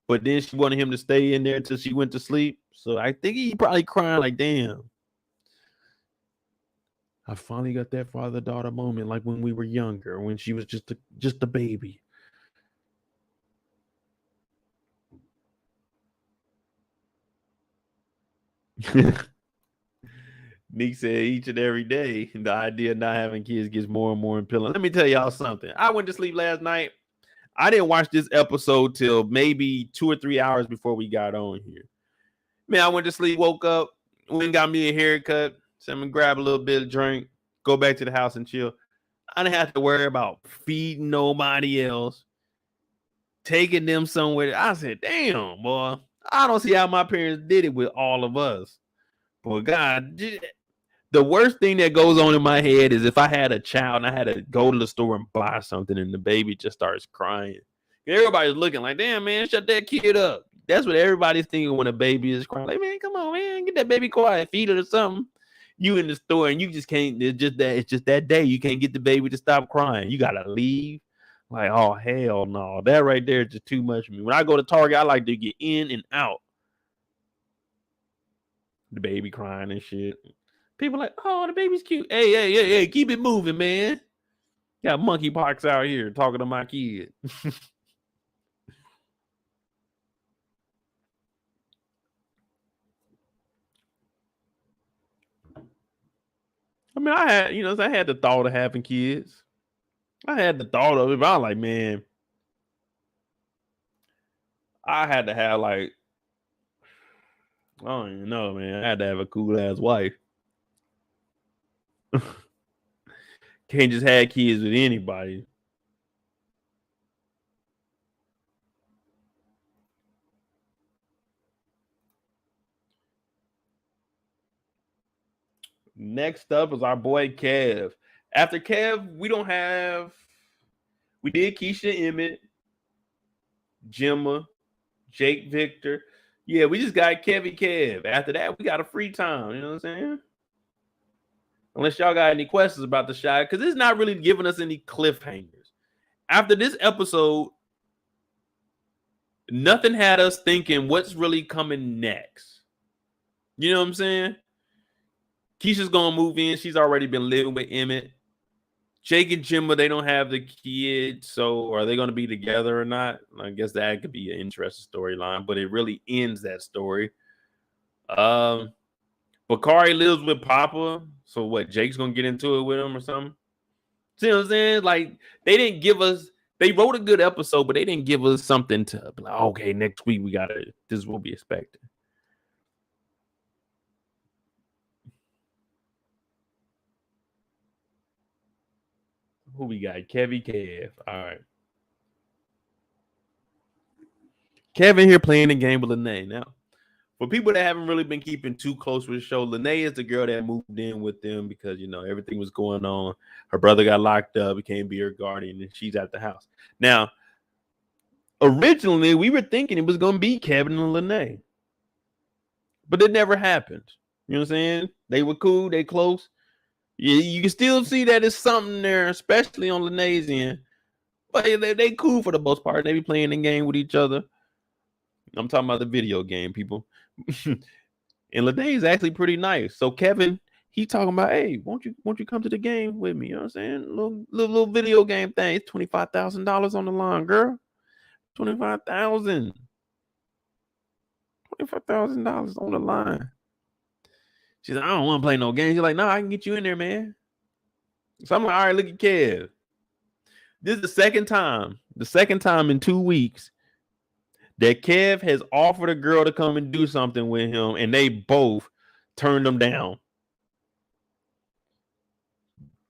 but then she wanted him to stay in there until she went to sleep. So I think he probably crying like, damn. I finally got that father-daughter moment, like when we were younger, when she was just a baby. Nick said each and every day, the idea of not having kids gets more and more appealing. Let me tell y'all something. I went to sleep last night. I didn't watch this episode till maybe 2 or 3 hours before we got on here. Man, I went to sleep, woke up, went and got me a haircut, so I'm gonna grab a little bit of drink, go back to the house and chill. I didn't have to worry about feeding nobody else, taking them somewhere. I said, damn, boy, I don't see how my parents did it with all of us. Boy, God, the worst thing that goes on in my head is if I had a child and I had to go to the store and buy something and the baby just starts crying. Everybody's looking like, damn, man, shut that kid up. That's what everybody's thinking when a baby is crying. Like, man, come on, man, get that baby quiet, feed it or something. You in the store and you just can't, it's just that day. You can't get the baby to stop crying. You gotta leave. Like, oh, hell no. That right there is just too much for me. When I go to Target, I like to get in and out. The baby crying and shit. People like, oh, the baby's cute. Hey, keep it moving, man. Got monkeypox out here talking to my kid. I mean, I had the thought of having kids. I had the thought of it, but I was like, man, I had to have like, I don't even know, man. I had to have a cool ass wife. Can't just have kids with anybody. Next up is our boy Kev. After Kev, we did Kiesha Emmett, Gemma, Jake Victor. Yeah, we just got Kev. After that, we got a free time. You know what I'm saying? Unless y'all got any questions about the shot, because it's not really giving us any cliffhangers. After this episode, nothing had us thinking what's really coming next. You know what I'm saying? Kiesha's gonna move in. She's already been living with Emmett. Jake and Gemma, they don't have the kids, so are they going to be together or not? I guess that could be an interesting storyline, but it really ends that story. Bakari lives with Papa, so what? Jake's going to get into it with him or something? See what I'm saying? Like, they didn't give us, they wrote a good episode, but they didn't give us something to be like, okay, next week this is what we expected. Who we got? Kev. All right. Kevin here playing the game with Lene. Now, for people that haven't really been keeping too close with the show, Lene is the girl that moved in with them because, everything was going on. Her brother got locked up, became be her guardian, and she's at the house. Now, originally, we were thinking it was going to be Kevin and Lene, but it never happened. You know what I'm saying? They were cool. They close. You can still see that it's something there, especially on Lene's end. But they cool for the most part. They be playing the game with each other. I'm talking about the video game, people. And Lene is actually pretty nice. So Kevin, he talking about, hey, won't you come to the game with me? You know what I'm saying? Little video game thing. It's $25,000 on the line, girl. $25,000 on the line. She's like, I don't want to play no games. You're like, no, I can get you in there, man. So I'm like, all right, look at Kev. This is the second time in 2 weeks that Kev has offered a girl to come and do something with him, and they both turned him down.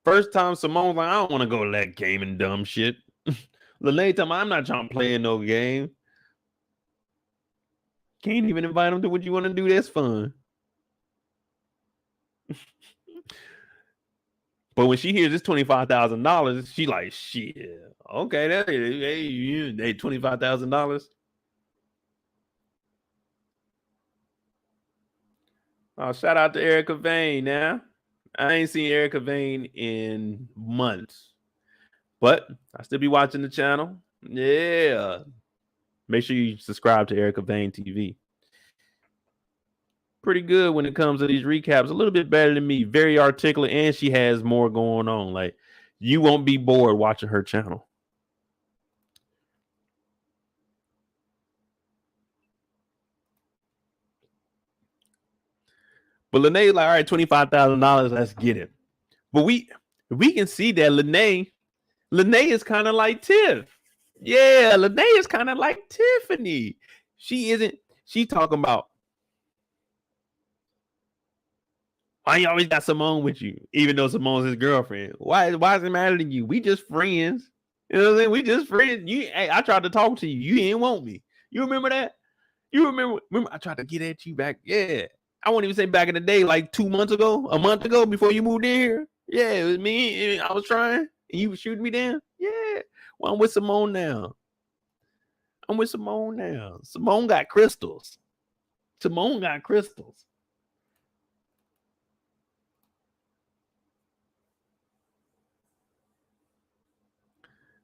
First time, Simone's like, I don't want to go to that game and dumb shit. Lene told me, I'm not trying to play in no game. Can't even invite them to what you want to do. That's fun. But when she hears it's $25,000, she like, shit. Okay, they $25,000. Oh, shout out to Erica Vane now. I ain't seen Erica Vane in months, but I still be watching the channel. Yeah. Make sure you subscribe to Erica Vane TV. Pretty good when it comes to these recaps. A little bit better than me. Very articulate, and she has more going on. Like, you won't be bored watching her channel. But Lene's like, all right, $25,000, let's get it. But we can see that Lene is kind of like Tiff. Yeah, Lene is kind of like Tiffany. She talking about, why you always got Simone with you, even though Simone's his girlfriend? Why does it matter to you? We just friends. You know what I'm saying? We just friends. I tried to talk to you. You didn't want me. You remember that? You remember I tried to get at you back. Yeah. I won't even say back in the day, like 2 months ago, a month ago, before you moved in here. Yeah, it was me. I was trying, and you were shooting me down. Yeah. Well, I'm with Simone now. Simone got crystals.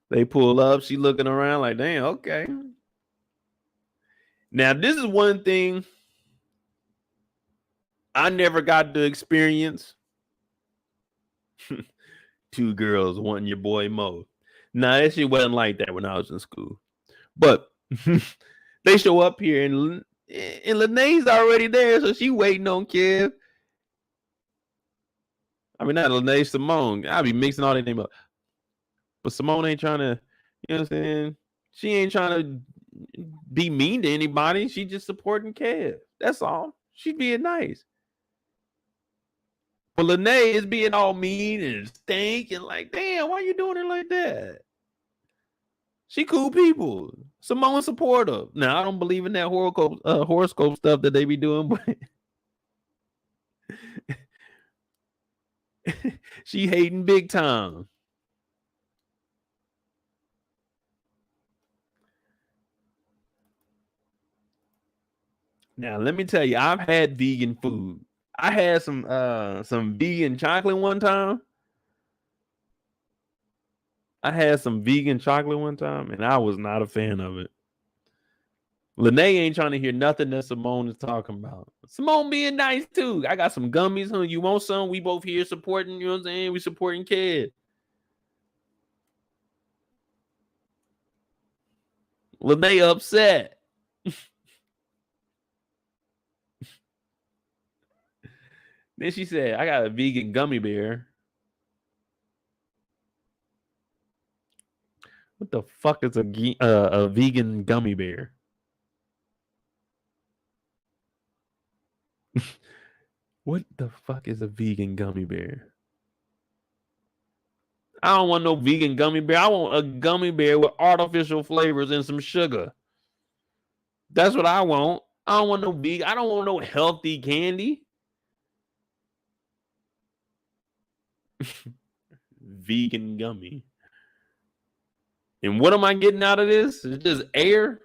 They pull up. She looking around like, damn, okay. Now, this is one thing I never got to experience. 2 girls wanting your boy Mo. Nah, that shit wasn't like that when I was in school. But they show up here and Lene's already there, so she waiting on Kev. I mean, not Lene, Simone. I'll be mixing all their name up. But Simone ain't trying to, you know what I'm saying? She ain't trying to be mean to anybody. She just supporting Kev. That's all. She being nice. But Lene is being all mean and stink and like, damn, why you doing it like that? She cool people. Simone supportive. Now, I don't believe in that horoscope stuff that they be doing, but she hating big time. Now, let me tell you, I've had vegan food. I had some vegan chocolate one time. And I was not a fan of it. Lene ain't trying to hear nothing that Simone is talking about. Simone being nice too. I got some gummies. Huh? You want some? We both here supporting, you know what I'm saying? We supporting kids. Lene upset. Then she said, I got a vegan gummy bear. What the fuck is a vegan gummy bear? What the fuck is a vegan gummy bear? I don't want no vegan gummy bear. I want a gummy bear with artificial flavors and some sugar. That's what I want. I don't want no vegan. I don't want no healthy candy. Vegan gummy. And what am I getting out of this? It's just air.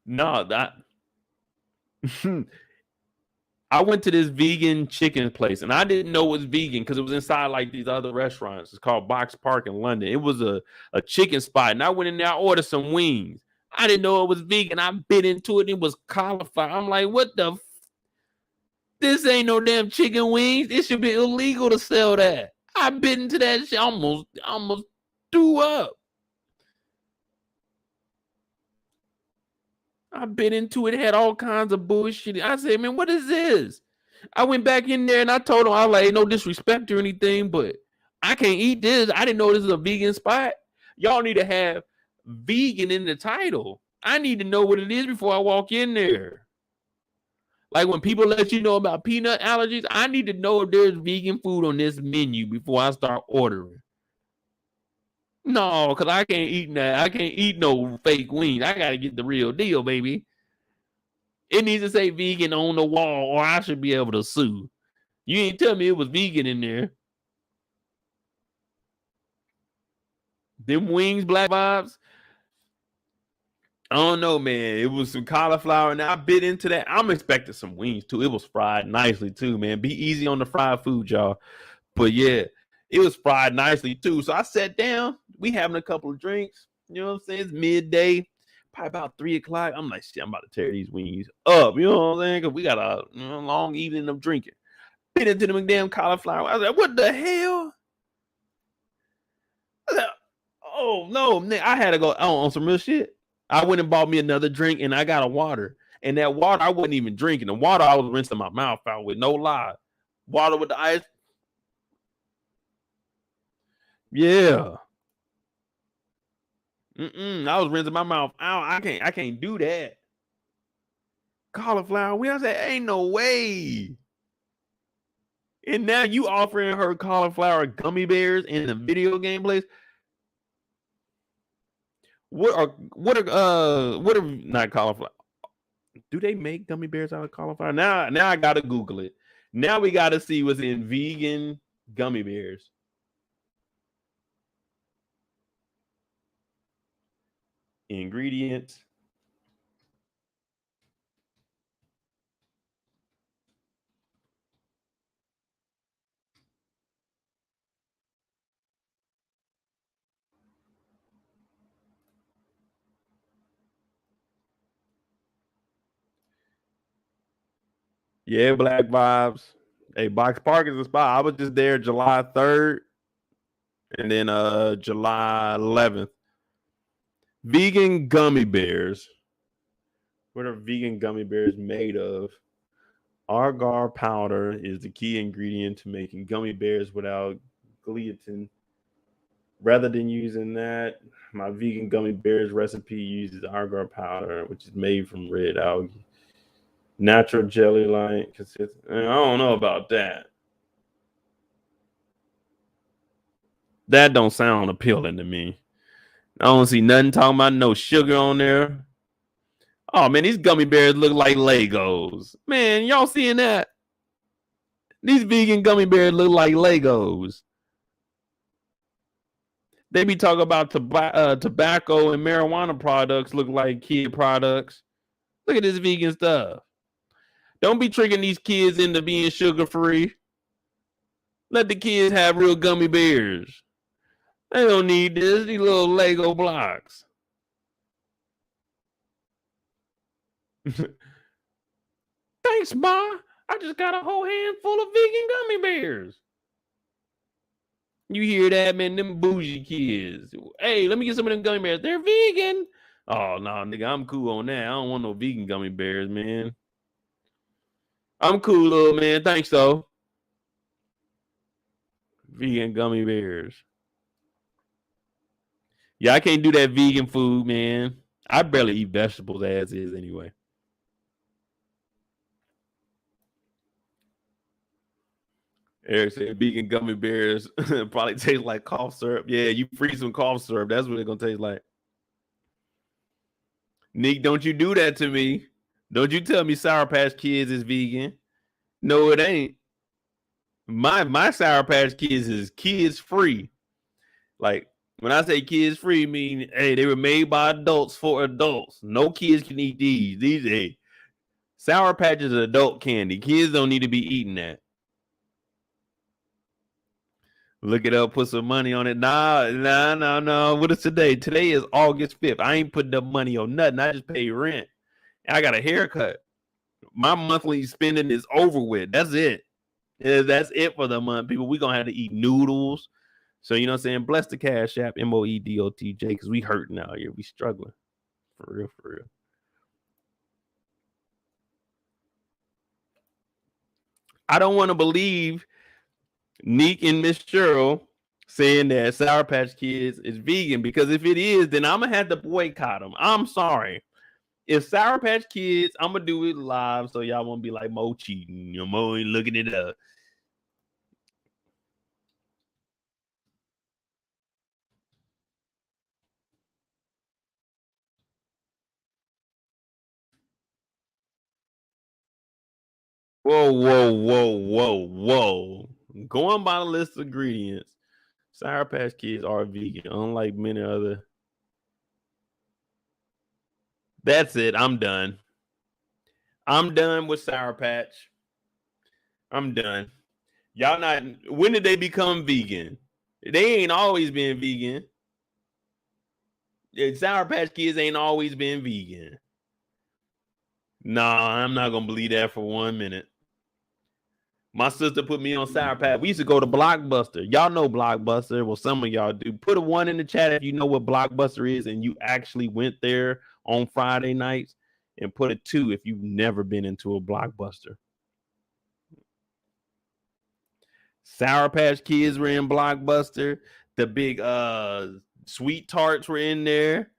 No, that I went to this vegan chicken place and I didn't know it was vegan because it was inside like these other restaurants. It's called Box Park in London. It was a chicken spot, and I went in there, I ordered some wings. I didn't know it was vegan. I bit into it, and it was cauliflower. I'm like, what the this ain't no damn chicken wings. It should be illegal to sell that. I bit into that shit, almost threw up. I bit into it, had all kinds of bullshit. I said, man, what is this? I went back in there and I told him, I was like, no disrespect or anything, but I can't eat this. I didn't know this is a vegan spot. Y'all need to have vegan in the title. I need to know what it is before I walk in there. Like when people let you know about peanut allergies, I need to know if there's vegan food on this menu before I start ordering. No, because I can't eat that. I can't eat no fake wings. I gotta get the real deal, baby. It needs to say vegan on the wall, or I should be able to sue. You ain't tell me it was vegan in there. Them wings, black vibes. I don't know, man. It was some cauliflower, and I bit into that. I'm expecting some wings too. It was fried nicely too, man. Be easy on the fried food, y'all. But yeah, it was fried nicely too. So I sat down. We having a couple of drinks. You know what I'm saying? It's midday, probably about 3 o'clock. I'm like, shit, I'm about to tear these wings up. You know what I'm saying? Because we got a long evening of drinking. Bit into the damn cauliflower. I was like, what the hell? I was like, oh no, man. I had to go on some real shit. I went and bought me another drink, and I got a water. And that water, I wasn't even drinking. The water, I was rinsing my mouth out with, no lie. Water with the ice. Yeah. I was rinsing my mouth out. I can't do that. Cauliflower. I said, ain't no way. And now you offering her cauliflower gummy bears in the video game place. What are not cauliflower? Do they make gummy bears out of cauliflower? Now I gotta Google it. Now we gotta see what's in vegan gummy bears. Ingredients. Yeah, black vibes. Hey, Box Park is a spot. I was just there July 3rd and then July 11th. Vegan gummy bears. What are vegan gummy bears made of? Agar powder is the key ingredient to making gummy bears without gluten. Rather than using that, my vegan gummy bears recipe uses agar powder, which is made from red algae. Natural jelly like consistent. I don't know about that. That don't sound appealing to me. I don't see nothing talking about no sugar on there. Oh man, these gummy bears look like Legos. Man, y'all seeing that? These vegan gummy bears look like Legos. They be talking about tobacco and marijuana products look like kid products. Look at this vegan stuff. Don't be tricking these kids into being sugar free. Let the kids have real gummy bears. They don't need this. These little Lego blocks. Thanks, Ma. I just got a whole handful of vegan gummy bears. You hear that, man? Them bougie kids. Hey, let me get some of them gummy bears. They're vegan. Oh, no, nigga, I'm cool on that. I don't want no vegan gummy bears, man. I'm cool, little man. Thanks, though. Vegan gummy bears. Yeah, I can't do that vegan food, man. I barely eat vegetables as is anyway. Eric said vegan gummy bears probably taste like cough syrup. Yeah, you freeze some cough syrup. That's what it's gonna taste like. Nick, don't you do that to me. Don't you tell me Sour Patch Kids is vegan. No, it ain't. My Sour Patch Kids is kids free. Like when I say kids free, mean hey, they were made by adults for adults. No kids can eat these. Hey, Sour Patch is adult candy. Kids don't need to be eating that. Look it up, put some money on it. Nah. What is today? Today is August 5th. I ain't putting up money on nothing. I just pay rent. I got a haircut. My monthly spending is over with. That's it. Yeah, that's it for the month, people. We're gonna have to eat noodles. So you know what I'm saying? Bless the Cash App, MoedotJ, because we hurting out here. We struggling. For real, for real. I don't want to believe Neek and Miss Cheryl saying that Sour Patch Kids is vegan, because if it is, then I'm gonna have to boycott them. I'm sorry. If Sour Patch Kids, I'm gonna do it live so y'all won't be like Mo cheating. You know, Mo ain't looking it up. Whoa. Going by the list of ingredients, Sour Patch Kids are vegan, unlike many other. That's it. I'm done. I'm done with Sour Patch. I'm done. Y'all not. When did they become vegan? They ain't always been vegan. Sour Patch Kids ain't always been vegan. Nah, I'm not gonna believe that for 1 minute. My sister put me on Sour Patch. We used to go to Blockbuster. Y'all know Blockbuster. Well, some of y'all do. Put a 1 in the chat if you know what Blockbuster is and you actually went there on Friday nights, and put a 2 if you've never been into a Blockbuster. Sour Patch Kids were in Blockbuster. The big sweet tarts were in there.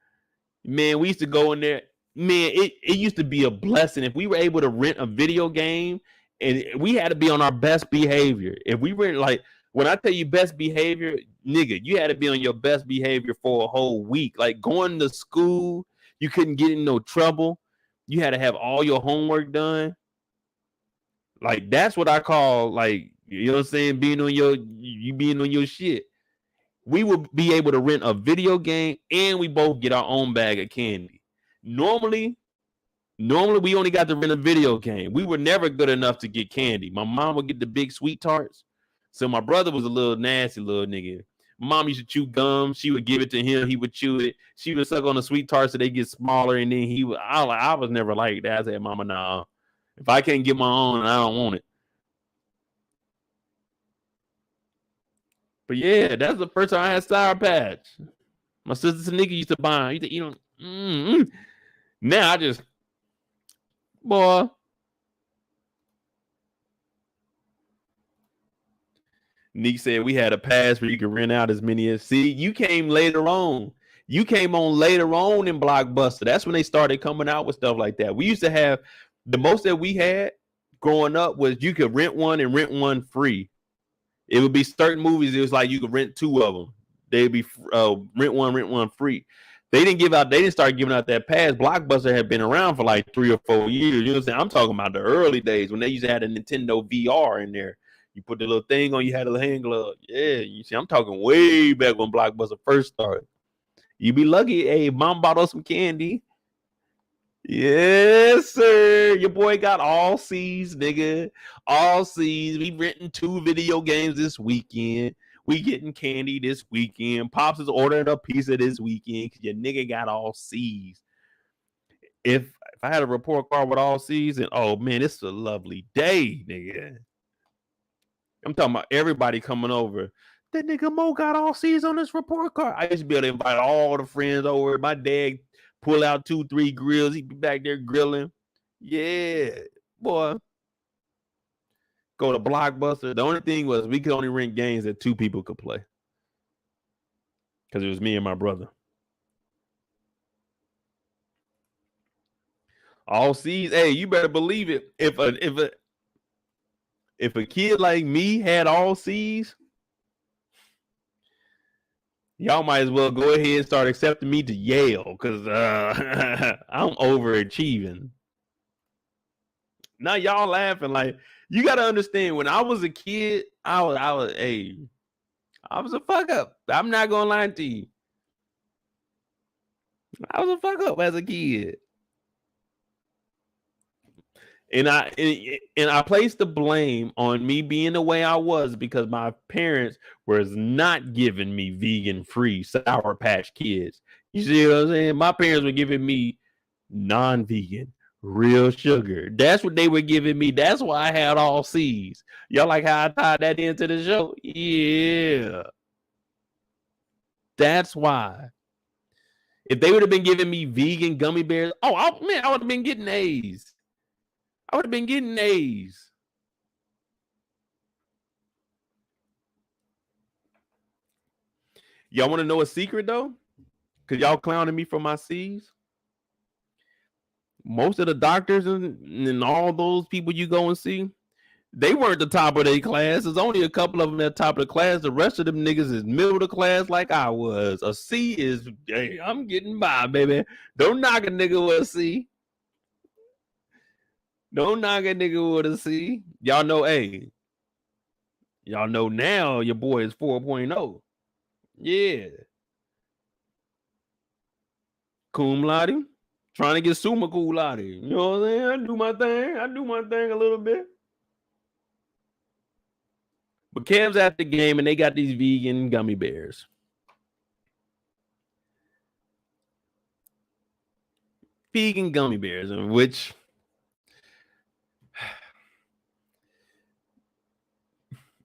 Man, we used to go in there. Man, it used to be a blessing if we were able to rent a video game, and we had to be on our best behavior. If we were like, when I tell you best behavior, nigga, you had to be on your best behavior for a whole week. Like going to school, you couldn't get in no trouble. You had to have all your homework done. Like that's what I call, like, you know what I'm saying, being on your shit. We would be able to rent a video game and we both get our own bag of candy. Normally we only got to rent a video game. We were never good enough to get candy. My mom would get the big sweet tarts. So my brother was a little nasty little nigga. My mom used to chew gum. She would give it to him. He would chew it. She would suck on the sweet tarts so they get smaller. And then I was never like that. I said, Mama, nah. If I can't get my own, I don't want it. But yeah, that's the first time I had Sour Patch. My sister Tanika used to buy. Used to eat them. Mm-hmm. Now I just, boy. Nick said we had a pass where you could rent out as many as. See, you came later on. You came on later on in Blockbuster. That's when they started coming out with stuff like that. We used to have, the most that we had growing up was you could rent one and rent one free. It would be certain movies. It was like you could rent 2 of them. They'd be rent one free. They didn't start giving out that pass. Blockbuster had been around for like 3 or 4 years. You know what I'm saying? I'm talking about the early days when they used to have a Nintendo VR in there. You put the little thing on, you had a hand glove. Yeah, you see, I'm talking way back when Blockbuster first started. You be lucky, hey, mom bought us some candy. Yes, sir. Your boy got all C's, nigga. All C's. We renting 2 video games this weekend. We getting candy this weekend. Pops is ordering a pizza this weekend because your nigga got all C's. If I had a report card with all C's, and oh man, it's a lovely day, nigga. I'm talking about everybody coming over. That nigga Mo got all C's on this report card. I used to be able to invite all the friends over. My dad pull out 2, 3 grills. He'd be back there grilling. Yeah, boy. Go to Blockbuster. The only thing was we could only rent games that 2 people could play. Because it was me and my brother. All C's. Hey, you better believe it. If a kid like me had all C's, y'all might as well go ahead and start accepting me to Yale because I'm overachieving. Now y'all laughing. Like, you got to understand, when I was a kid, I was a fuck up. I'm not going to lie to you. I was a fuck up as a kid. And I placed the blame on me being the way I was because my parents was not giving me vegan free Sour Patch Kids. You see what I'm saying? My parents were giving me non-vegan, real sugar. That's what they were giving me. That's why I had all C's. Y'all like how I tied that into the show? Yeah. That's why. If they would have been giving me vegan gummy bears, I would have been getting A's. I would have been getting A's. Y'all want to know a secret, though? Because y'all clowning me for my C's. Most of the doctors and all those people you go and see, they weren't the top of their class. There's only a couple of them at the top of the class. The rest of them niggas is middle of the class like I was. A C is, hey, I'm getting by, baby. Don't knock a nigga with a C. Don't knock a nigga with a C. Y'all know, hey, y'all know now your boy is 4.0. Yeah. Cum laude. Trying to get summa cum laude. You know what I'm saying? I do my thing a little bit. But Kev's at the game and they got these vegan gummy bears. Vegan gummy bears, in which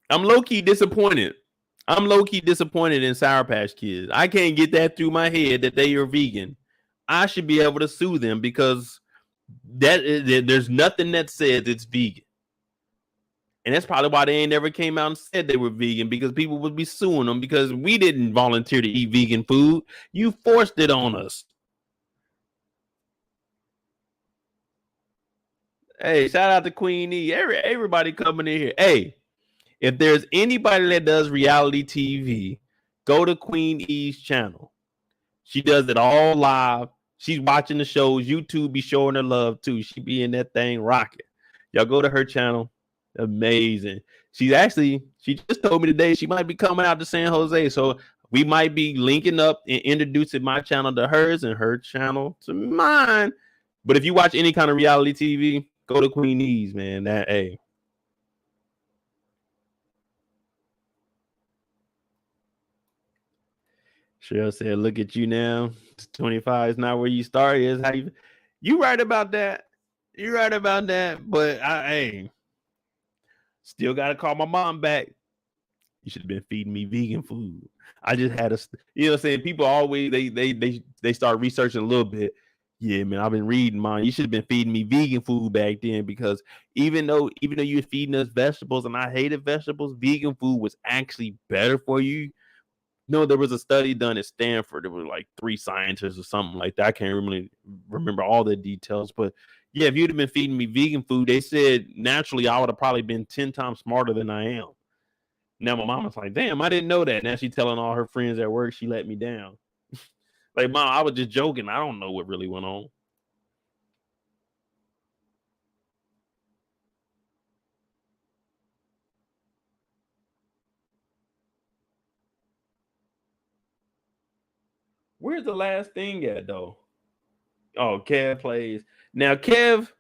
I'm low-key disappointed. I'm low-key disappointed in Sour Patch Kids. I can't get that through my head that they are vegan. I should be able to sue them because there's nothing that says it's vegan. And that's probably why they ain't never came out and said they were vegan, because people would be suing them because we didn't volunteer to eat vegan food. You forced it on us. Hey, shout out to Queen E. Everybody coming in here. Hey, if there's anybody that does reality TV, go to Queen E's channel. She does it all live. She's watching the shows. YouTube be showing her love too. She be in that thing rocking. Y'all go to her channel. Amazing. She just told me today she might be coming out to San Jose. So we might be linking up and introducing my channel to hers and her channel to mine. But if you watch any kind of reality TV, go to Queen E's, man. That, hey. Cheryl said, look at you now. 25 is not where you started. Is how you right about that. You're right about that. But hey, still got to call my mom back. You should have been feeding me vegan food. I just had a, you know what I'm saying? People always, they start researching a little bit. Yeah, man, I've been reading mine. You should have been feeding me vegan food back then, because even though you were feeding us vegetables and I hated vegetables, vegan food was actually better for you. No, there was a study done at Stanford. There were like 3 scientists or something like that. I can't really remember all the details, but yeah, if you'd have been feeding me vegan food, they said naturally I would have probably been 10 times smarter than I am. Now my mom was like, damn, I didn't know that. Now she's telling all her friends at work she let me down. Like, Mom, I was just joking. I don't know what really went on. Where's the last thing at, though? Oh, Kev plays. Now, Kev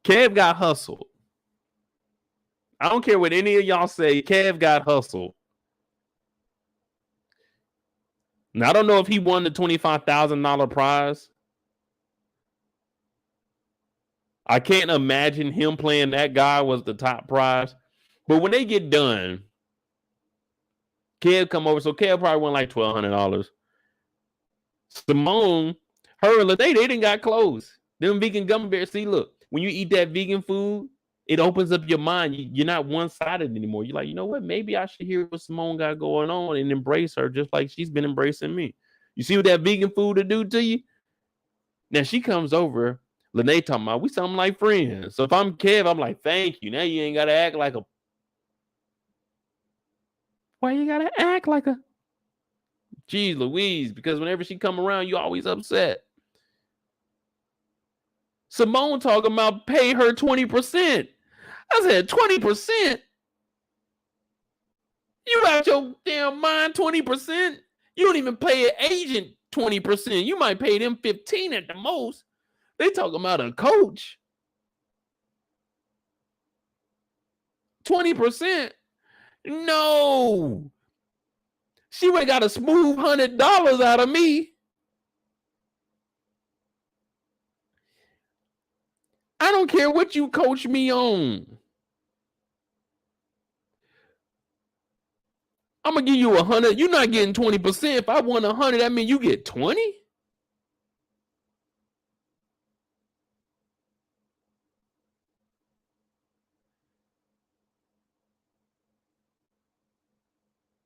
got hustled. I don't care what any of y'all say. Kev got hustled. Now, I don't know if he won the $25,000 prize. I can't imagine him playing that guy was the top prize. But when they get done, Kev come over. So Kev probably won like $1,200. Simone, her and they didn't got close. Them vegan gummy bears. See, look, when you eat that vegan food, it opens up your mind. You're not one-sided anymore. You're like, you know what? Maybe I should hear what Simone got going on and embrace her just like she's been embracing me. You see what that vegan food will do to you? Now she comes over. Lene talking about we something like friends. So if I'm Kev, I'm like, thank you. Now you ain't gotta act like a. Why you gotta act like a? Geez Louise, because whenever she come around, you always upset. Simone talking about pay her 20%. I said 20%. You out your damn mind, 20%. You don't even pay an agent 20%. You might pay them 15 at the most. They talking about a coach. 20%. No. She would have got a smooth $100 out of me. I don't care what you coach me on. I'm gonna give you 100. You're not getting 20%. If I won 100, that means you get 20.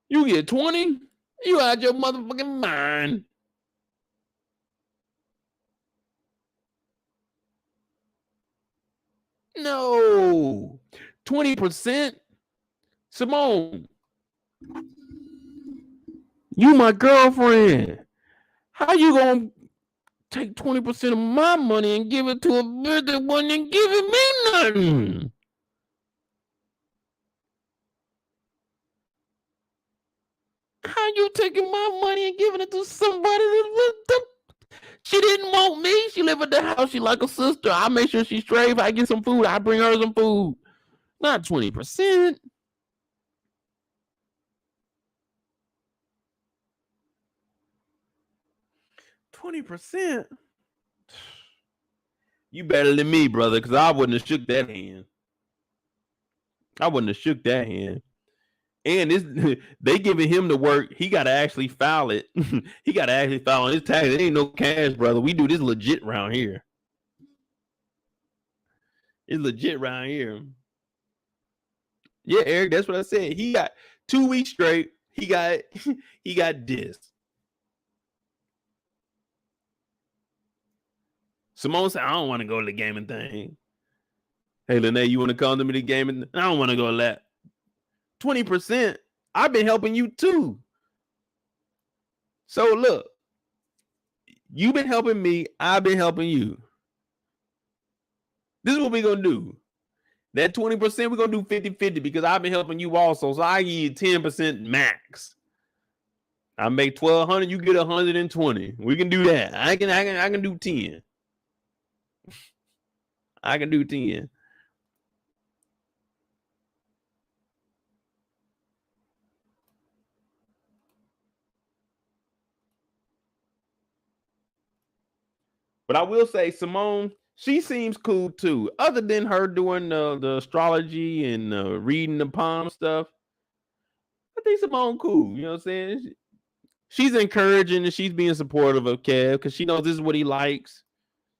You get 20. You out your motherfucking mind. No, 20%. Simone, you my girlfriend. How you gonna take 20% of my money and give it to a bitch that wasn't giving me nothing. How you taking my money and giving it to somebody that she didn't want me? She live at the house. She like a sister. I make sure she's straight. If I get some food, I bring her some food. Not 20%. %. You better than me, brother, because I wouldn't have shook that hand. And this, they giving him the work. He got to actually file it. He got to actually file on his tax. It ain't no cash, brother. We do this legit around here. It's legit around here. Yeah, Eric, that's what I said. He got 2 weeks straight. He got this. Simone said, I don't want to go to the gaming thing. Hey, Lene, you want to come to me to gaming? I don't want to go to that. 20%. I've been helping you too. So look, you've been helping me. I've been helping you. This is what we're going to do. That 20%, we're going to do 50-50 because I've been helping you also. So I give you 10% max. I make 1,200, you get 120. We can do that. I can do 10. I can do 10. But I will say, Simone, she seems cool too. Other than her doing the astrology and reading the palm stuff, I think Simone cool. You know what I'm saying? She's encouraging and she's being supportive of Kev because she knows this is what he likes.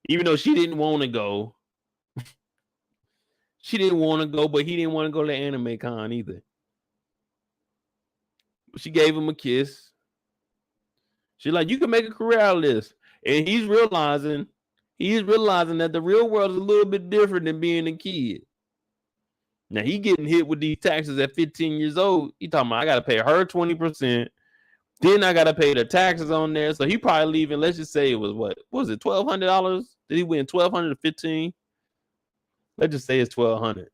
Even though she didn't want to go. She didn't want to go, but he didn't want to go to Anime Con either. She gave him a kiss. She's like, you can make a career out of this. And he's realizing that the real world is a little bit different than being a kid. Now he getting hit with these taxes at 15 years old. He talking about I gotta pay her 20%. Then I gotta pay the taxes on there. So he probably leaving. Let's just say it was what was it, $1,200? Did he win 1,200 to 15? Let's just say it's 1,200.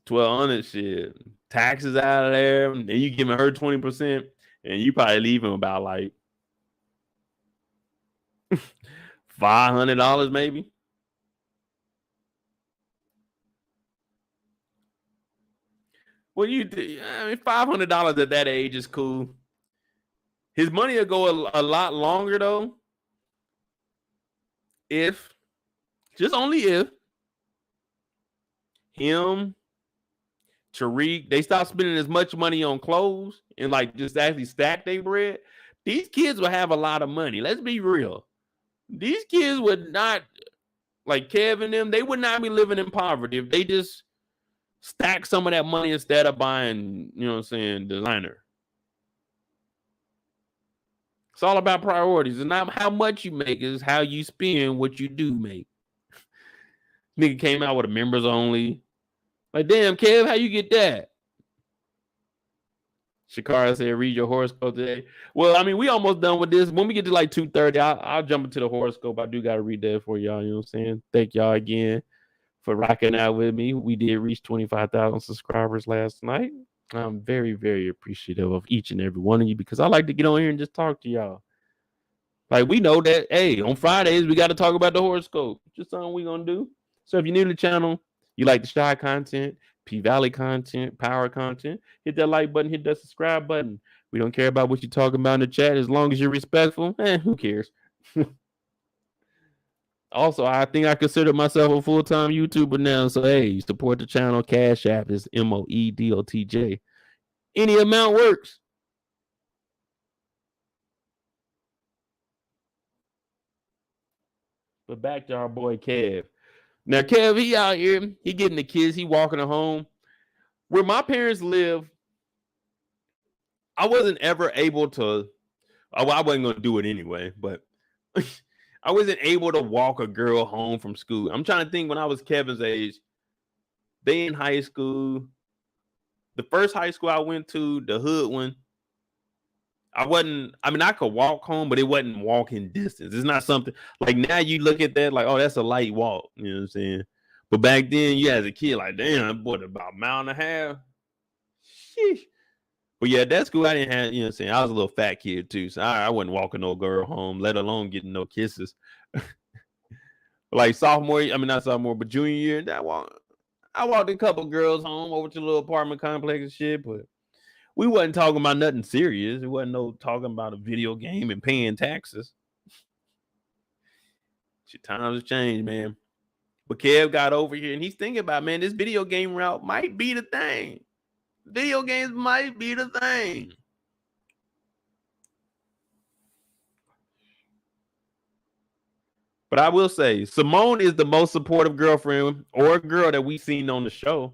1,200 shit. Taxes out of there, and you giving her 20%, and you probably leave him about like $500 maybe. Well, $500 at that age is cool. His money will go a lot longer though. Only if him, Tariq, they stop spending as much money on clothes and like just actually stack their bread. These kids will have a lot of money. Let's be real. These kids would not, like Kev and them, they would not be living in poverty if they just stack some of that money instead of buying, you know what I'm saying, designer. It's all about priorities. And not how much you make, is how you spend what you do make. Nigga came out with a members only. Like, damn, Kev, how you get that? Shakara said, read your horoscope today. Well, I mean, we almost done with this. When we get to like 2:30, I'll jump into the horoscope. I do got to read that for y'all. You know what I'm saying? Thank y'all again for rocking out with me. We did reach 25,000 subscribers last night. I'm very, very appreciative of each and every one of you because I like to get on here and just talk to y'all. Like, we know that, hey, on Fridays, we got to talk about the horoscope. Just something we going to do. So if you're new to the channel, you like the Shy content, P-Valley content, Power content, hit that like button, hit that subscribe button. We don't care about what you're talking about in the chat. As long as you're respectful, who cares? Also, I think I consider myself a full-time YouTuber now. So, hey, support the channel. Cash App is MoedotJ. Any amount works. But back to our boy Kev. Now, Kev, he out here. He getting the kids. He walking them home. Where my parents live, I wasn't ever able to. I wasn't going to do it anyway, but I wasn't able to walk a girl home from school. I'm trying to think when I was Kevin's age. They in high school. The first high school I went to, the hood one, I could walk home, but it wasn't walking distance. It's not something like now you look at that like, oh, that's a light walk. You know what I'm saying? But back then, you as a kid, like, damn, what about a mile and a half? Sheesh. But yeah, that school I didn't have, you know what I'm saying? I was a little fat kid too. So I wasn't walking no girl home, let alone getting no kisses. Like not sophomore, but junior year, I walked a couple girls home over to the little apartment complex and shit, but we wasn't talking about nothing serious. It wasn't no talking about a video game and paying taxes. Shit, times have changed, man. But Kev got over here and he's thinking about, man, this video game route might be the thing. Video games might be the thing. But I will say, Simone is the most supportive girlfriend or girl that we've seen on the show.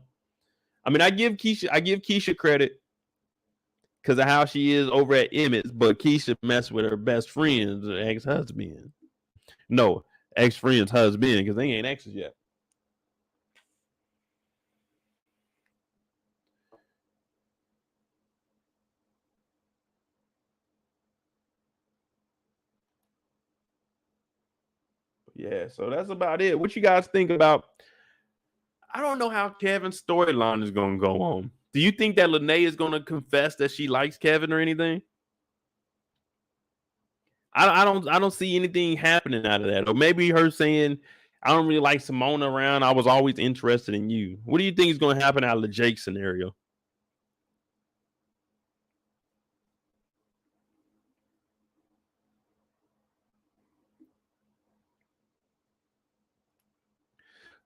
I mean, I give Kiesha credit because of how she is over at Emmett's, but Kiesha messed with her best friend's ex-husband. No, ex-friend's husband, because they ain't exes yet. Yeah, so that's about it. What you guys think about? I don't know how Kevin's storyline is going to go on. Do you think that Lene is going to confess that she likes Kevin or anything? I don't see anything happening out of that. Or maybe her saying, I don't really like Simone around. I was always interested in you. What do you think is going to happen out of the Jake scenario?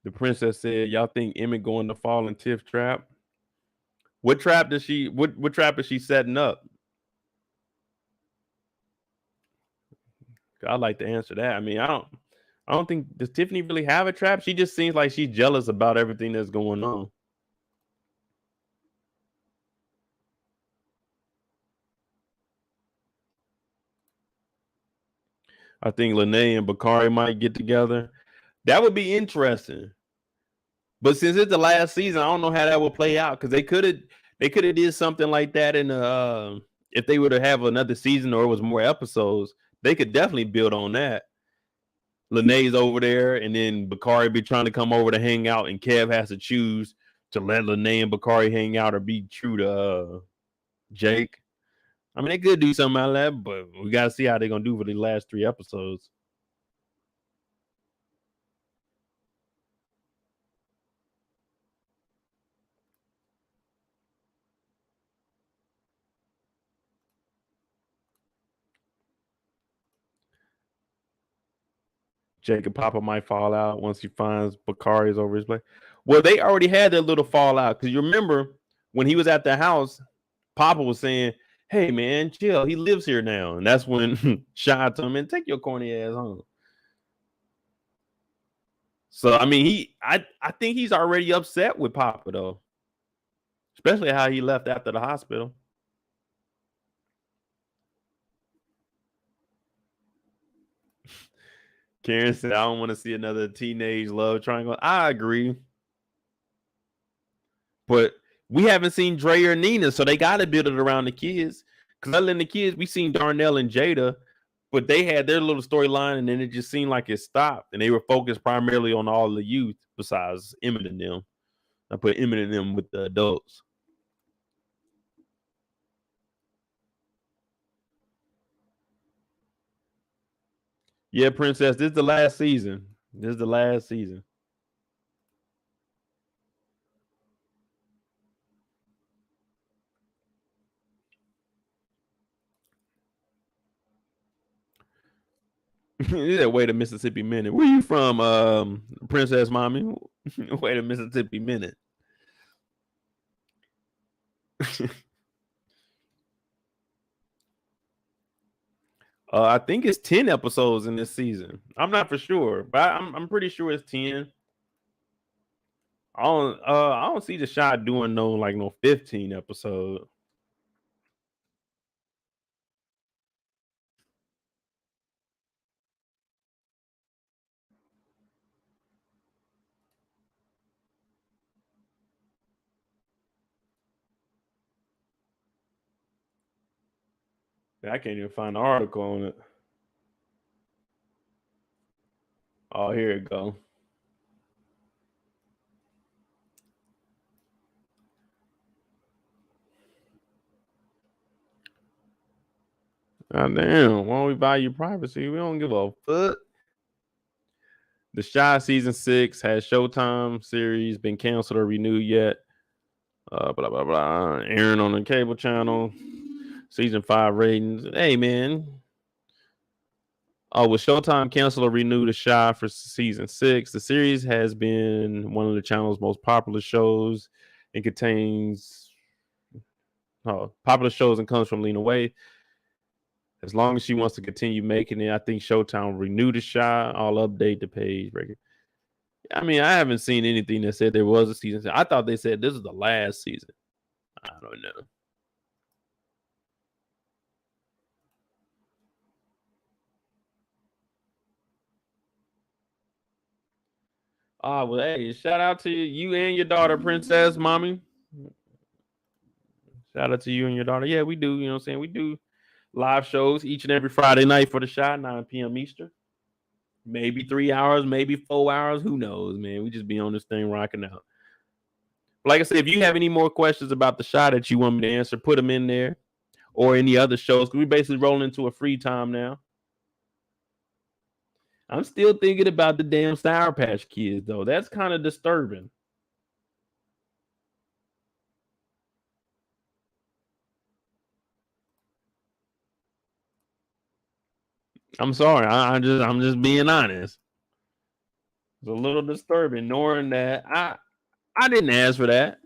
The princess said, y'all think Emmy going to fall in Tiff trap? What trap is she setting up? I'd like to answer that. I mean, I don't think, does Tiffany really have a trap? She just seems like she's jealous about everything that's going on. I think Lene and Bakari might get together. That would be interesting. But since it's the last season, I don't know how that will play out because they could have did something like that in the if they were to have another season or it was more episodes, they could definitely build on that. Lene's over there, and then Bakari be trying to come over to hang out, and Kev has to choose to let Lene and Bakari hang out or be true to Jake. I mean, they could do something out of that, but we got to see how they're gonna do for the last 3 episodes. Jacob Papa might fall out once he finds Bakari's over his place. Well, they already had that little fallout because you remember when he was at the house, Papa was saying, "Hey man, chill. He lives here now," and that's when Shy told him, "Man, take your corny ass home." So I mean, I think he's already upset with Papa though, especially how he left after the hospital. Karen said, "I don't want to see another teenage love triangle." I agree. But we haven't seen Dre or Nina, so they got to build it around the kids. Because other than the kids, we seen Darnell and Jada, but they had their little storyline, and then it just seemed like it stopped, and they were focused primarily on all the youth besides Emmett and them. I put Emmett and them with the adults. Yeah, Princess, this is the last season. This is the last season. Yeah, wait a Mississippi minute. Where you from, Princess Mommy? Wait a Mississippi minute. I think it's 10 episodes in this season. I'm not for sure, but I'm pretty sure it's 10. I don't see the shot doing no 15 episode. I can't even find an article on it. Oh, here it go. God damn, why don't we value privacy? We don't give a fuck. The Shy season 6 has Showtime series been canceled or renewed yet? Blah blah blah. Airing on the cable channel. Season 5 ratings. Hey man. Oh, will Showtime cancel or renew The Shy for season 6? The series has been one of the channel's most popular shows. It contains popular shows and comes from Lena Waithe. As long as she wants to continue making it, I think Showtime will renew The Shy. I'll update the page. I mean, I haven't seen anything that said there was a season. I thought they said this is the last season. I don't know. Oh, well, hey, shout out to you and your daughter, Princess, mommy. Shout out to you and your daughter. Yeah, we do. You know what I'm saying? We do live shows each and every Friday night for The Shy, 9 p.m. Eastern. Maybe 3 hours, maybe 4 hours. Who knows, man? We just be on this thing rocking out. Like I said, if you have any more questions about The Shy that you want me to answer, put them in there or any other shows. Because we basically rolling into a free time now. I'm still thinking about the damn Sour Patch Kids, though. That's kind of disturbing. I'm sorry. I'm just being honest. It's a little disturbing knowing that I didn't ask for that.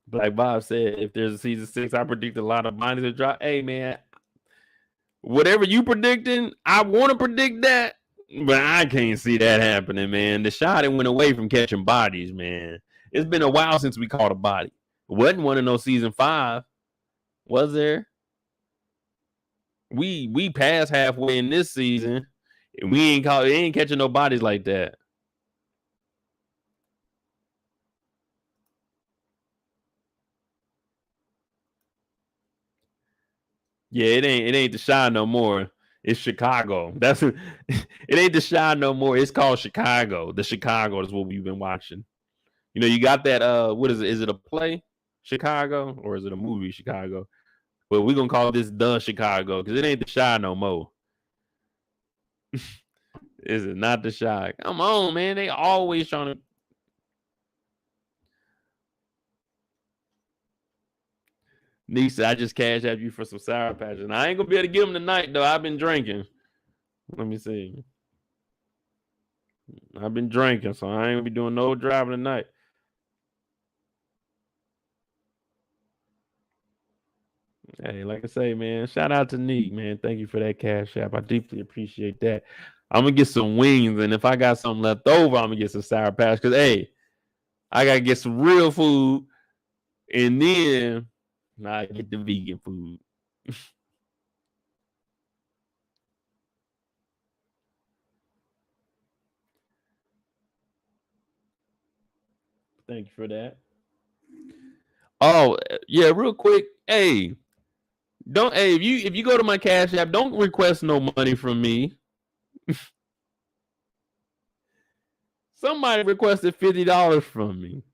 Black Bob said, if there's a season 6, I predict a lot of bodies to drop. Hey, man, whatever you predicting, I want to predict that, but I can't see that happening, man. The shot went away from catching bodies, man. It's been a while since we caught a body. Wasn't one of those season 5, was there? We passed halfway in this season. We ain't catching no bodies like that. Yeah, it ain't the Shy no more. It's Chicago. That's it ain't the Shy no more. It's called Chicago. The Chicago is what we've been watching. You know, you got that what is it? Is it a play, Chicago, or is it a movie, Chicago? But we're gonna call this the Chicago because it ain't the Shy no more. Is it not the Shy? Come on, man. They always trying to. Nisa, I just cashed out you for some Sour Patch. And I ain't gonna be able to get them tonight though. I've been drinking. Let me see. I've been drinking, so I ain't gonna be doing no driving tonight. Hey, like I say, man, shout out to Neek, man. Thank you for that cash app. I deeply appreciate that. I'm gonna get some wings, and if I got something left over, I'm gonna get some Sour Patch. Cause hey, I gotta get some real food, and then I get the vegan food. Thank you for that. Oh yeah, real quick. Hey, don't if you go to my cash app, don't request no money from me. Somebody requested $50 from me.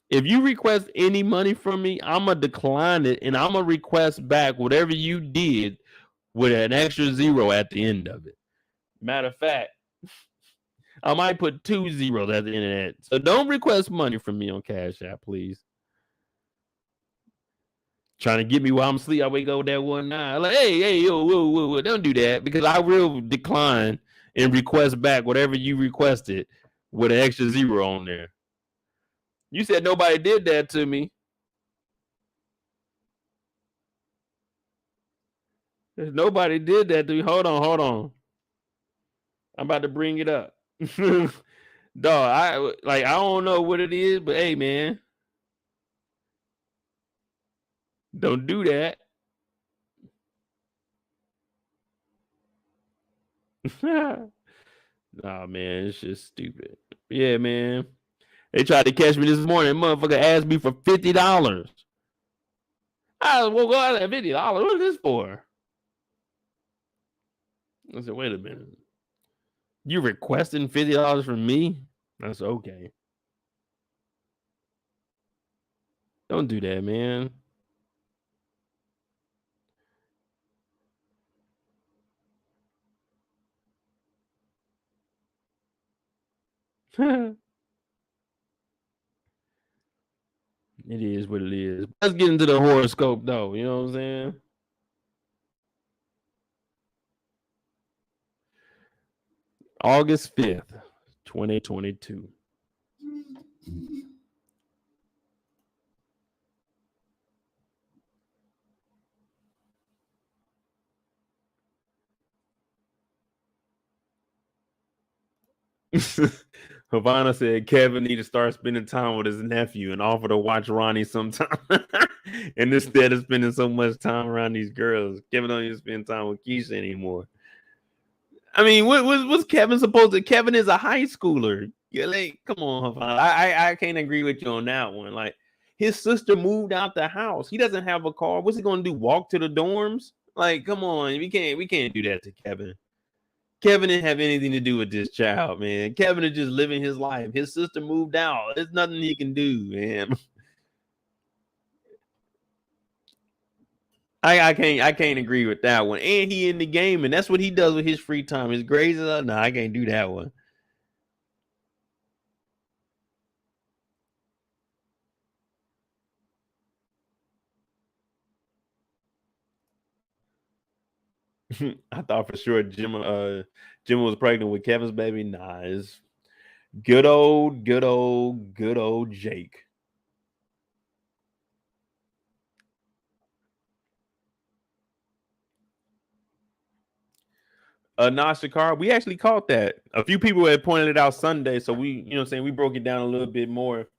If you request any money from me, I'm gonna decline it and I'm gonna request back whatever you did with an extra zero at the end of it. Matter of fact, I might put 2 zeros at the end of that. So don't request money from me on Cash App, please. Trying to get me while I'm asleep. I wake up with that one night. Like, hey, yo, whoa, don't do that because I will decline and request back whatever you requested with an extra zero on there. You said nobody did that to me. Nobody did that to me. Hold on. I'm about to bring it up. Dog, I don't know what it is, but hey man, don't do that. Nah, man, it's just stupid. Yeah, man. They tried to catch me this morning. Motherfucker asked me for $50. I woke up at $50. What is this for? I said, wait a minute. You requesting $50 from me? That's okay. Don't do that, man. It is what it is. Let's get into the horoscope, though. You know what I'm saying? August 5th, 2022. Havana said Kevin need to start spending time with his nephew and offer to watch Ronnie sometime. And instead of spending so much time around these girls, Kevin don't even spend time with Kiesha anymore. I mean, what's Kevin supposed to? Kevin is a high schooler. Yeah, like, come on, Havana. I can't agree with you on that one. Like, his sister moved out the house. He doesn't have a car. What's he gonna do? Walk to the dorms? Like, come on, we can't do that to Kevin. Kevin didn't have anything to do with this child, man. Kevin is just living his life. His sister moved out. There's nothing he can do, man. I can't agree with that one. And he in the game, and that's what he does with his free time. His grades are no, I can't do that one. I thought for sure Jim was pregnant with Kevin's baby. Nah, it's good old Jake. Nah, Shakar, we actually caught that. A few people had pointed it out Sunday, so we, you know what I'm saying, we broke it down a little bit more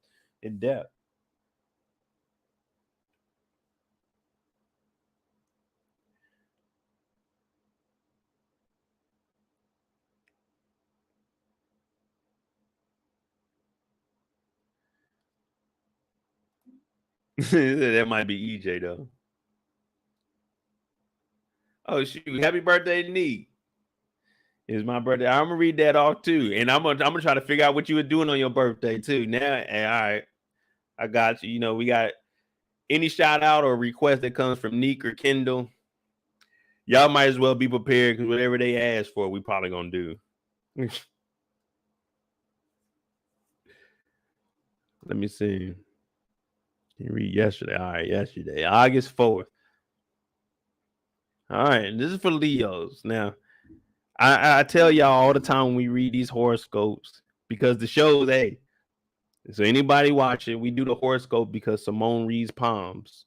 in depth. That might be EJ though. Oh shoot! Happy birthday, Neek. It's my birthday. I'm gonna read that off too, and I'm gonna try to figure out what you were doing on your birthday too. Now, all right, I got you. You know, we got any shout out or request that comes from Neek or Kendall. Y'all might as well be prepared because whatever they ask for, we probably gonna do. Let me see. You read yesterday. All right, yesterday, August 4th. All right, this is for Leos. Now, I tell y'all all the time when we read these horoscopes because the shows, hey, so anybody watching, we do the horoscope because Simone reads palms.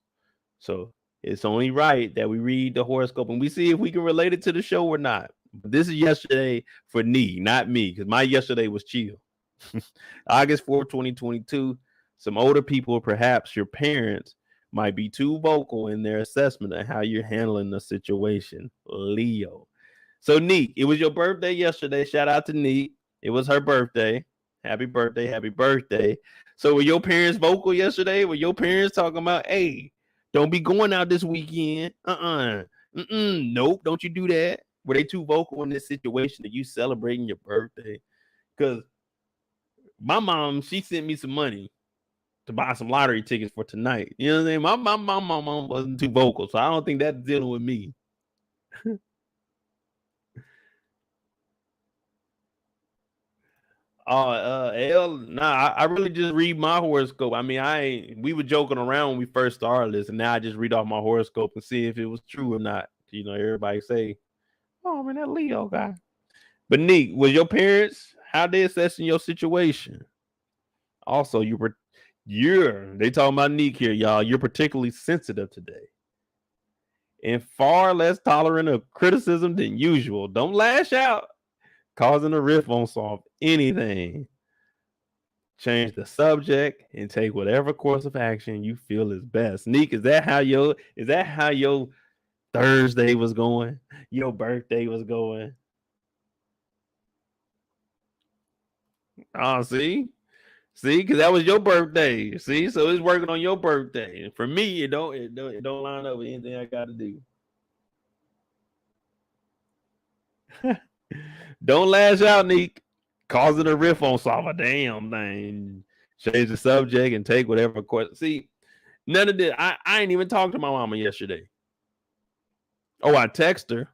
So it's only right that we read the horoscope and we see if we can relate it to the show or not. But this is yesterday for me, not me, because my yesterday was chill. August 4th, 2022. Some older people, perhaps your parents, might be too vocal in their assessment of how you're handling the situation. Leo. So, Neat, it was your birthday yesterday. Shout out to Neat. It was her birthday. Happy birthday. Happy birthday. So, were your parents vocal yesterday? Were your parents talking about, hey, don't be going out this weekend? Nope, don't you do that. Were they too vocal in this situation that you celebrating your birthday? Because my mom, she sent me some money to buy some lottery tickets for tonight. You know what I'm saying? My mom wasn't too vocal, so I don't think that's dealing with me. I really just read my horoscope. I mean, we were joking around when we first started this, and now I just read off my horoscope and see if it was true or not. You know, everybody say, "Oh man, that Leo guy." But Nick, was your parents how they assessing your situation? Also, they talking about Nick here, y'all. You're particularly sensitive today and far less tolerant of criticism than usual. Don't lash out. Causing a rift won't solve anything. Change the subject and take whatever course of action you feel is best. Neek, is that how your Thursday was going? Your birthday was going? Oh, see, because that was your birthday. See, so it's working on your birthday. For me, it don't line up with anything I got to do. Don't lash out, Neek. Causing a riff on solve a damn thing. Change the subject and take whatever question. See, none of this. I ain't even talked to my mama yesterday. Oh, I text her.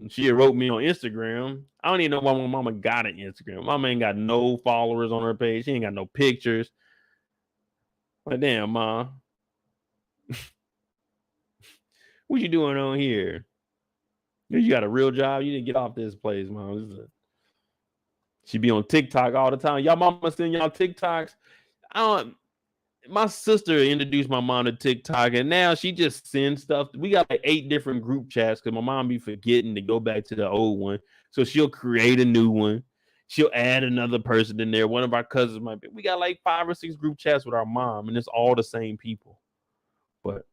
She wrote me on Instagram. I don't even know why my mama got an Instagram. Mama ain't got no followers on her page. She ain't got no pictures. Like, damn, ma. What you doing on here? You got a real job? You didn't get off this place, mom. She be on TikTok all the time. Y'all mama sending y'all TikToks. My sister introduced my mom to TikTok, and now she just sends stuff. We got like 8 different group chats because my mom be forgetting to go back to the old one. So she'll create a new one. She'll add another person in there. One of our cousins might be. We got like 5 or 6 group chats with our mom, and it's all the same people. But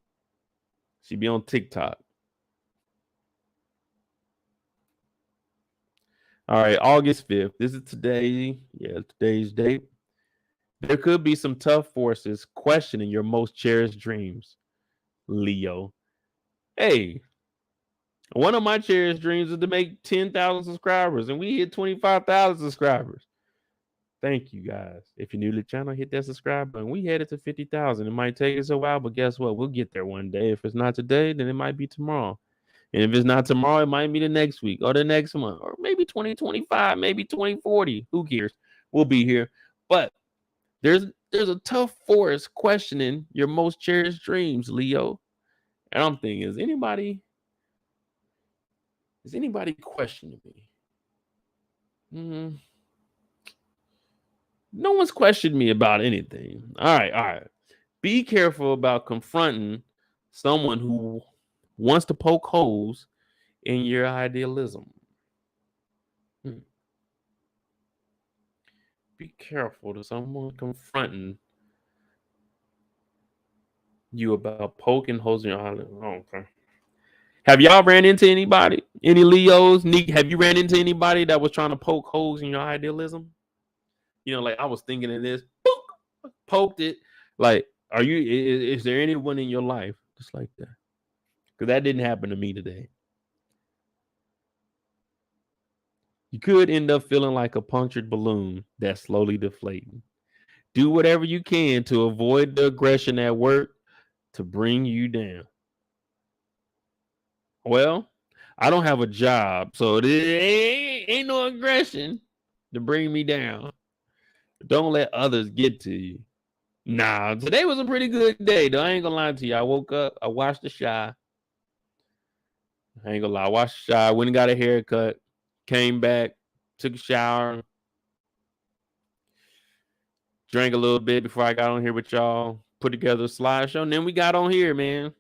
she be on TikTok. All right, August 5th. This is today. Yeah, today's date. There could be some tough forces questioning your most cherished dreams, Leo. Hey, one of my cherished dreams is to make 10,000 subscribers, and we hit 25,000 subscribers. Thank you, guys. If you're new to the channel, hit that subscribe button. We headed to 50,000. It might take us a while, but guess what? We'll get there one day. If it's not today, then it might be tomorrow. And if it's not tomorrow, it might be the next week or the next month or maybe 2025, maybe 2040. Who cares? We'll be here. But there's a tough force questioning your most cherished dreams, Leo. And I'm thinking, is anybody questioning me? No one's questioned me about anything. All right. Be careful about confronting someone who wants to poke holes in your idealism. Be careful to someone confronting you about poking holes in your idealism. Oh, okay. Have y'all ran into anybody? Any Leos? Nick, have you ran into anybody that was trying to poke holes in your idealism? You know, like I was thinking of this, poked it. Like, is there anyone in your life just like that? Because that didn't happen to me today. You could end up feeling like a punctured balloon that's slowly deflating. Do whatever you can to avoid the aggression at work to bring you down. Well, I don't have a job, so it ain't no aggression to bring me down. Don't let others get to you. Nah, today was a pretty good day, though. I ain't gonna lie to you. I woke up, I watched the Shy. I ain't gonna lie, I watched the Shy, went and got a haircut, came back, took a shower, drank a little bit before I got on here with y'all, put together a slideshow, and then we got on here, man.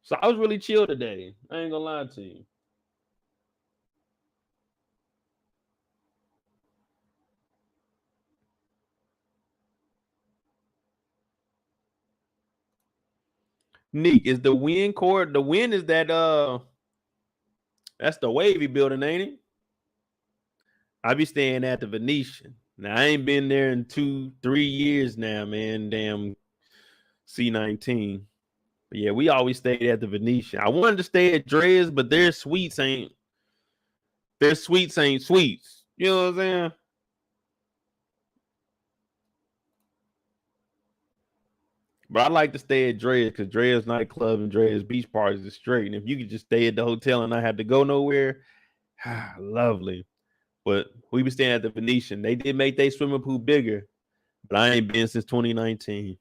So I was really chill today. I ain't gonna lie to you. Neek, is the wind cord? The wind is that that's the Wavy building, ain't it? I be staying at the Venetian. Now I ain't been there in 2-3 years now, man. Damn C19. But yeah, we always stayed at the Venetian. I wanted to stay at Dre's, but their suites ain't sweets. You know what I'm saying? But I like to stay at Dre's because Dre's nightclub and Dre's beach parties is straight. And if you could just stay at the hotel and not have to go nowhere, lovely. But we be staying at the Venetian. They did make their swimming pool bigger, but I ain't been since 2019.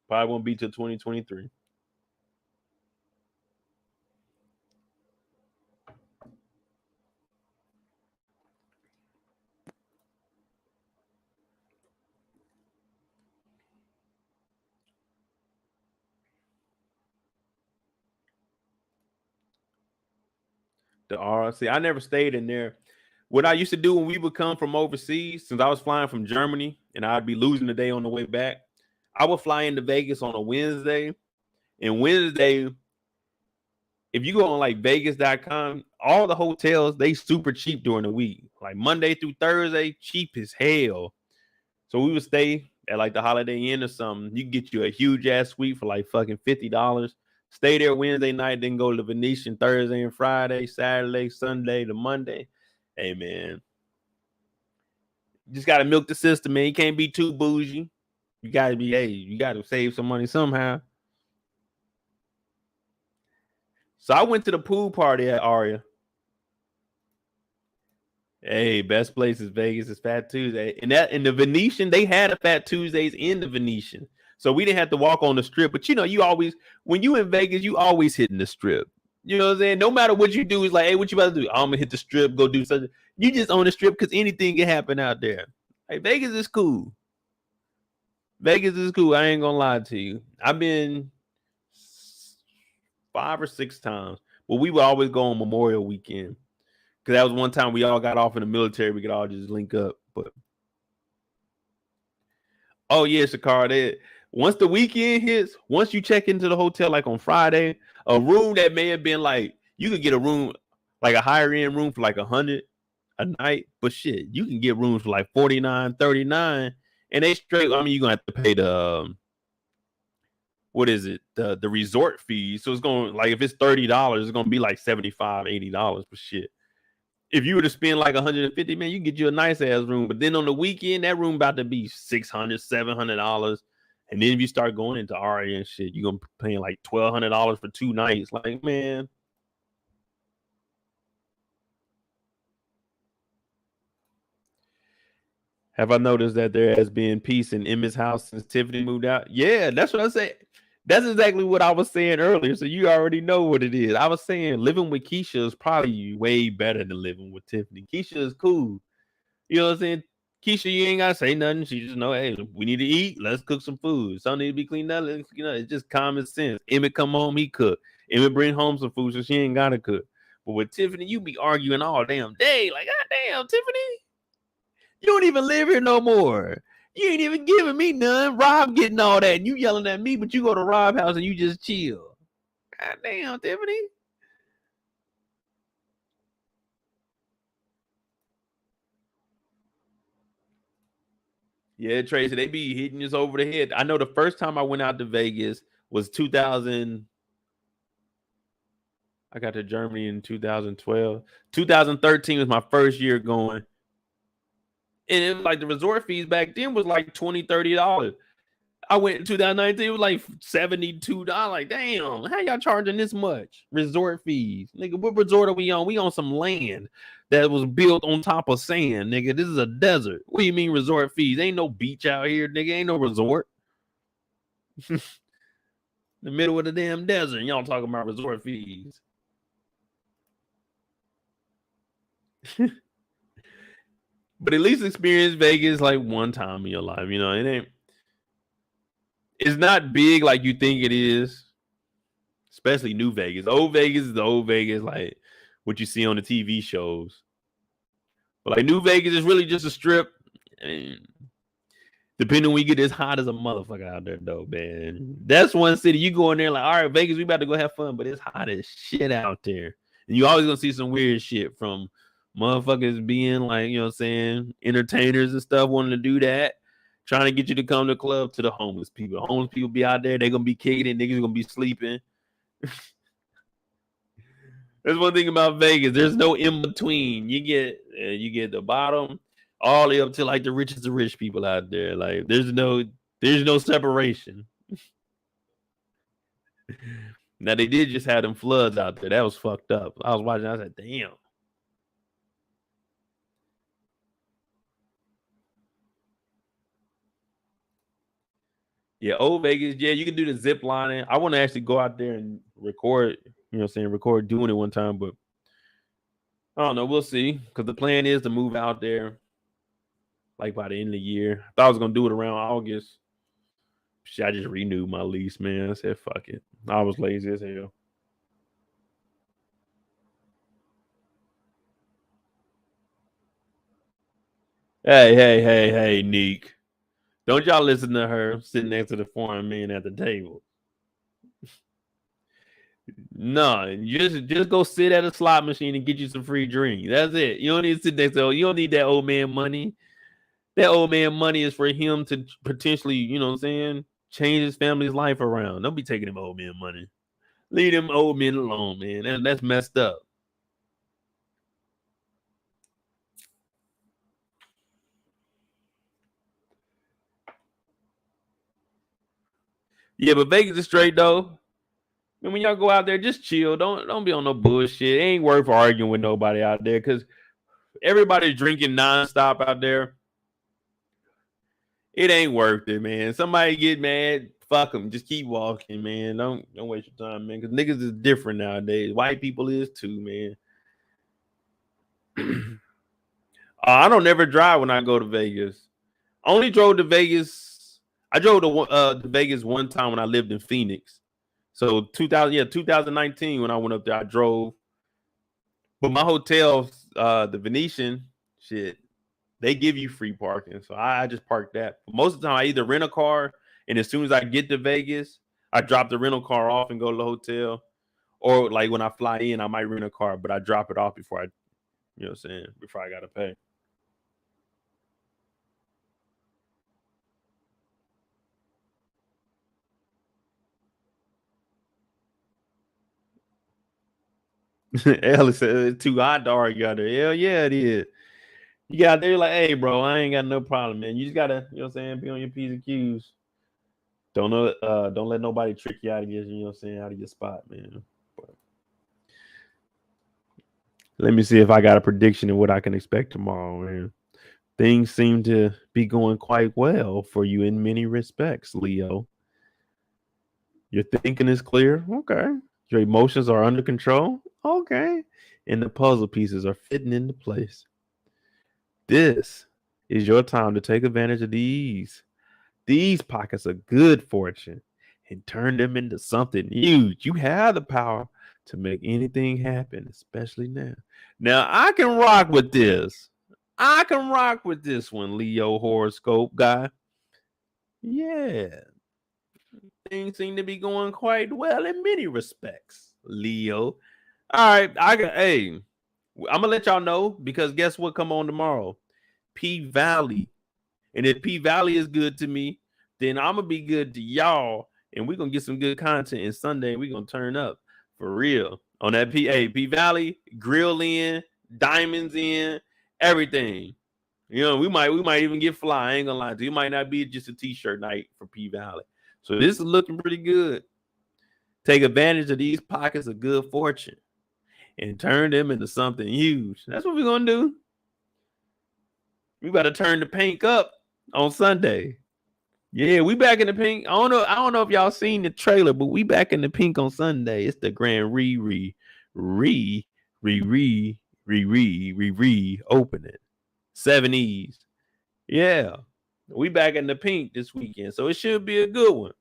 Probably won't be till 2023. The RC. I never stayed in there. What I used to do when we would come from overseas, since I was flying from Germany and I'd be losing the day on the way back, I would fly into Vegas on a Wednesday. And Wednesday, if you go on like Vegas.com, all the hotels, they super cheap during the week. Like Monday through Thursday, cheap as hell. So we would stay at like the Holiday Inn or something. You can get you a huge ass suite for like fucking $50. Stay there Wednesday night, then go to the Venetian Thursday and Friday, Saturday, Sunday to Monday. Hey man, you just gotta milk the system, man. You can't be too bougie. You gotta be, hey, you gotta save some money somehow. So I went to the pool party at Aria. Hey, best place is Vegas is Fat Tuesday. And that in the Venetian, they had a Fat Tuesdays in the Venetian. So we didn't have to walk on the strip. But you know, you always, when you in Vegas, you always hitting the strip. You know what I'm saying? No matter what you do, it's like, hey, what you about to do? I'm gonna hit the strip, go do something. You just on the strip because anything can happen out there. Like Vegas is cool. Vegas is cool. I ain't gonna lie to you. I've been 5 or 6 times. But we would always go on Memorial Weekend. Because that was one time we all got off in the military. We could all just link up. But oh yeah, Shakar, once the weekend hits, once you check into the hotel like on Friday, a room that may have been like, you could get a room, like a higher end room for like $100 a night. But shit, you can get rooms for like $49, $39. And they straight, I mean, you're going to have to pay the, what is it? The resort fee. So it's going, like if it's $30, it's going to be like $75, $80 for shit. If you were to spend like $150, man, you can get you a nice ass room. But then on the weekend, that room about to be $600, $700. And then if you start going into Aria and shit, you're gonna be paying like $1,200 for 2 nights. Like, man. Have I noticed that there has been peace in Emmy's house since Tiffany moved out? Yeah, that's what I said. That's exactly what I was saying earlier. So you already know what it is. I was saying living with Kiesha is probably way better than living with Tiffany. Kiesha is cool. You know what I'm saying? Kiesha, you ain't gotta say nothing. She just know, hey, we need to eat. Let's cook some food. Something need to be cleaned up. You know, it's just common sense. Emmett come home, he cook. Emmett bring home some food, so she ain't gotta cook. But with Tiffany, you be arguing all damn day. Like, God damn, Tiffany, you don't even live here no more. You ain't even giving me none. Rob getting all that. And you yelling at me, but you go to Rob's house and you just chill. God damn, Tiffany. Yeah, Tracy, they be hitting us over the head. I know the first time I went out to Vegas was 2000. I got to Germany in 2012. 2013 was my first year going. And it was like the resort fees back then was like $20, $30. I went in 2019, it was like $72. Like, damn, how y'all charging this much? Resort fees. Nigga, what resort are we on? We on some land that was built on top of sand, nigga. This is a desert. What do you mean resort fees? Ain't no beach out here, nigga. Ain't no resort. The middle of the damn desert. Y'all talking about resort fees. But at least experience Vegas like one time in your life. You know, it's not big like you think it is, especially New Vegas. Old Vegas is the old Vegas, like what you see on the TV shows. But like New Vegas is really just a strip. And depending on when you get as hot as a motherfucker out there, though, man. That's one city you go in there like, all right, Vegas, we about to go have fun, but it's hot as shit out there. And you always gonna see some weird shit from motherfuckers being like, you know what I'm saying, entertainers and stuff wanting to do that, trying to get you to come to the club, to the homeless people. The homeless people be out there, they're gonna be kicking it, niggas gonna be sleeping. That's one thing about Vegas. There's no in between. You get the bottom all the way up to like the richest of rich people out there. Like there's no separation. Now they did just have them floods out there. That was fucked up. I was watching. I said, damn. Yeah, old Vegas. Yeah, you can do the zip lining. I want to actually go out there and record. You know, what I'm saying record doing it one time, but I don't know. We'll see. Because the plan is to move out there like by the end of the year. I thought I was gonna do it around August. Shit, I just renewed my lease, man. I said, fuck it. I was lazy as hell. Hey, Neek. Don't y'all listen to her sitting next to the foreign man at the table. No, just go sit at a slot machine and get you some free drink. That's it. You don't need to sit there. So you don't need that old man money. That old man money is for him to potentially, you know what I'm saying, change his family's life around. Don't be taking him old man money. Leave them old men alone, man. That's messed up. Yeah, but Vegas is straight though. And when y'all go out there, just chill. Don't be on no bullshit. It ain't worth arguing with nobody out there because everybody's drinking nonstop out there. It ain't worth it, man. Somebody get mad, fuck them. Just keep walking, man. Don't waste your time, man. Because niggas is different nowadays. White people is too, man. I don't never drive when I go to Vegas. I only drove to Vegas. I drove to Vegas one time when I lived in Phoenix. So 2019 when I went up there, I drove. But my hotel, the Venetian, shit, they give you free parking. So I just parked that. But most of the time, I either rent a car, and as soon as I get to Vegas, I drop the rental car off and go to the hotel. Or like when I fly in, I might rent a car, but I drop it off before you know what I'm saying, before I got to pay. Ellis said it's too hot to argue out there. Hell yeah, it is. You got there like, hey, bro, I ain't got no problem, man. You just gotta, you know what I'm saying, be on your P's and Q's. Don't let nobody trick you out of your, you know what I'm saying, out of your spot, man. But let me see if I got a prediction of what I can expect tomorrow, man. Things seem to be going quite well for you in many respects, Leo. Your thinking is clear. Okay. Your emotions are under control. Okay. And the puzzle pieces are fitting into place. This is your time to take advantage of these pockets of good fortune and turn them into something huge. You have the power to make anything happen, especially now. Now, I can rock with this. I can rock with this one, Leo horoscope guy. Yeah. Things seem to be going quite well in many respects, Leo. All right, hey, I'm gonna let y'all know because guess what? Come on tomorrow, P Valley, and if P Valley is good to me, then I'm gonna be good to y'all, and we're gonna get some good content. And Sunday we're gonna turn up for real on that P Valley grill in, diamonds in, everything. You know, we might even get fly. I ain't gonna lie to you. It might not be just a t-shirt night for P Valley. So this is looking pretty good. Take advantage of these pockets of good fortune and turn them into something huge. That's what we're gonna do. We about to turn the pink up on Sunday. Yeah, we back in the pink. I don't know if y'all seen the trailer, but we back in the pink on Sunday. It's the grand re opening. 7 E's. Yeah. We back in the pink this weekend. So it should be a good one.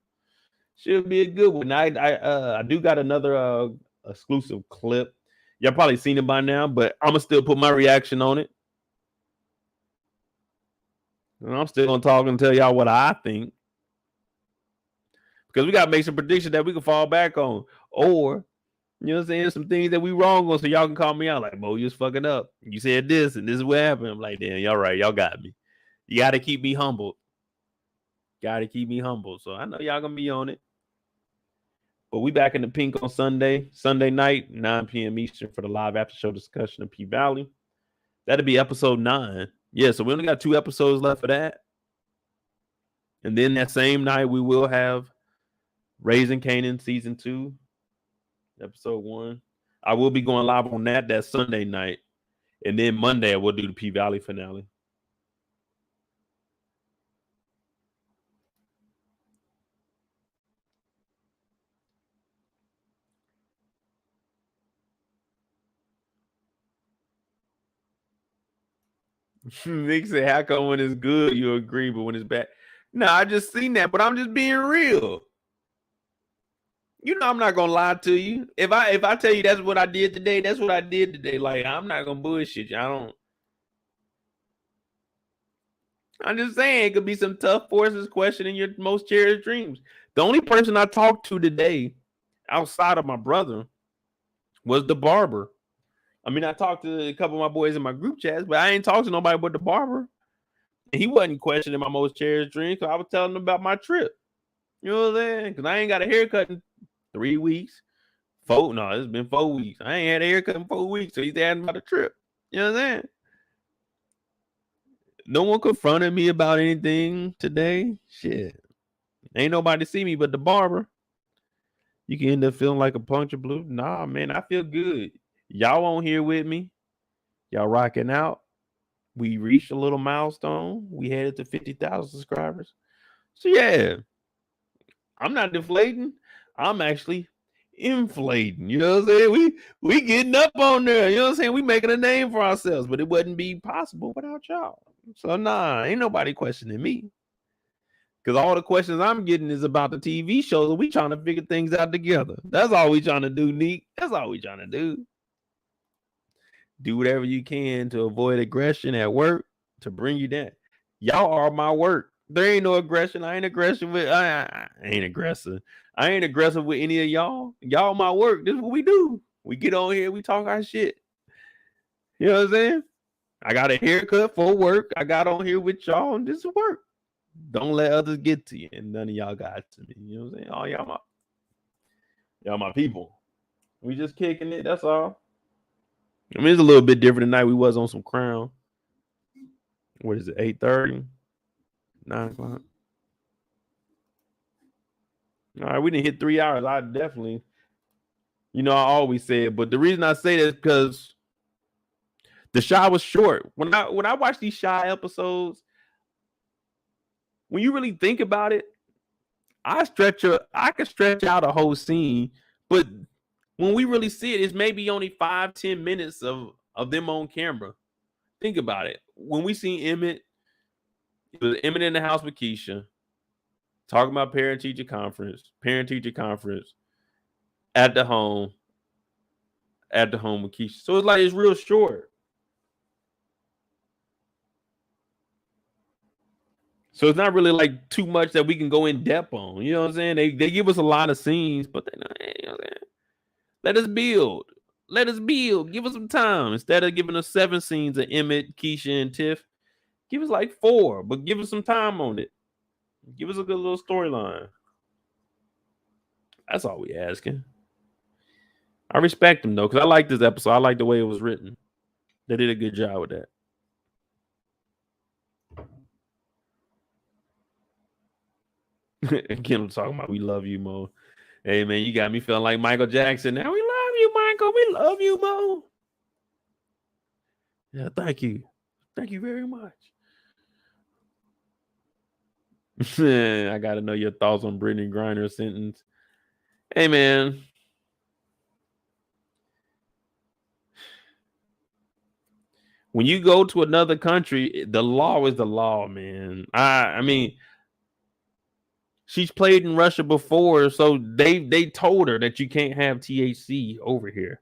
Should be a good one. I do got another exclusive clip. Y'all probably seen it by now, but I'm gonna still put my reaction on it. And I'm still gonna talk and tell y'all what I think. Because we gotta make some predictions that we can fall back on. Or, you know what I'm saying, some things that we wrong on so y'all can call me out like, Mo, you was fucking up. You said this and this is what happened. I'm like, damn, y'all right, y'all got me. You gotta keep me humbled. Gotta keep me humble. So I know y'all gonna be on it. But we back in the pink on Sunday night, 9 p.m. Eastern for the live after show discussion of P Valley. That'll be episode 9. Yeah, so we only got 2 episodes left for that. And then that same night, we will have Raising Canaan season 2, episode 1. I will be going live on that Sunday night. And then Monday, we'll do the P Valley finale. Nick said, how come when it's good, you agree, but when it's bad? No, I just seen that, but I'm just being real. You know I'm not gonna lie to you. If I tell you that's what I did today, that's what I did today. Like, I'm not gonna bullshit you. I'm just saying it could be some tough forces questioning your most cherished dreams. The only person I talked to today outside of my brother was the barber. I mean, I talked to a couple of my boys in my group chats, but I ain't talked to nobody but the barber. And he wasn't questioning my most cherished dream because I was telling him about my trip. You know what I'm saying? Because I ain't got a haircut in 3 weeks. It's been 4 weeks. I ain't had a haircut in 4 weeks, so he's asking about the trip. You know what I'm saying? No one confronted me about anything today. Shit. Ain't nobody see me but the barber. You can end up feeling like a puncture blue. Nah, man, I feel good. Y'all on here with me. Y'all rocking out. We reached a little milestone. We headed to 50,000 subscribers. So yeah, I'm not deflating. I'm actually inflating. You know what I'm saying? We getting up on there. You know what I'm saying? We making a name for ourselves, but it wouldn't be possible without y'all. So nah, ain't nobody questioning me. Because all the questions I'm getting is about the TV shows, and we trying to figure things out together. That's all we trying to do, Neek. That's all we trying to do. Do whatever you can to avoid aggression at work to bring you down. Y'all are my work. There ain't no aggression. I ain't aggressive with. I ain't aggressive. I ain't aggressive with any of y'all. Y'all my work. This is what we do. We get on here. We talk our shit. You know what I'm saying? I got a haircut for work. I got on here with y'all, and this is work. Don't let others get to you, and none of y'all got to me. You know what I'm saying? All y'all my people. We just kicking it. That's all. I mean, it's a little bit different tonight. We was on some Crown. What is it? 8:30, 9 o'clock. All right, we didn't hit 3 hours. I definitely, I always say it, but the reason I say that is because the Shy was short. When I watch these Shy episodes, when you really think about it, I can stretch out a whole scene, but when we really see it, it's maybe only 5-10 minutes of them on camera. Think about it. When we see Emmett, it was Emmett in the house with Kiesha, talking about parent-teacher conference at the home with Kiesha. So it's real short. So it's not really like too much that we can go in depth on. You know what I'm saying? They give us a lot of scenes, but they, you know what I'm saying? Let us build. Give us some time. Instead of giving us 7 scenes of Emmett, Kiesha, and Tiff, give us like 4, but give us some time on it. Give us a good little storyline. That's all we asking. I respect them though, because I like this episode. I like the way it was written. They did a good job with that. Again, I'm talking about we love you, Mo. Hey man, you got me feeling like Michael Jackson. Now we love you, Michael. We love you, Mo. Yeah, thank you. Thank you very much. I gotta know your thoughts on Brittany Griner's sentence. Hey man. When you go to another country, the law is the law, man. I mean, she's played in Russia before, so they told her that you can't have THC over here.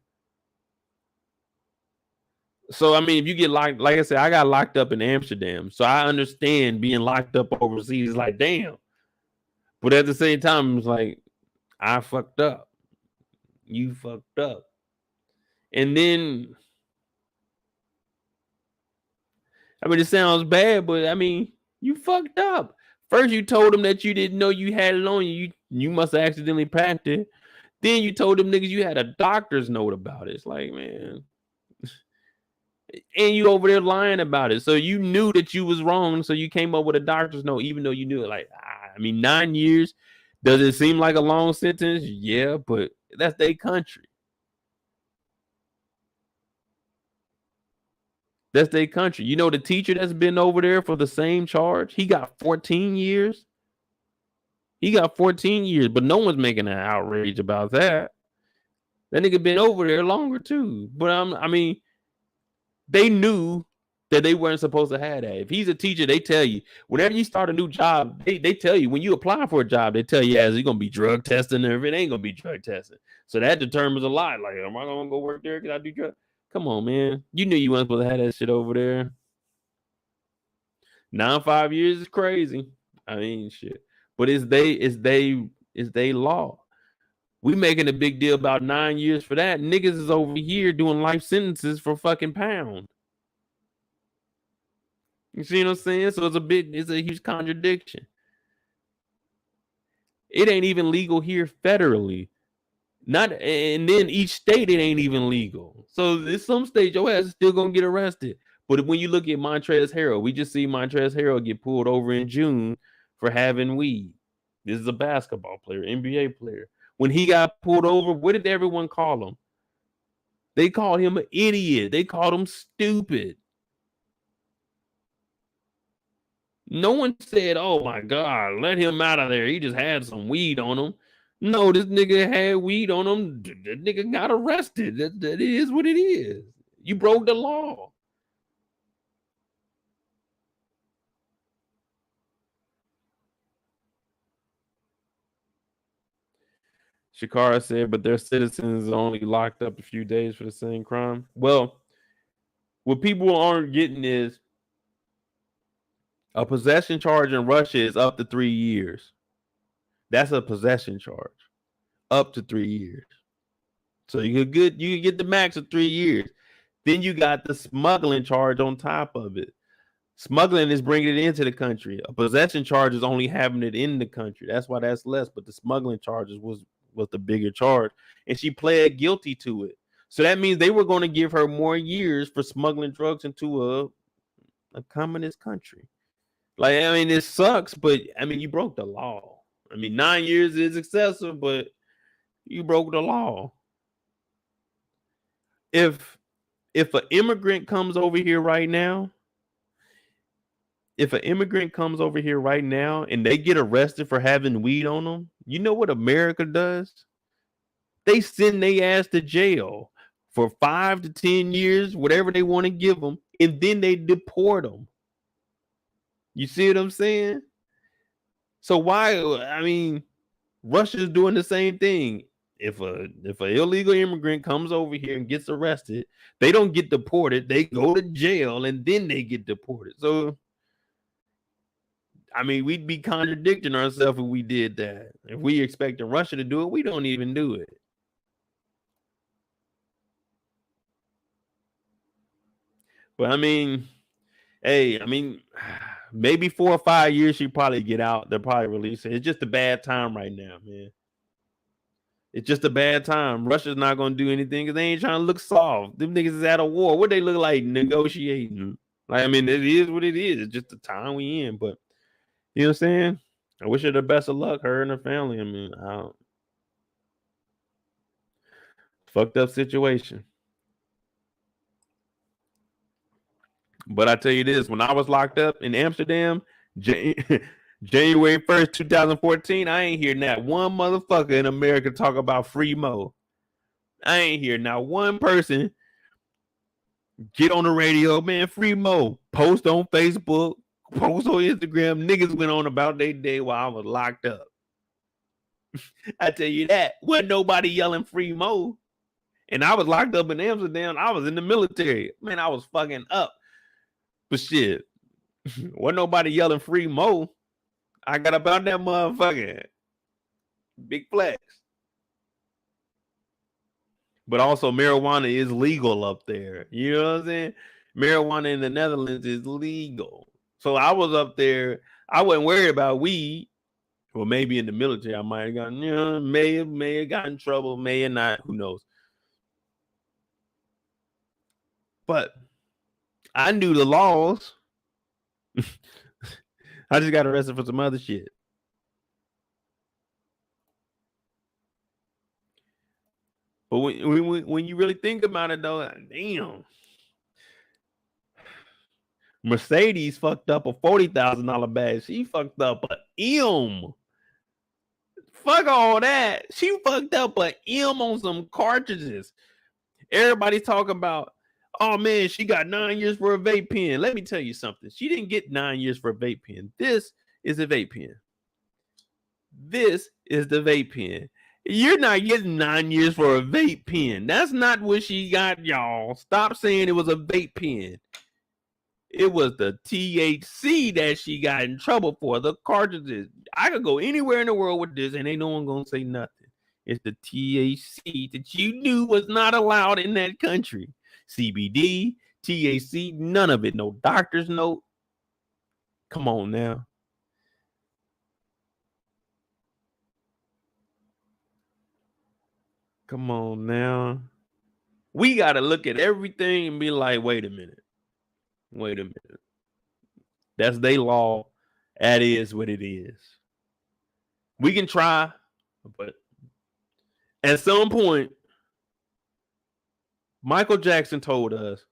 So I mean, if you get locked, like I said, I got locked up in Amsterdam, so I understand being locked up overseas. Like, damn. But at the same time, it's like, I fucked up. You fucked up. And then, I mean, it sounds bad, but I mean, you fucked up. First, you told them that you didn't know you had it on you. You must have accidentally packed it. Then you told them niggas you had a doctor's note about it. It's like, man. And you over there lying about it. So you knew that you was wrong. So you came up with a doctor's note, even though you knew it. Like, I mean, 9 years. Does it seem like a long sentence? Yeah, but that's their country. That's their country. You know, the teacher that's been over there for the same charge, he got 14 years. He got 14 years, but no one's making an outrage about that. That nigga been over there longer too. But I mean, they knew that they weren't supposed to have that. If he's a teacher, they tell you whenever you start a new job, they tell you when you apply for a job, they tell you, is it gonna be drug testing, or if it ain't gonna be drug testing. So that determines a lot. Like, am I gonna go work there? Can I do drug? Come on, man. You knew you weren't supposed to have that shit over there. 5 years is crazy. I mean, shit. But it's they law. We making a big deal about 9 years for that. Niggas is over here doing life sentences for fucking pound. You see what I'm saying? So it's a huge contradiction. It ain't even legal here federally. And then each state it ain't even legal. So in some states your ass is still gonna get arrested. But when you look at Montrezl Harrell, we just see Montrezl Harrell get pulled over in June for having weed. This is a basketball player, NBA player. When he got pulled over, what did everyone call him? They called him an idiot. They called him stupid. No one said, oh my God, let him out of there. He just had some weed on him. No, this nigga had weed on him. The nigga got arrested. That is what it is. You broke the law. Shakara said, but their citizens only locked up a few days for the same crime. Well, what people aren't getting is a possession charge in Russia is up to 3 years. That's a possession charge. Up to 3 years. So you could get the max of 3 years. Then you got the smuggling charge on top of it. Smuggling is bringing it into the country. A possession charge is only having it in the country. That's why that's less. But the smuggling charges was the bigger charge. And she pled guilty to it. So that means they were going to give her more years for smuggling drugs into a communist country. Like, I mean, it sucks, but I mean, you broke the law. I mean, 9 years is excessive, but you broke the law. If an immigrant comes over here right now, and they get arrested for having weed on them, you know what America does? They send their ass to jail for 5 to 10 years, whatever they want to give them, and then they deport them. You see what I'm saying? So why? I mean, Russia's doing the same thing. If an illegal immigrant comes over here and gets arrested, they don't get deported. They go to jail and then they get deported. So, I mean, we'd be contradicting ourselves if we did that. If we expected Russia to do it, we don't even do it. But I mean, hey, I mean, maybe 4 or 5 years she'd probably get out. They'll probably release it. It's just a bad time right now, man. It's just a bad time. Russia's not going to do anything because they ain't trying to look soft. Them niggas is at a war. What they look like negotiating? Like, I mean, it is what it is. It's just the time we in. But, you know what I'm saying? I wish her the best of luck, her and her family. I mean, fucked up situation. But I tell you this, when I was locked up in Amsterdam, January 1st, 2014, I ain't hear not one motherfucker in America talk about free Mo. I ain't hear not one person get on the radio, man, free Mo. Post on Facebook, post on Instagram. Niggas went on about their day while I was locked up. I tell you that. Wasn't nobody yelling free Mo. And I was locked up in Amsterdam. I was in the military. Man, I was fucking up. But shit, wasn't nobody yelling free Mo. I got about that motherfucker. Big flex. But also marijuana is legal up there. You know what I'm saying? Marijuana in the Netherlands is legal. So I was up there. I wasn't worried about weed. Well, maybe in the military I might have gotten, you know, may have gotten in trouble, may have not, who knows. But I knew the laws. I just got arrested for some other shit. But when you really think about it, though, damn. Mercedes fucked up a $40,000 bag. She fucked up a M. Fuck all that. She fucked up a M on some cartridges. Everybody talking about, oh man, she got 9 years for a vape pen. Let me tell you something. She didn't get 9 years for a vape pen. This is a vape pen. This is the vape pen. You're not getting 9 years for a vape pen. That's not what she got, y'all. Stop saying it was a vape pen. It was the THC that she got in trouble for, the cartridges. I could go anywhere in the world with this and ain't no one gonna say nothing. It's the THC that you knew was not allowed in that country. CBD, THC, none of it. No doctor's note. Come on now. Come on now. We got to look at everything and be like, wait a minute. Wait a minute. That's their law. That is what it is. We can try, but at some point, Michael Jackson told us,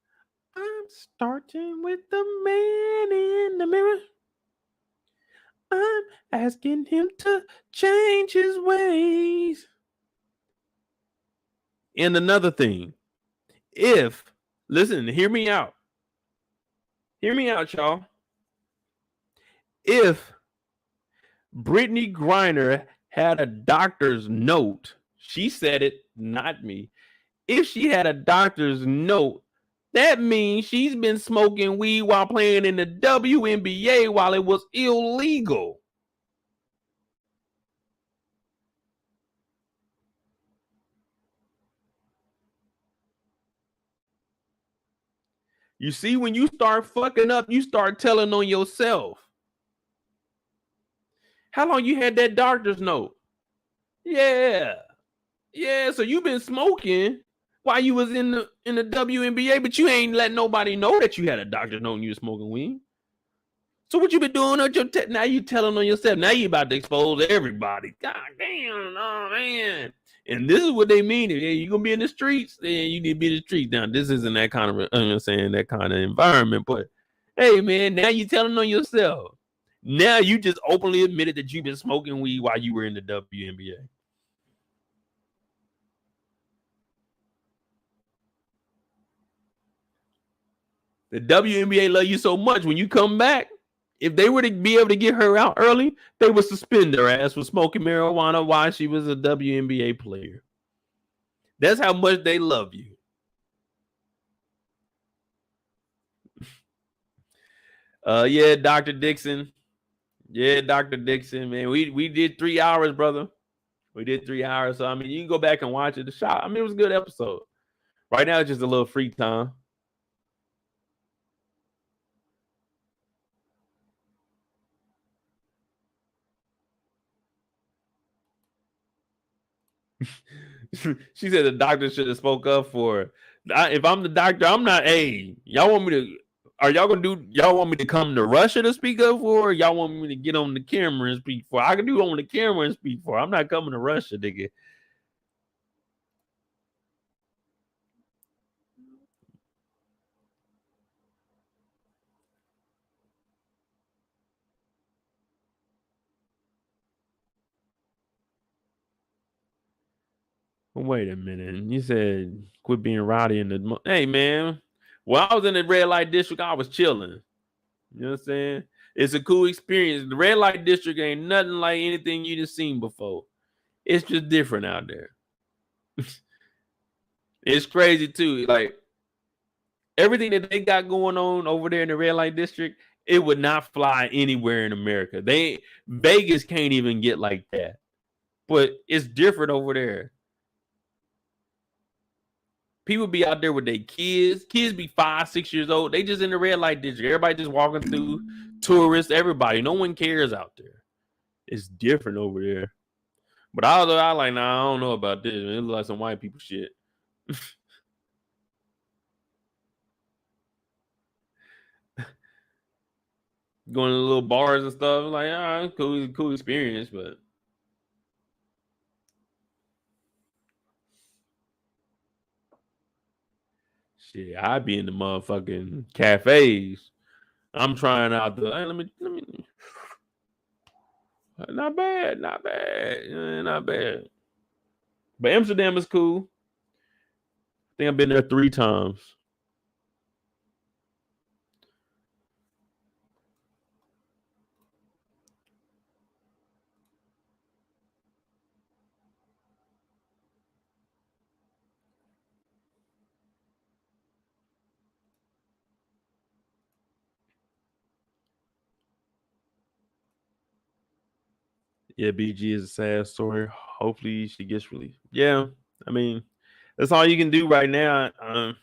I'm starting with the man in the mirror. I'm asking him to change his ways. And another thing, listen, hear me out. Hear me out, y'all. If Brittany Griner had a doctor's note, she said it, not me. If she had a doctor's note, that means she's been smoking weed while playing in the WNBA while it was illegal. You see, when you start fucking up, you start telling on yourself. How long you had that doctor's note? Yeah. So you've been smoking while you was in the WNBA, but you ain't let nobody know that you had a doctor's note and you was smoking weed. So what you been doing at your now you telling on yourself. Now you about to expose everybody. God damn, oh man. And this is what they mean. If you gonna be in the streets, then you need to be in the streets. Now, this isn't that kind of that kind of environment, but hey man, now you telling on yourself. Now you just openly admitted that you've been smoking weed while you were in the WNBA. The WNBA love you so much when you come back. If they were to be able to get her out early, they would suspend her ass for smoking marijuana while she was a WNBA player. That's how much they love you. Yeah, Dr. Dixon. Yeah, Dr. Dixon, man. We did 3 hours, brother. We did 3 hours. So I mean, you can go back and watch it. The shot. I mean, it was a good episode. Right now, it's just a little free time. She said the doctor should have spoke up for her. If I'm the doctor, I'm not. Hey, y'all want me to? Are y'all gonna do? Y'all want me to come to Russia to speak up for? Or y'all want me to get on the camera and speak for? I can do on the camera and speak for. I'm not coming to Russia, nigga. Wait a minute. You said quit being rowdy in the. Hey man, when I was in the red light district, I was chilling. You know what I'm saying? It's a cool experience. The red light district ain't nothing like anything you just seen before. It's just different out there. It's crazy too. Like everything that they got going on over there in the red light district, it would not fly anywhere in America. Vegas can't even get like that. But it's different over there. People be out there with their kids. Kids be 5, 6 years old. They just in the red light district. Everybody just walking through. Tourists, everybody. No one cares out there. It's different over there. But I like, nah, I don't know about this. It looks like some white people shit. Going to little bars and stuff. Like, cool experience, but shit, I be in the motherfucking cafes. I'm trying out the. Hey, let me. Not bad, not bad. But Amsterdam is cool. I think I've been there 3 times. Yeah, BG is a sad story. Hopefully she gets released. Yeah, I mean, that's all you can do right now.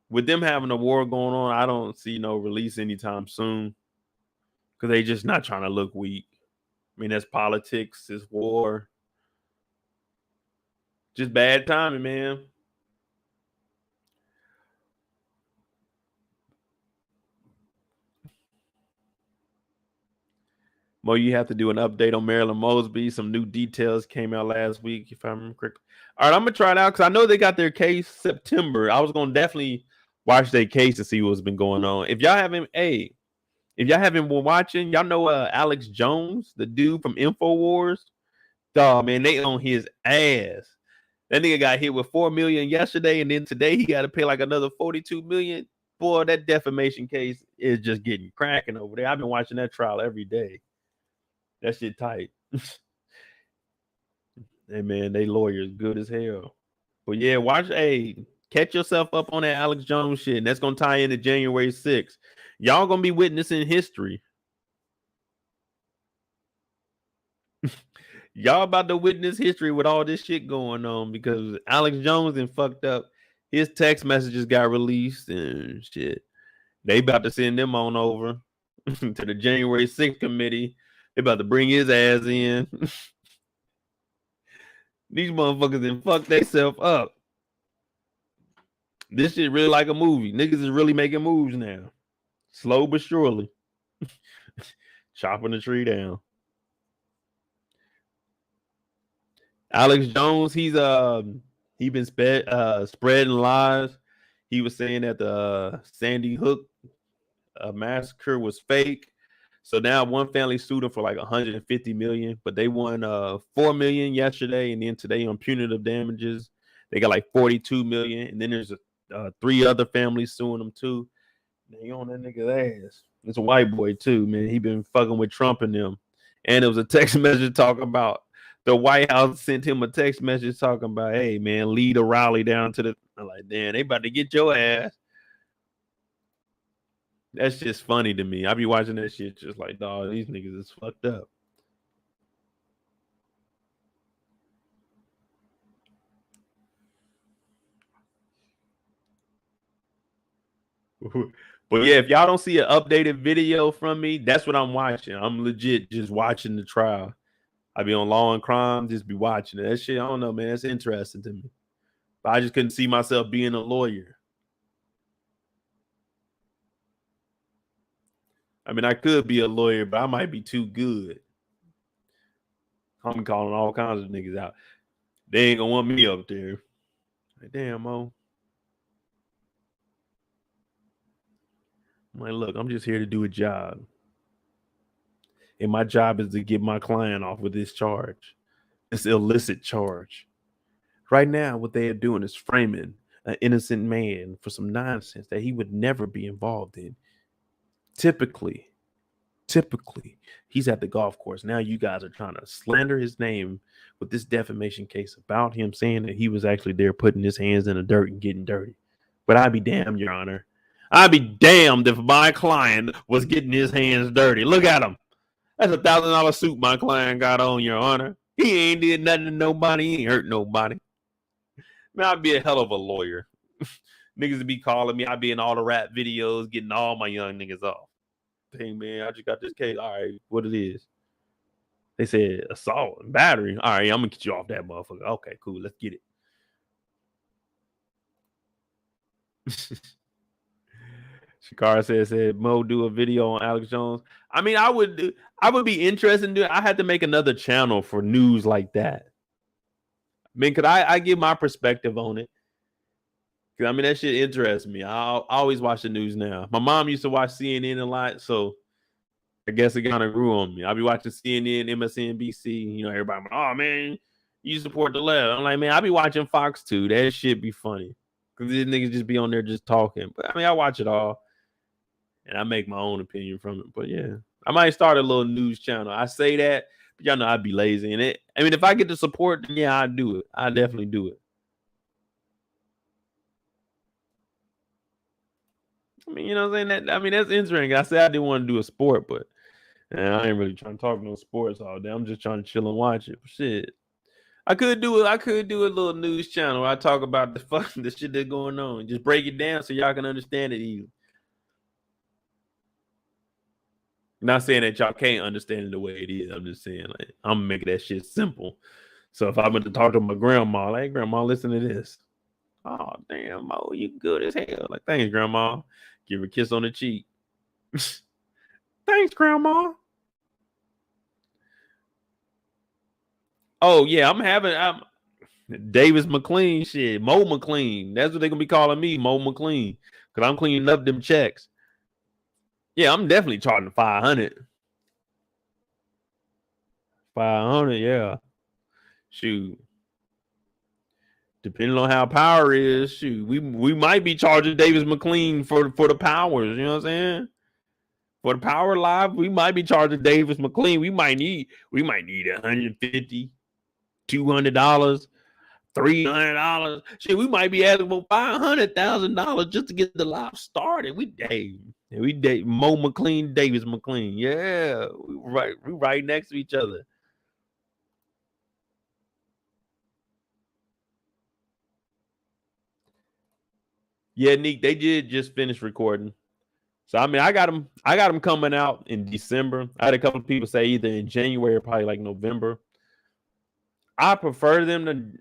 With them having a war going on, I don't see no release anytime soon because they just not trying to look weak. I mean, that's politics, it's war, just bad timing, man. Mo, you have to do an update on Marilyn Mosby. Some new details came out last week, if I remember correctly. All right, I'm gonna try it out because I know they got their case September. I was gonna definitely watch their case to see what's been going on. If y'all haven't been watching, y'all know Alex Jones, the dude from InfoWars. Dog, man, they on his ass. That nigga got hit with $4 million yesterday, and then today he got to pay like another $42 million. Boy, that defamation case is just getting cracking over there. I've been watching that trial every day. That shit tight. Hey man, they lawyers good as hell. But yeah, catch yourself up on that Alex Jones shit. And that's gonna tie into January 6th. Y'all gonna be witnessing history. Y'all about to witness history with all this shit going on because Alex Jones and fucked up. His text messages got released and shit. They about to send them on over to the January 6th committee. They about to bring his ass in. These motherfuckers done fucked themselves up. This shit really like a movie. Niggas is really making moves now. Slow but surely. Chopping the tree down. Alex Jones, he been spreading lies. He was saying that the Sandy Hook massacre was fake. So now one family sued him for like 150 million, but they won 4 million yesterday, and then today on punitive damages, they got like 42 million. And then there's 3 other families suing them too. They on that nigga's ass. It's a white boy too, man. He been fucking with Trump and them. And it was a text message talking about the White House sent him a text message talking about, hey man, lead a rally down to the. I'm like, damn, they about to get your ass. That's just funny to me. I be watching that shit just like, dog, these niggas is fucked up. But yeah, if y'all don't see an updated video from me, that's what I'm watching. I'm legit just watching the trial. I be on Law and Crime, just be watching it. That shit, I don't know, man. It's interesting to me. But I just couldn't see myself being a lawyer. I mean, I could be a lawyer, but I might be too good. I'm calling all kinds of niggas out. They ain't gonna want me up there. Like, damn, Mo. I'm like, look, I'm just here to do a job. And my job is to get my client off with this charge, this illicit charge. Right now, what they are doing is framing an innocent man for some nonsense that he would never be involved in. Typically, he's at the golf course. Now you guys are trying to slander his name with this defamation case about him saying that he was actually there putting his hands in the dirt and getting dirty. But I'd be damned, Your Honor. I'd be damned if my client was getting his hands dirty. Look at him. That's $1,000 suit my client got on, Your Honor. He ain't did nothing to nobody. He ain't hurt nobody. Man, I'd be a hell of a lawyer. Niggas would be calling me. I'd be in all the rap videos, getting all my young niggas off. Hey, man, I just got this case. All right, what it is? They said assault and battery. All right, I'm going to get you off that motherfucker. Okay, cool. Let's get it. Shakara said, Mo, do a video on Alex Jones. I mean, I would be interested in doing. I had to make another channel for news like that. I mean, could I give my perspective on it? Cause I mean that shit interests me. I always watch the news now. My mom used to watch CNN a lot, so I guess it kind of grew on me. I'll be watching CNN, MSNBC. You know, everybody, oh man, you support the left. I'm like, man, I'll be watching Fox too. That shit be funny. Cause these niggas just be on there just talking. But I mean, I watch it all. And I make my own opinion from it. But yeah, I might start a little news channel. I say that, but y'all know I'd be lazy. And I mean, if I get the support, then yeah, I'd do it. I definitely do it. I mean, you know what I'm saying? That's interesting. I said I didn't want to do a sport, but I ain't really trying to talk no sports all day. I'm just trying to chill and watch it. Shit. I could do a little news channel where I talk about the shit that's going on. Just break it down so y'all can understand it easily. Not saying that y'all can't understand it the way it is. I'm just saying like I'm making that shit simple. So if I went to talk to my grandma, like, hey, grandma, listen to this. Oh damn, Mo, you good as hell. Like, thanks, grandma. Give her a kiss on the cheek. Thanks, grandma. Oh yeah, I'm Davis McLean shit. Mo McLean. That's what they're gonna be calling me, Mo McLean. Cause I'm cleaning up them checks. Yeah, I'm definitely charging 500. 500, yeah. Shoot. Depending on how power is, shoot, we might be charging Davis McLean for the powers, you know what I'm saying? For the power live, we might be charging Davis McLean. We might need $150, $200, $300. Shit, we might be asking for $500,000 just to get the live started. We date Mo McLean, Davis McLean. Yeah, we right next to each other. Yeah, Nick, they did just finish recording. So I mean, I got them coming out in December. I had a couple of people say either in January or probably like November. I prefer them to,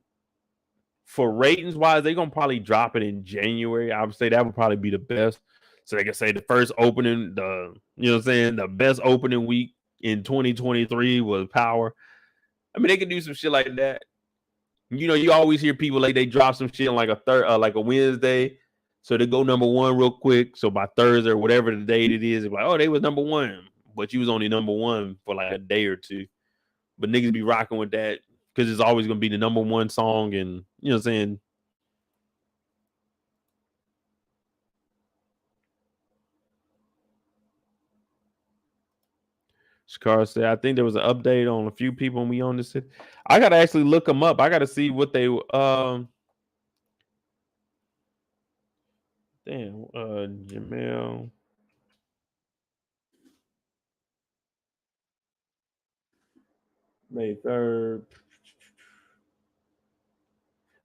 for ratings wise, they're gonna probably drop it in January. I would say that would probably be the best. So they can say the first opening, the best opening week in 2023 was Power. I mean, they can do some shit like that. You know, you always hear people like they drop some shit on like like a Wednesday. So they go number one real quick. So by Thursday or whatever the date it is, it's like, oh, they was number one. But you was only number one for like a day or two. But niggas be rocking with that because it's always gonna be the number one song, and you know what I'm saying. Shakar said, I think there was an update on a few people when we on this. I gotta actually look them up. I gotta see what they Jamel. May 3rd.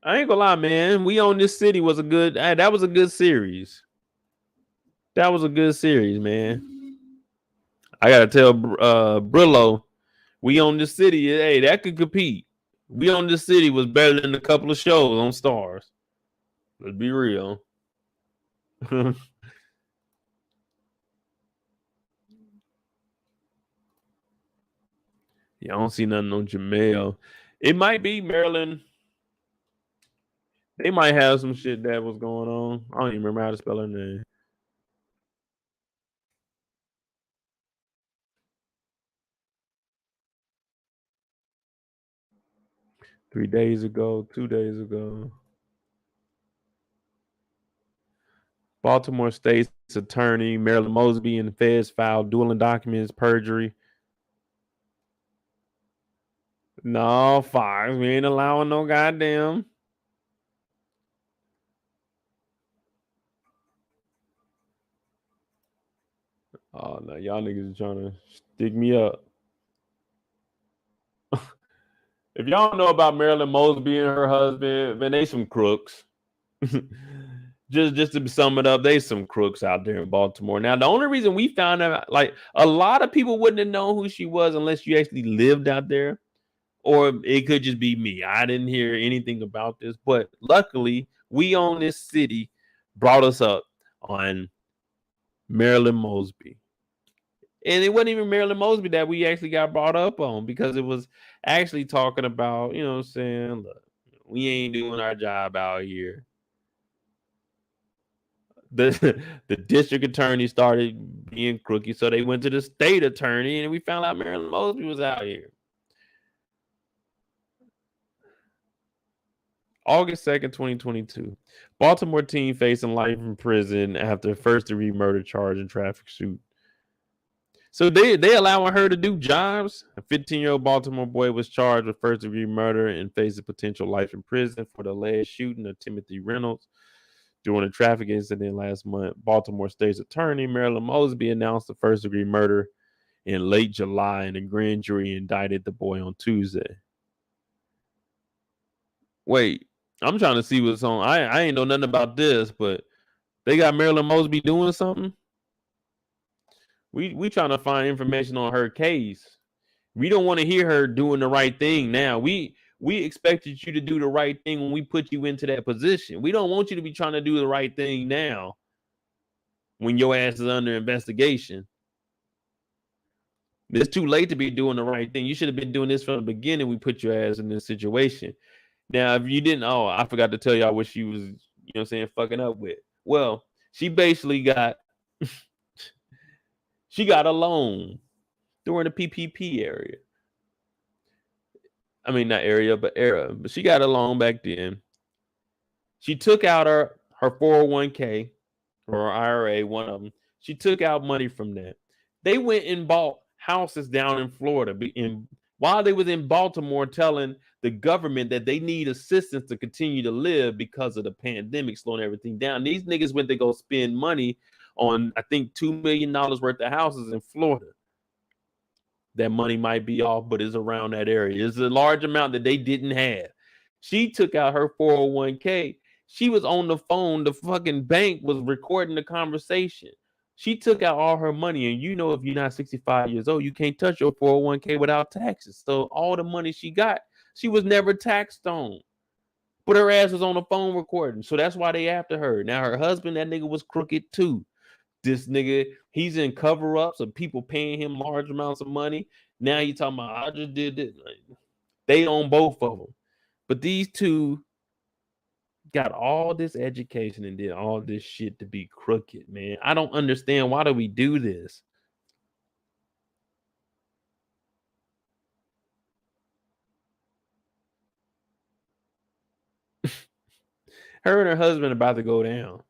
I ain't gonna lie, man. We on this city was a good. That was a good series. That was a good series, man. I gotta tell Brillo, we on this city. Hey, that could compete. We on this city was better than a couple of shows on Stars. Let's be real. Yeah, I don't see nothing on Jamel. It might be Maryland. They might have some shit that was going on. I don't even remember how to spell her name. 3 days ago, 2 days ago. Baltimore State's attorney, Marilyn Mosby, and the feds filed dueling documents, perjury. No, Fox, we ain't allowing no goddamn. Oh no, y'all niggas are trying to stick me up. If y'all don't know about Marilyn Mosby and her husband, man, they some crooks. just to sum it up, they some crooks out there in Baltimore. Now, the only reason we found out, like a lot of people wouldn't have known who she was unless you actually lived out there, or it could just be me. I didn't hear anything about this, but luckily, we own this city brought us up on Marilyn Mosby. And it wasn't even Marilyn Mosby that we actually got brought up on, because it was actually talking about, you know what I'm saying? Look, we ain't doing our job out here. The district attorney started being crooked, so they went to the state attorney, and we found out Marilyn Mosby was out here. August 2nd, 2022. Baltimore teen facing life in prison after first-degree murder charge and traffic suit. So they allowing her to do jobs. A 15-year-old Baltimore boy was charged with first-degree murder and faces potential life in prison for the alleged shooting of Timothy Reynolds during a traffic incident last month. Baltimore State's attorney Marilyn Mosby announced the first-degree murder in late July, and a grand jury indicted the boy on Tuesday. Wait, I'm trying to see what's on. I ain't know nothing about this, but they got Marilyn Mosby doing something. We trying to find information on her case. We don't want to hear her doing the right thing now. We expected you to do the right thing when we put you into that position. We don't want you to be trying to do the right thing now when your ass is under investigation. It's too late to be doing the right thing. You should have been doing this from the beginning. We put your ass in this situation. Now, if you didn't, I forgot to tell y'all what she was, fucking up with. Well, she basically got she got a loan during the PPP area. I mean, not area, but era. But she got a loan back then. She took out her 401k or her IRA, one of them. She took out money from that. They went and bought houses down in Florida. While they was in Baltimore telling the government that they need assistance to continue to live because of the pandemic slowing everything down. These niggas went to go spend money on, I think, $2 million worth of houses in Florida. That money might be off, but it's around that area. It's a large amount that they didn't have. She took out her 401k. She was on the phone. The fucking bank was recording the conversation. She took out all her money. And if you're not 65 years old, you can't touch your 401k without taxes. So all the money she got, she was never taxed on. But her ass was on the phone recording. So that's why they after her. Now her husband, that nigga was crooked too. This nigga, he's in cover-ups of people paying him large amounts of money. Now you talking about, I just did this. They own both of them. But these two got all this education and did all this shit to be crooked, man. I don't understand. Why do we do this? Her and her husband about to go down.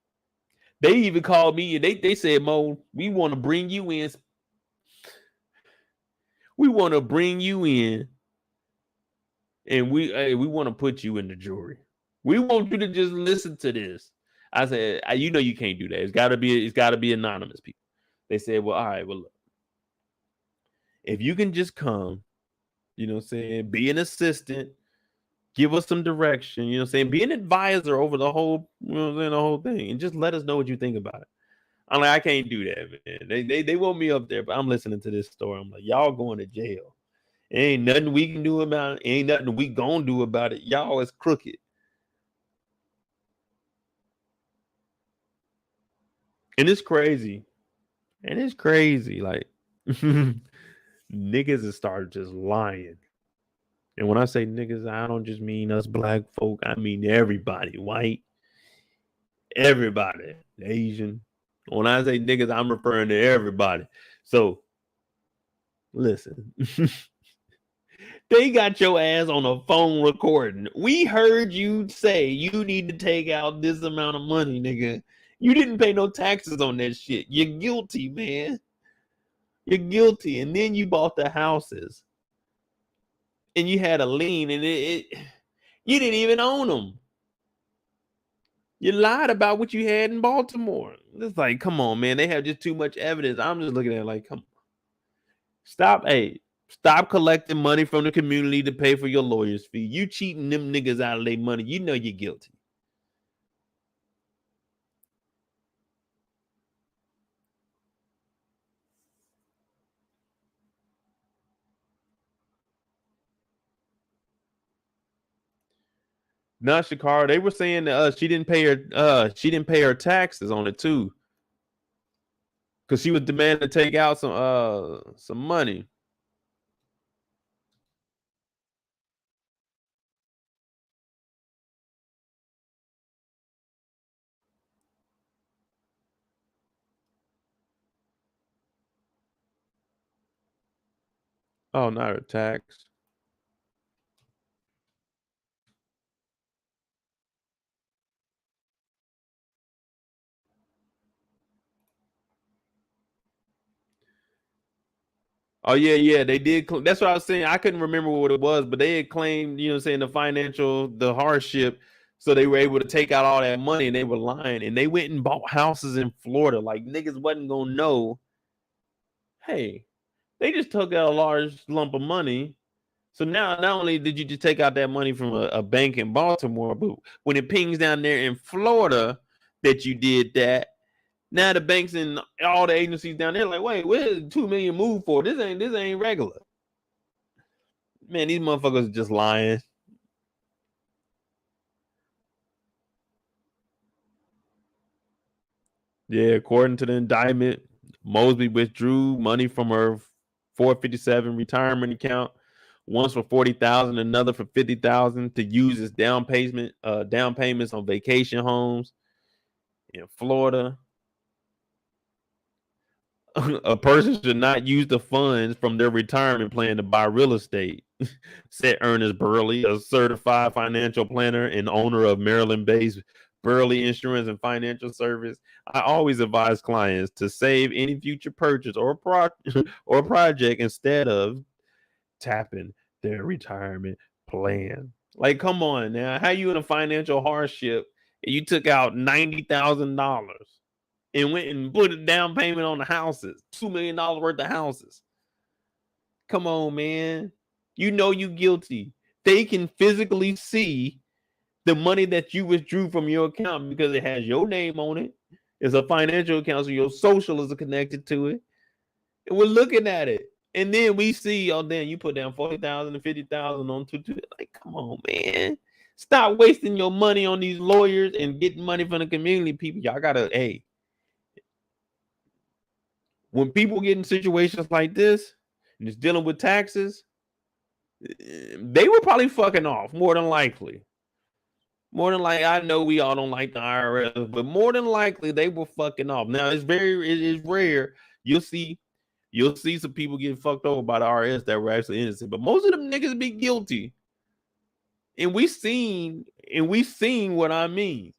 They even called me and they said, Mo, we want to bring you in. We want to bring you in and we want to put you in the jury. We want you to just listen to this. I said, you can't do that. It's gotta be anonymous people. They said, well, all right, well, look. If you can just come, be an assistant, give us some direction, be an advisor over the whole, the whole thing, and just let us know what you think about it. I'm like, I can't do that, man. They want me up there, but I'm listening to this story. I'm like, y'all going to jail. Ain't nothing we can do about it. Ain't nothing we gonna do about it. Y'all is crooked. And it's crazy. Like, niggas have started just lying. And when I say niggas, I don't just mean us black folk. I mean everybody. White. Everybody. Asian. When I say niggas, I'm referring to everybody. So, listen. They got your ass on a phone recording. We heard you say you need to take out this amount of money, nigga. You didn't pay no taxes on that shit. You're guilty, man. You're guilty. And then you bought the houses. And you had a lien, and you didn't even own them. You lied about what you had in Baltimore. It's like, come on, man. They have just too much evidence. I'm just looking at it like, come on. Stop collecting money from the community to pay for your lawyer's fee. You cheating them niggas out of their money. You know you're guilty. Not Shakara. They were saying that she didn't pay her taxes on it too. Because she was demanding to take out some money. Oh, not her tax. Oh yeah, they did. That's what I was saying. I couldn't remember what it was, but they had claimed, the hardship, so they were able to take out all that money, and they were lying, and they went and bought houses in Florida. Like niggas wasn't gonna know. Hey, they just took out a large lump of money, So now, not only did you just take out that money from a bank in Baltimore, but when it pings down there in Florida that you did that, now the banks and all the agencies down there like, wait, where's $2 million moved for? This ain't regular. Man, these motherfuckers are just lying. Yeah, according to the indictment, Mosby withdrew money from her 457 retirement account, once for 40,000, another for 50,000 to use as down payments on vacation homes in Florida. A person should not use the funds from their retirement plan to buy real estate, said Ernest Burley, a certified financial planner and owner of Maryland-based Burley Insurance and Financial Service. I always advise clients to save any future purchase or project instead of tapping their retirement plan. Like, come on now. How you in a financial hardship and you took out $90,000 and went and put a down payment on the houses, $2 million worth of houses? Come on, man. You know you guilty. They can physically see the money that you withdrew from your account because it has your name on it. It's a financial account, so your social is connected to it. And we're looking at it. And then we see, oh, damn, you put down 40,000 and 50,000 on two. Like, come on, man. Stop wasting your money on these lawyers and getting money from the community people. Y'all gotta, hey. When people get in situations like this and it's dealing with taxes, they were probably fucking off, more than likely. More than likely, I know we all don't like the IRS, but more than likely they were fucking off. Now it is rare. You'll see some people get fucked over by the IRS that were actually innocent, but most of them niggas be guilty. And we seen what I mean.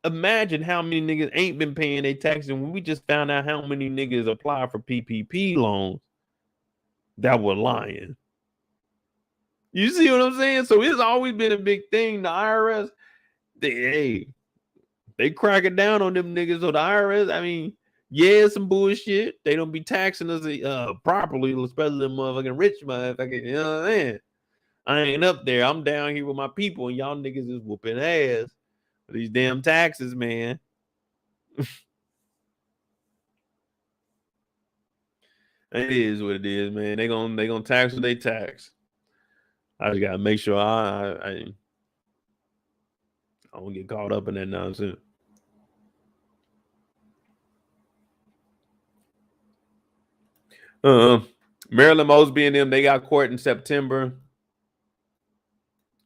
Imagine how many niggas ain't been paying their taxes when we just found out how many niggas applied for PPP loans that were lying. You see what I'm saying? So it's always been a big thing. The IRS, they cracking down on them niggas. So the IRS, I mean, yeah, some bullshit. They don't be taxing us properly, especially the motherfucking rich motherfuckers. You know what I'm saying? I ain't up there. I'm down here with my people, and y'all niggas is whooping ass for these damn taxes, man. It is what it is, man. They gonna tax what they tax. I just gotta make sure I don't get caught up in that nonsense. Marilyn Mosby and them, they got court in September.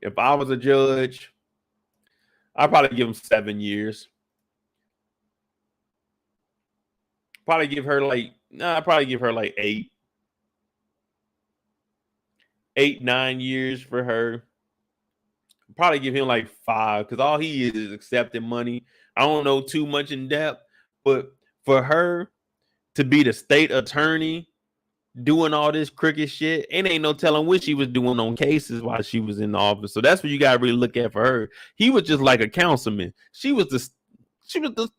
If I was a judge, I'd probably give them 7 years. I'd probably give her like 9 years for her. Probably give him like 5 because all he is accepting money. I don't know too much in depth, but for her to be the state attorney doing all this crooked shit, ain't no telling what she was doing on cases while she was in the office. So that's what you gotta really look at for her. He was just like a councilman. She was the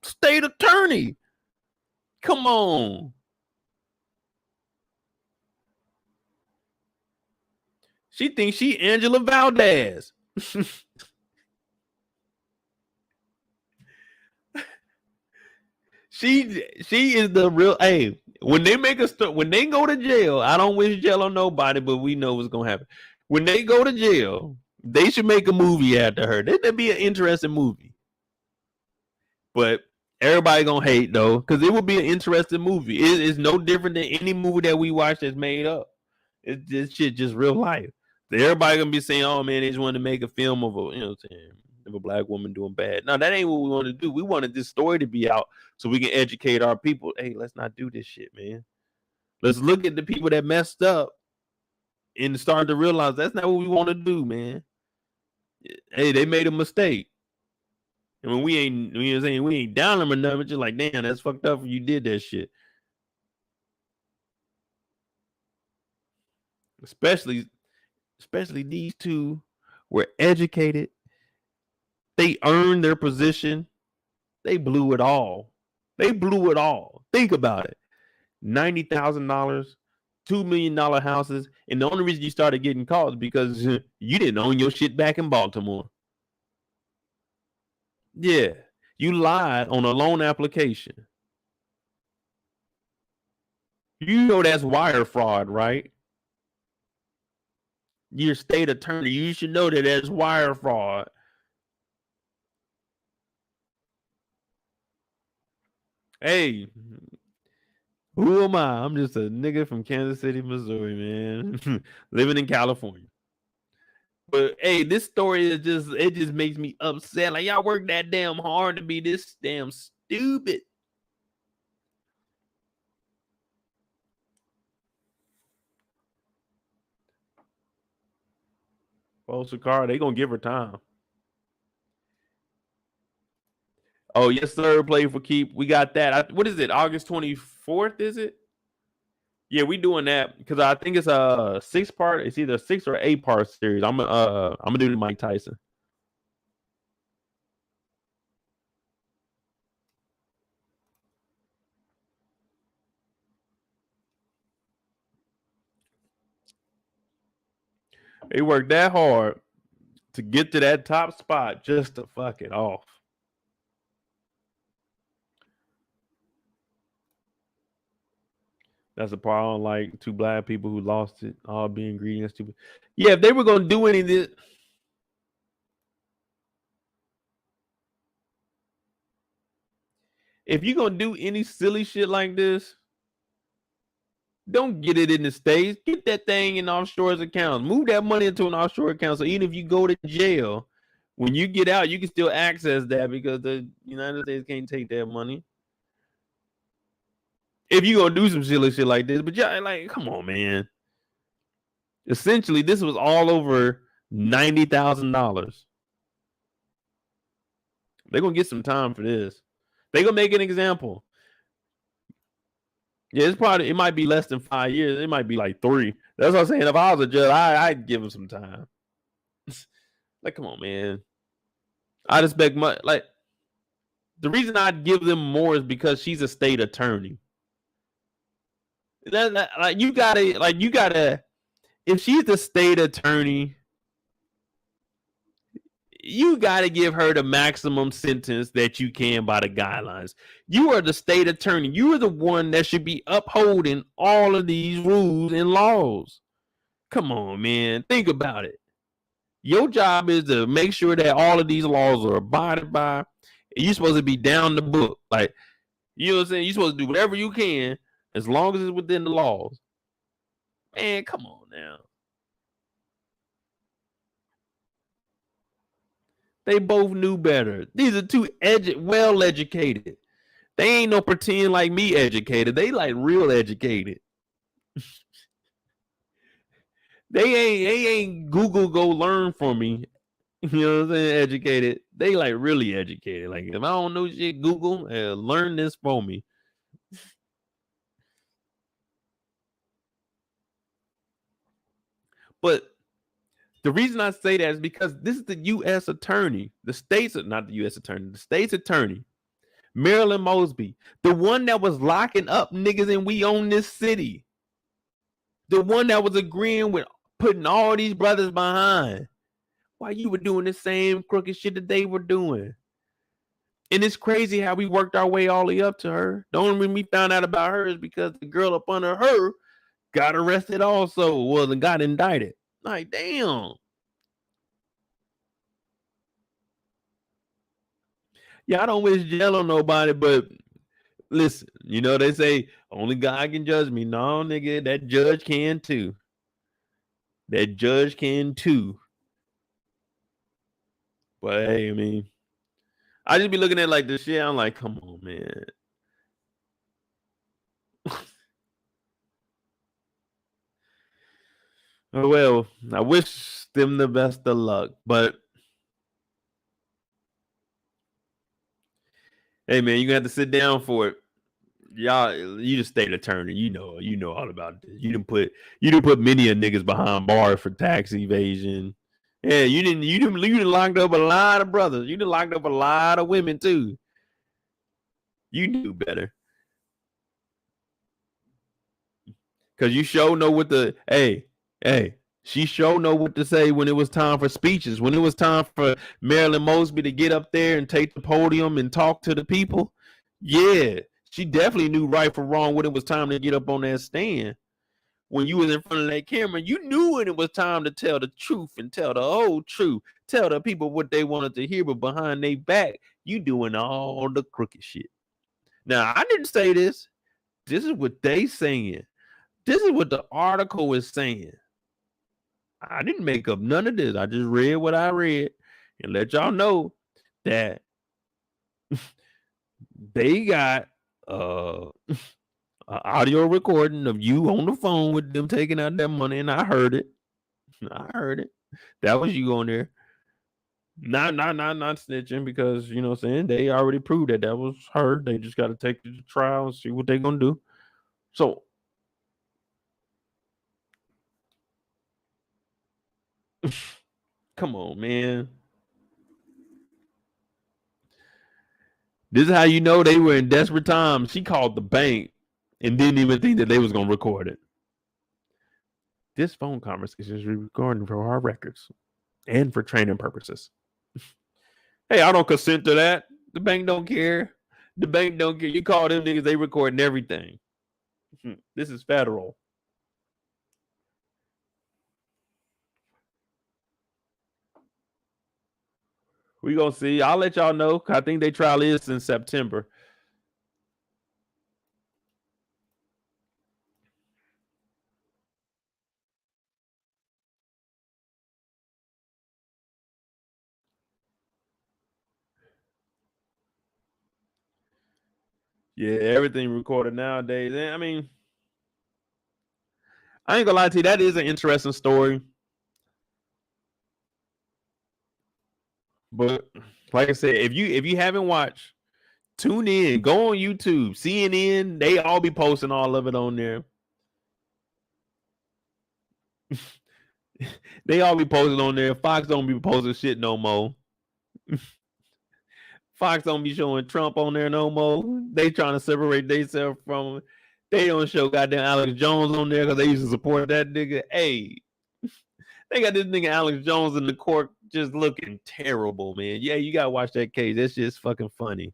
state attorney. Come on. She thinks she Angela Valdez. She is the real. Hey, when they when they go to jail, I don't wish jail on nobody, but we know what's gonna happen. When they go to jail, they should make a movie after her. That'd be an interesting movie. But everybody gonna hate though, because it would be an interesting movie. It's no different than any movie that we watch that's made up. It's this shit just real life. Everybody gonna be saying, "Oh man, they just want to make a film of a black woman doing bad." No, that ain't what we want to do. We wanted this story to be out so we can educate our people. Hey, let's not do this shit, man. Let's look at the people that messed up and start to realize that's not what we want to do, man. Hey, they made a mistake. And when we ain't down them or nothing, just like, damn, that's fucked up when you did that shit. Especially these two were educated. They earned their position. They blew it all. Think about it. $90,000 $2 million houses, and the only reason you started getting caught is because you didn't own your shit back in Baltimore. Yeah, you lied on a loan application. You know that's wire fraud, right? You're a state attorney. You should know that that's wire fraud. Hey, who am I? I'm just a nigga from Kansas City, Missouri, man. Living in California. But hey, this story is just makes me upset. Like, y'all work that damn hard to be this damn stupid. Postal card, they gonna give her time. Oh, yes, sir. Play for keep. We got that. What is it? August 24th, is it? Yeah, we doing that because I think it's a 6-part. It's either a 6 or 8-part series. I'm gonna do the Mike Tyson. They worked that hard to get to that top spot just to fuck it off. That's the part I don't like. 2 black people who lost it, all being greedy and stupid. Yeah, if they were gonna do any of this, if you're gonna do any silly shit like this, don't get it in the States. Get that thing in offshore accounts. Move that money into an offshore account. So even if you go to jail, when you get out, you can still access that because the United States can't take that money. If you gonna do some silly shit like this, but yeah, like, come on, man. Essentially, this was all over $90,000. They're gonna get some time for this. They're gonna make an example. Yeah, it might be less than 5 years. It might be like 3. That's what I'm saying. If I was a judge, I'd give him some time. Like, come on, man. I'd expect much. Like, the reason I'd give them more is because she's a state attorney. You gotta. If she's the state attorney, you gotta give her the maximum sentence that you can by the guidelines. You are the state attorney. You are the one that should be upholding all of these rules and laws. Come on, man. Think about it. Your job is to make sure that all of these laws are abided by. You're supposed to be down the book. Like, you know what I'm saying? You're supposed to do whatever you can as long as it's within the laws. Man, come on now. They both knew better. These are 2 well-educated. They ain't no pretend like me educated. They like real educated. They ain't Google go learn from me. You know what I'm saying? Educated. They like really educated. Like, if I don't know shit, Google learn this for me. But the reason I say that is because this is the U.S. attorney. The state's not the U.S. attorney. The state's attorney, Marilyn Mosby, the one that was locking up niggas and we own this city. The one that was agreeing with putting all these brothers behind while you were doing the same crooked shit that they were doing. And it's crazy how we worked our way all the way up to her. The only reason we found out about her is because the girl up under her got arrested also. Well, and got indicted. Like, damn. Yeah, I don't wish jail on nobody, but listen, you know, they say only God can judge me. No, nigga, that judge can too. That judge can too. But hey, I mean, I just be looking at like this shit. I'm like, come on, man. Well, I wish them the best of luck, but hey, man, you gonna have to sit down for it. Y'all, you just state attorney. You know all about this. You didn't put many of niggas behind bars for tax evasion. Yeah, you didn't locked up a lot of brothers. You done locked up a lot of women too. You knew better. Cause you sure know what the she sure know what to say when it was time for speeches. When it was time for Marilyn Mosby to get up there and take the podium and talk to the people. Yeah, she definitely knew right from wrong when it was time to get up on that stand. When you was in front of that camera, you knew when it was time to tell the truth and tell the whole truth. Tell the people what they wanted to hear, but behind their back, you doing all the crooked shit. Now, I didn't say this. This is what they saying. This is what the article is saying. I didn't make up none of this. I just read what I read and let y'all know that they got an audio recording of you on the phone with them taking out that money, and I heard it. That was you on there. Not snitching, because you know what I'm saying, they already proved that was her. They just got to take it to trial and see what they're gonna do. So come on, man. This is how you know they were in desperate times. She called the bank and didn't even think that they was gonna record it. This phone conversation is recording for our records and for training purposes. Hey, I don't consent to that. The bank don't care. The bank don't care. You call them niggas, they recording everything. This is federal. We gonna see. I'll let y'all know. I think they trial is in September. Yeah, everything recorded nowadays. And I mean, I ain't gonna lie to you, that is an interesting story. But like I said, if you haven't watched, tune in, go on YouTube, CNN, they all be posting all of it on there. They all be posting on there. Fox don't be posting shit no more. Fox don't be showing Trump on there no more. They trying to separate themselves from him. They don't show goddamn Alex Jones on there because they used to support that nigga. Hey, they got this nigga Alex Jones in the court just looking terrible, man. Yeah, you gotta watch that case. That's just fucking funny.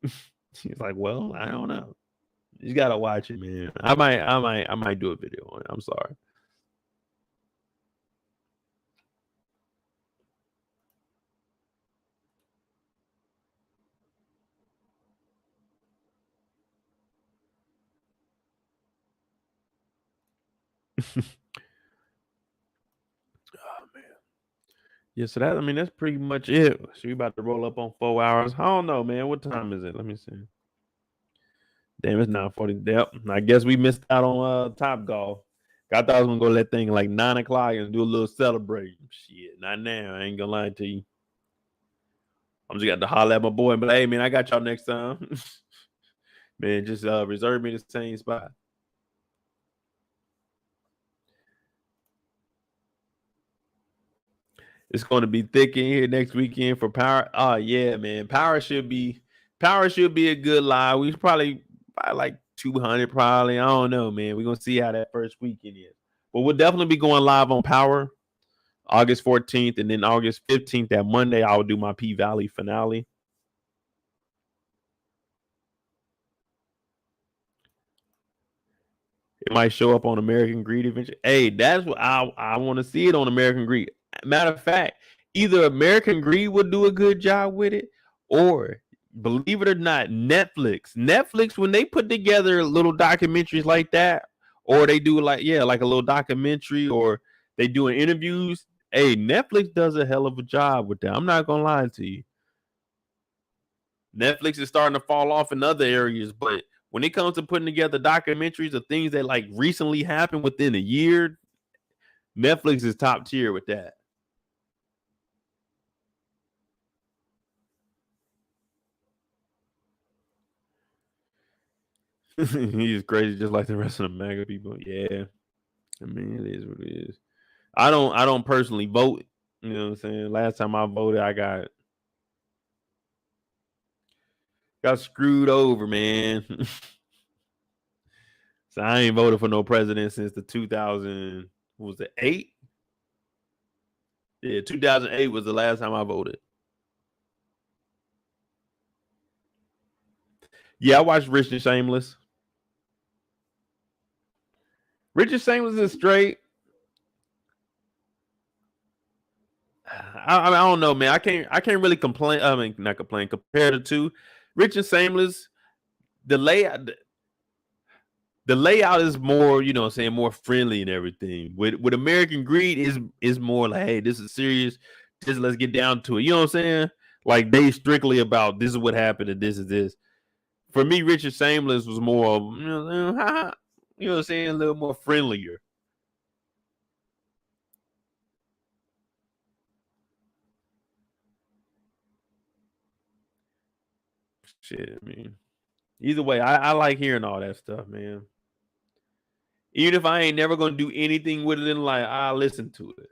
He's like, well, I don't know. You gotta watch it, man. I might do a video on it. I'm sorry. Oh man. Yeah, so that's pretty much it. So we about to roll up on 4 hours. I don't know, man. What time is it? Let me see. Damn, it's 9:40. Yep. I guess we missed out on Top Golf. I thought I was gonna go that thing like 9 o'clock and do a little celebration. Shit, not now. I ain't gonna lie to you. I'm just got to holler at my boy, but hey, man, I got y'all next time. Man, just reserve me the same spot. It's going to be thick in here next weekend for Power. Oh yeah, man, Power should be a good live. We probably like 200, probably. I don't know, man. We're gonna see how that first weekend is, but we'll definitely be going live on Power August 14th, and then August 15th, that Monday, I will do my P Valley finale. It might show up on American Greed eventually. Hey, that's what I want to see it on American Greed. Matter of fact, either American Greed will do a good job with it, or believe it or not, Netflix, when they put together little documentaries like that, or they do like a little documentary, or they doing interviews. Hey, Netflix does a hell of a job with that. I'm not gonna lie to you. Netflix is starting to fall off in other areas, but when it comes to putting together documentaries of things that like recently happened within a year, Netflix is top tier with that. He's crazy just like the rest of the MAGA people. Yeah. I mean, it is what it is. I don't personally vote. You know what I'm saying? Last time I voted, I got screwed over, man. So I ain't voted for no president since the 2000. What was it, 8? Yeah, 2008 was the last time I voted. Yeah, I watched Rich and Shameless. Rich and Shameless is straight. I don't know, man. I can't really complain. I mean, not complain. Compare the two. Rich and Shameless, the layout is more, you know what I'm saying, more friendly and everything. With American Greed is more like, hey, this is serious. Just let's get down to it. You know what I'm saying? Like they strictly about this is what happened and this is this. For me, Richard Shameless was more, you know what I'm saying, a little more friendlier. Shit, I mean, either way, I like hearing all that stuff, man. Even if I ain't never gonna do anything with it in life, I'll listen to it.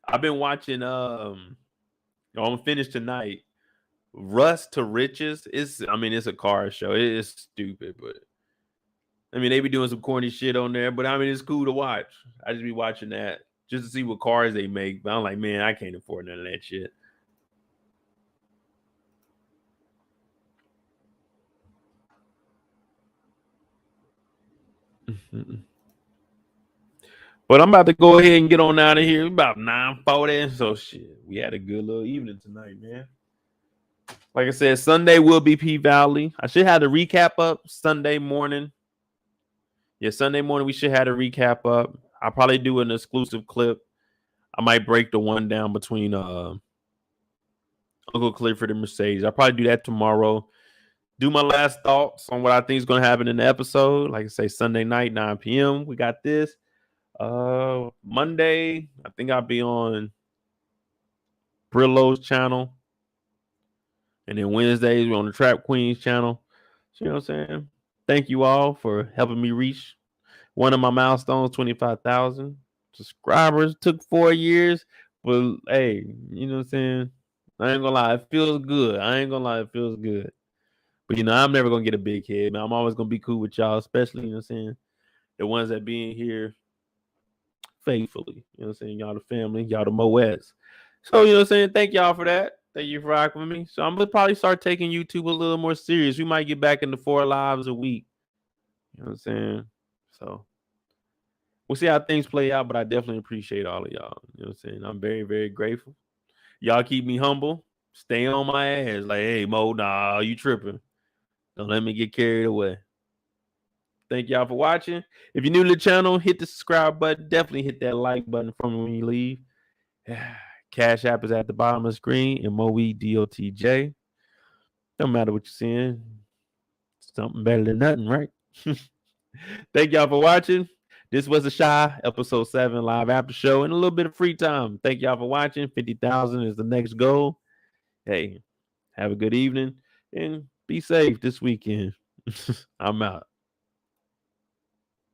I've been watching. I'm finished tonight. Rust to Riches. It's a car show. It's stupid, but I mean, they be doing some corny shit on there. But I mean, it's cool to watch. I just be watching that just to see what cars they make. But I'm like, man, I can't afford none of that shit. But I'm about to go ahead and get on out of here. About 9:40. So shit, we had a good little evening tonight, man. Like I said, Sunday will be P Valley. I should have the recap up Sunday morning. Yeah, Sunday morning we should have the recap up. I'll probably do an exclusive clip. I might break the one down between Uncle Clifford and Mercedes. I'll probably do that tomorrow. Do my last thoughts on what I think is going to happen in the episode. Like I say, Sunday night, 9 p.m. We got this. Monday, I think I'll be on Brillo's channel. And then Wednesdays, we're on the Trap Queens channel. So, you know what I'm saying? Thank you all for helping me reach one of my milestones, 25,000 subscribers. Took 4 years. But, hey, you know what I'm saying? I ain't going to lie. It feels good. It feels good. But, you know, I'm never going to get a big head, man. I'm always going to be cool with y'all, especially, you know what I'm saying? The ones that be in here faithfully. You know what I'm saying? Y'all the family, y'all the Moeds. So, you know what I'm saying? Thank y'all for that. Thank you for rocking with me. So I'm gonna probably start taking YouTube a little more serious. We might get back into 4 lives a week. You know what I'm saying? So we'll see how things play out, but I definitely appreciate all of y'all. You know what I'm saying? I'm very, very grateful. Y'all keep me humble. Stay on my ass. Like, hey, Mo, nah, you tripping. Don't let me get carried away. Thank y'all for watching. If you're new to the channel, hit the subscribe button. Definitely hit that like button from when you leave. Cash App is at the bottom of the screen and MoedotJ. Don't matter what you're seeing. Something better than nothing, right? Thank y'all for watching. This was a Shy episode 7 live after show and a little bit of free time. Thank y'all for watching. 50,000 is the next goal. Hey, have a good evening and be safe this weekend. I'm out.